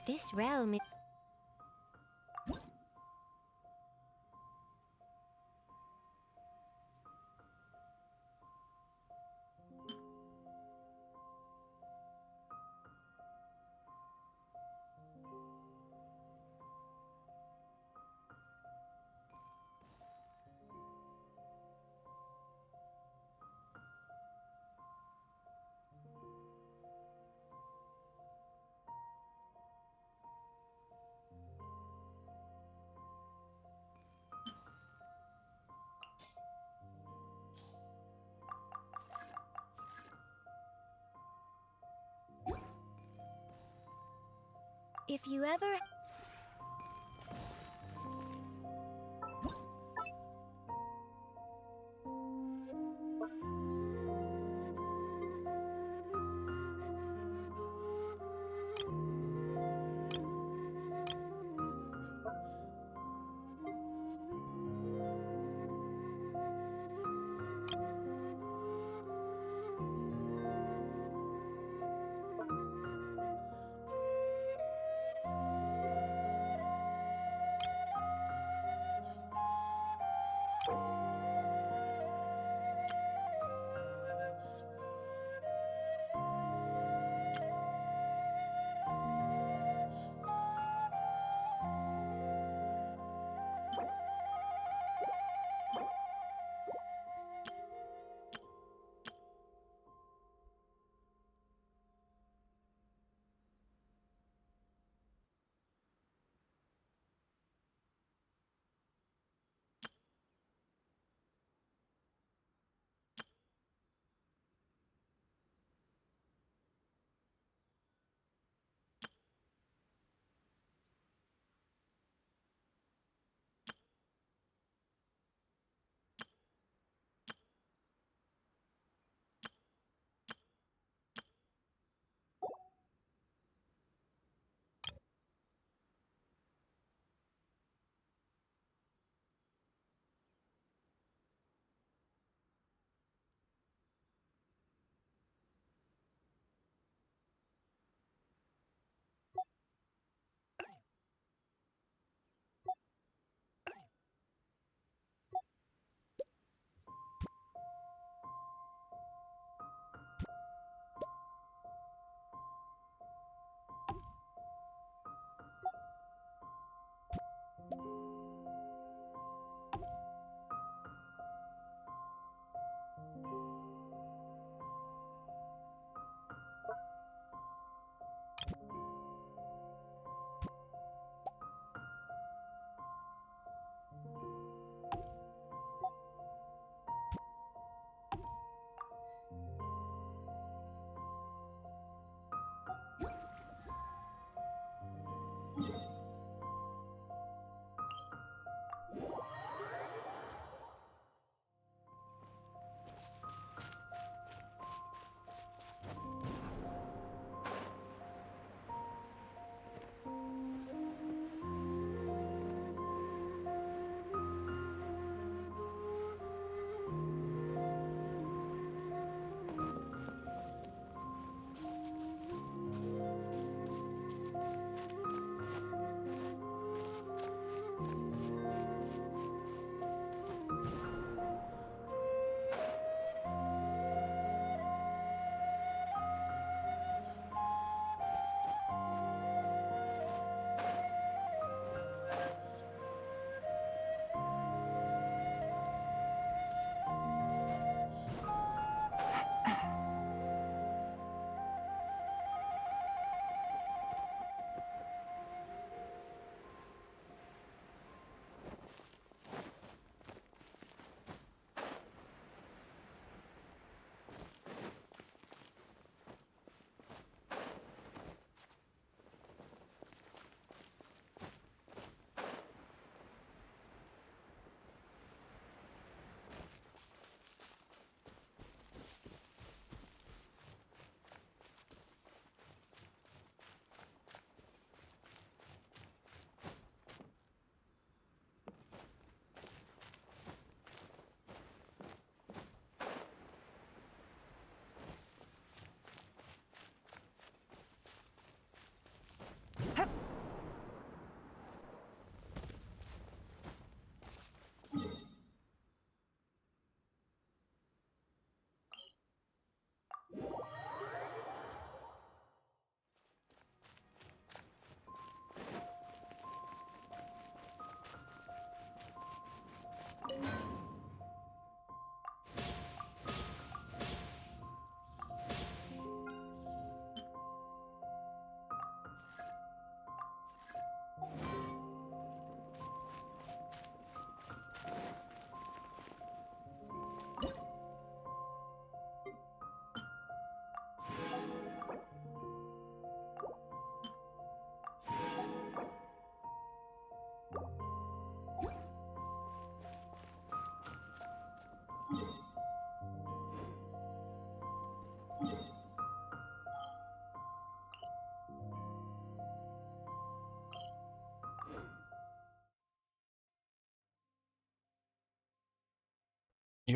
This realm is... If you ever...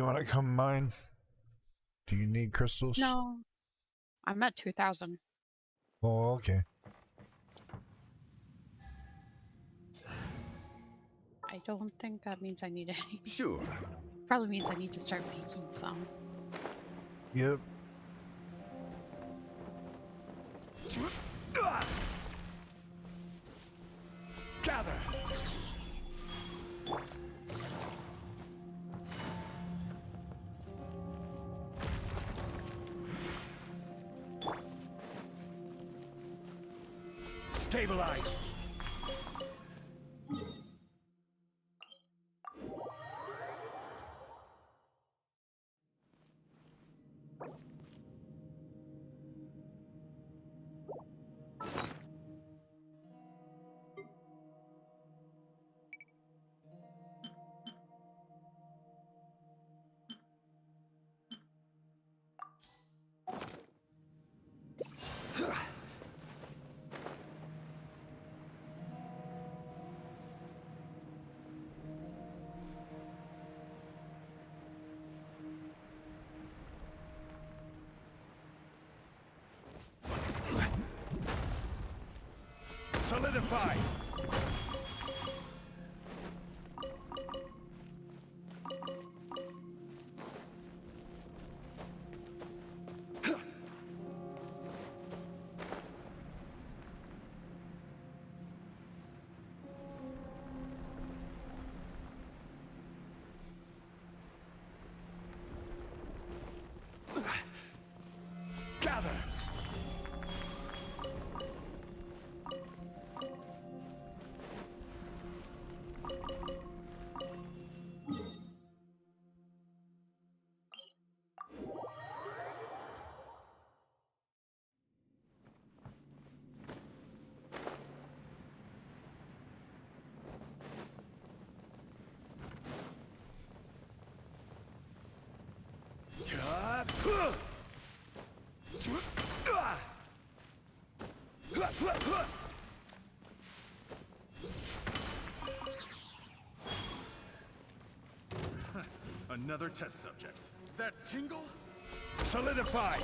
want to come mine? Do you need crystals? No. I'm at 2,000. Oh, okay. I don't think that means I need any. Sure. Probably means I need to start making some. Yep. Gather. Stabilize. Solidify! Gather! Another test subject. That tingle? Solidify!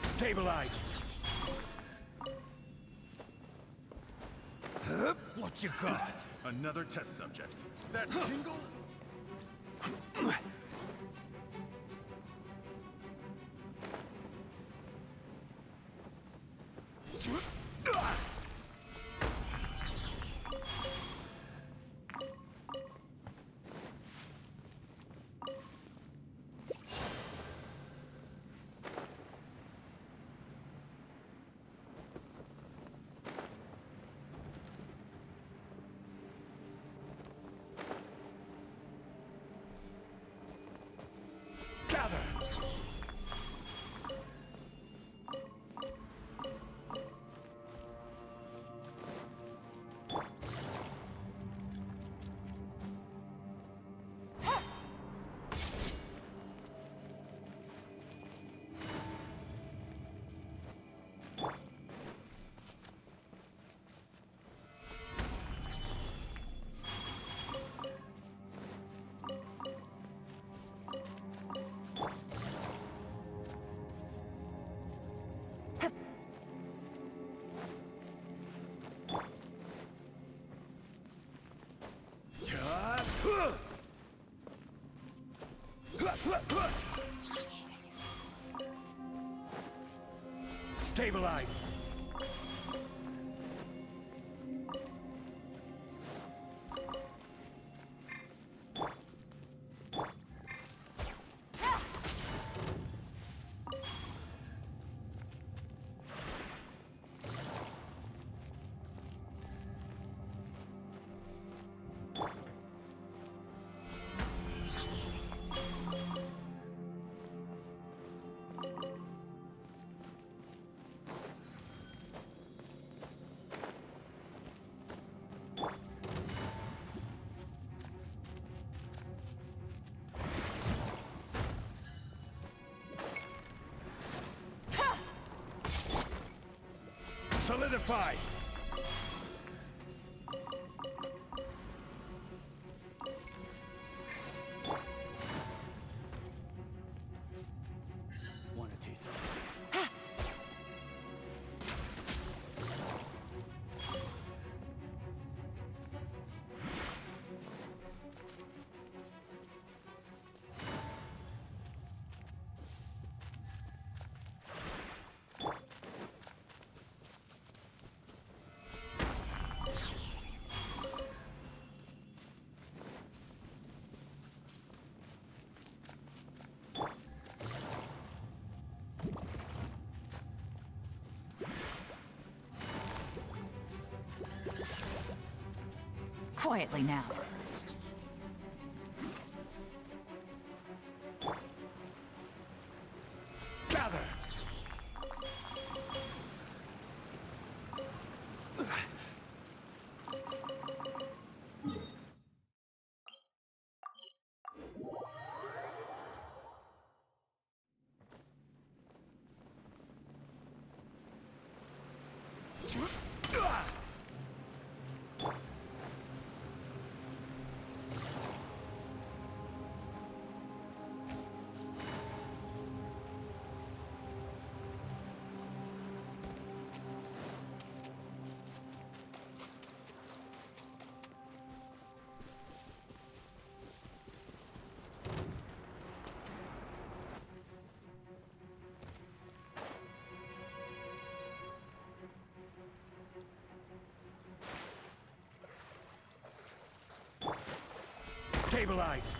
Stabilize! What you got? Another test subject. That tingle? Gather! Stabilize! Solidify! One, two, three. Quietly now. Gather! Stabilize!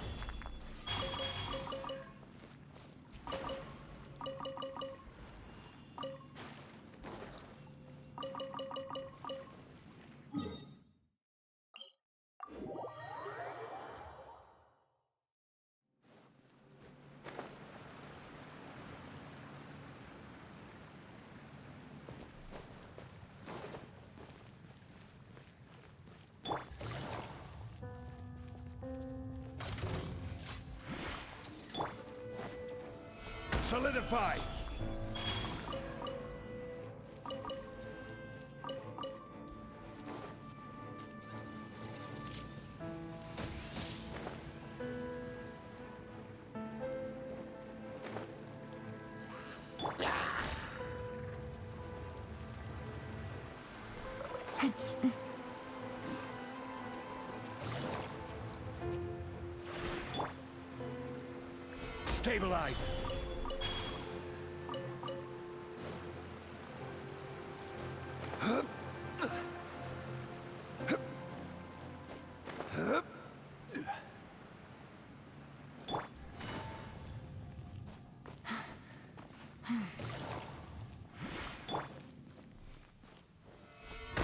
Solidify! Stabilize!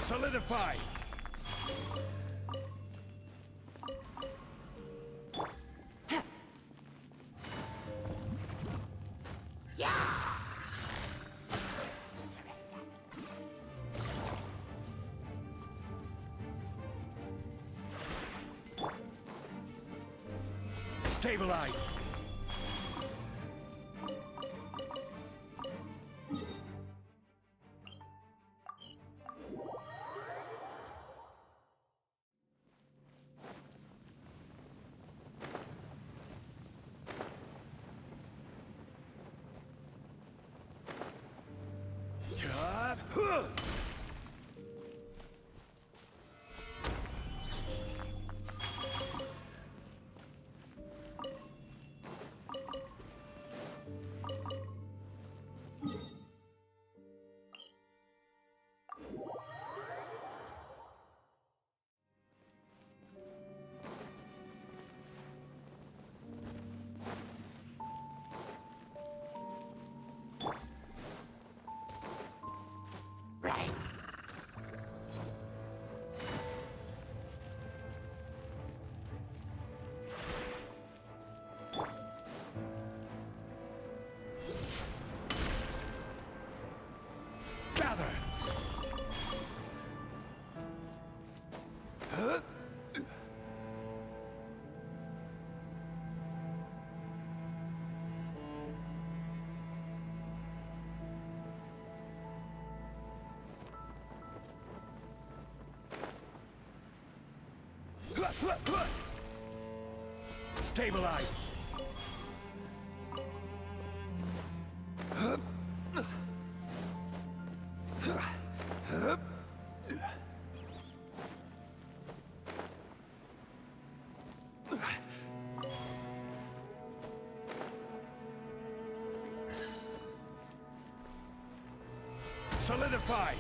Solidify! Stabilize! Stabilize. Solidify.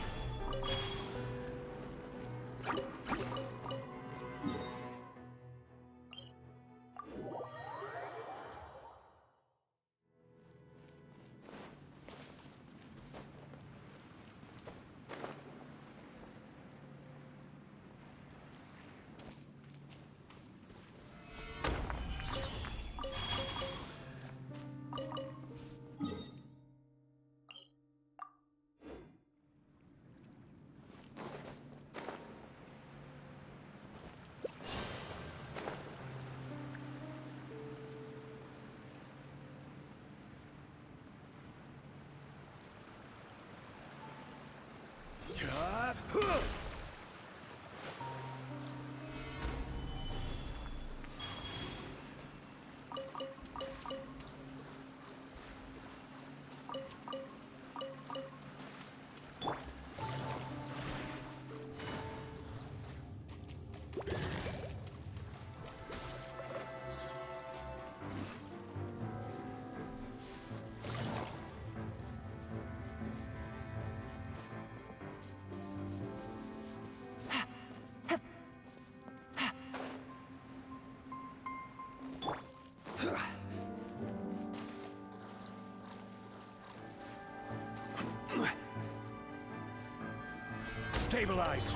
Stabilize.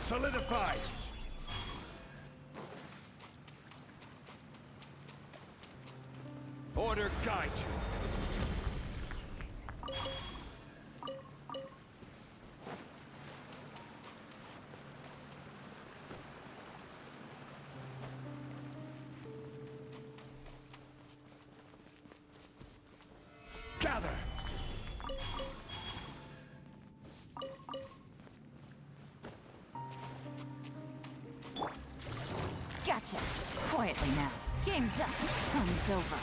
Solidify! Order guide you. Gather! Gotcha. Quietly now. Game's up. Fun's over.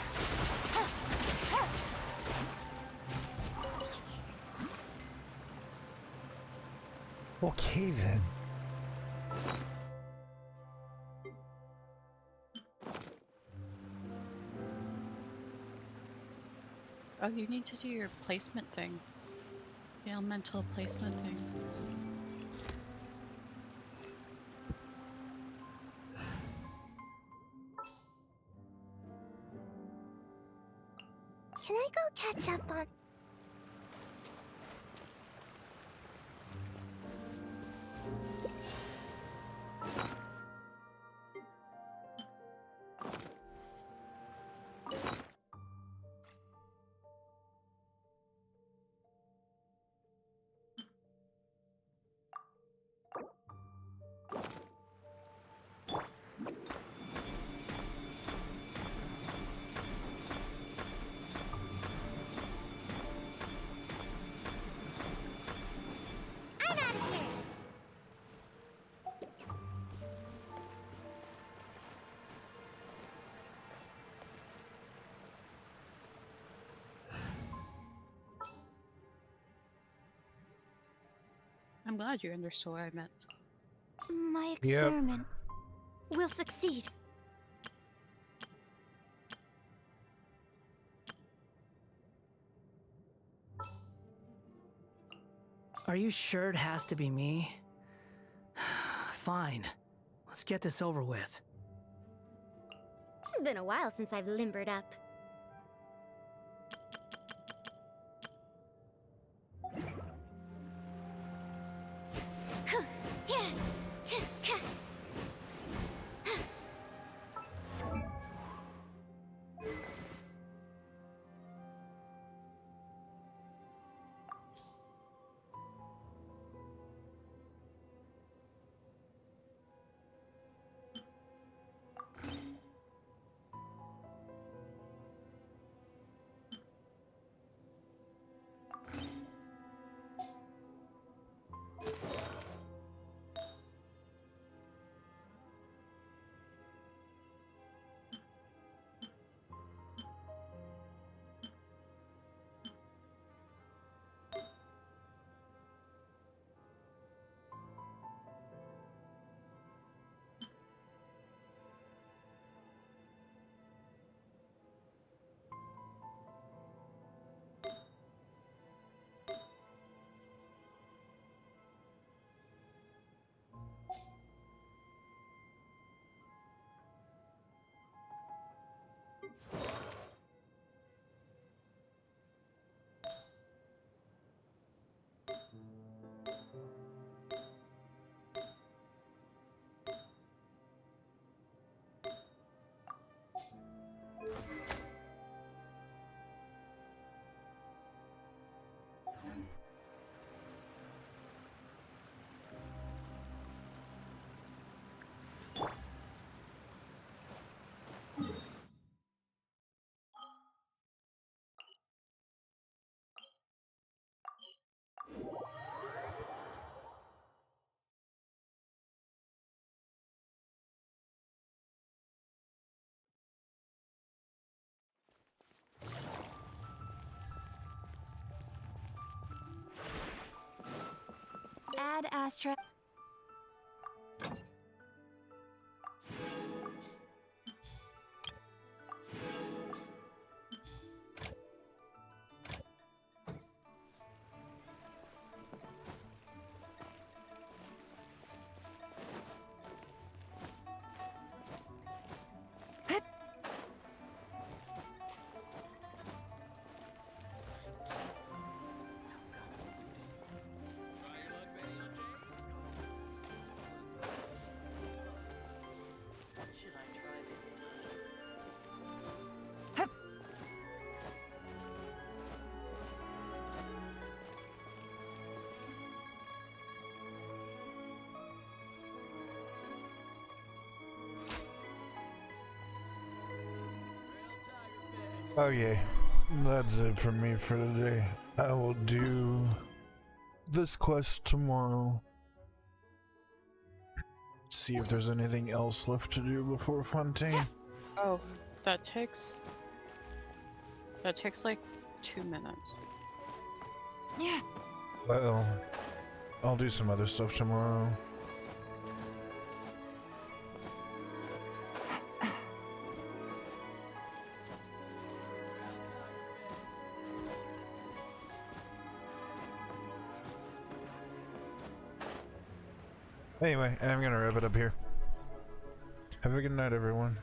Okay then. Oh, you need to do your placement thing. The elemental placement thing. Can I go catch up on... I'm out of here. I'm glad you understood what I meant. My experiment will succeed. Are you sure it has to be me? Fine. Let's get this over with. Been a while since I've limbered up. last trip? Okay, that's it for me for today. I will do this quest tomorrow. See if there's anything else left to do before Fontaine. Oh, that takes like 2 minutes. Yeah. Well, I'll do some other stuff tomorrow. Anyway, I'm gonna wrap it up here. Have a good night, everyone.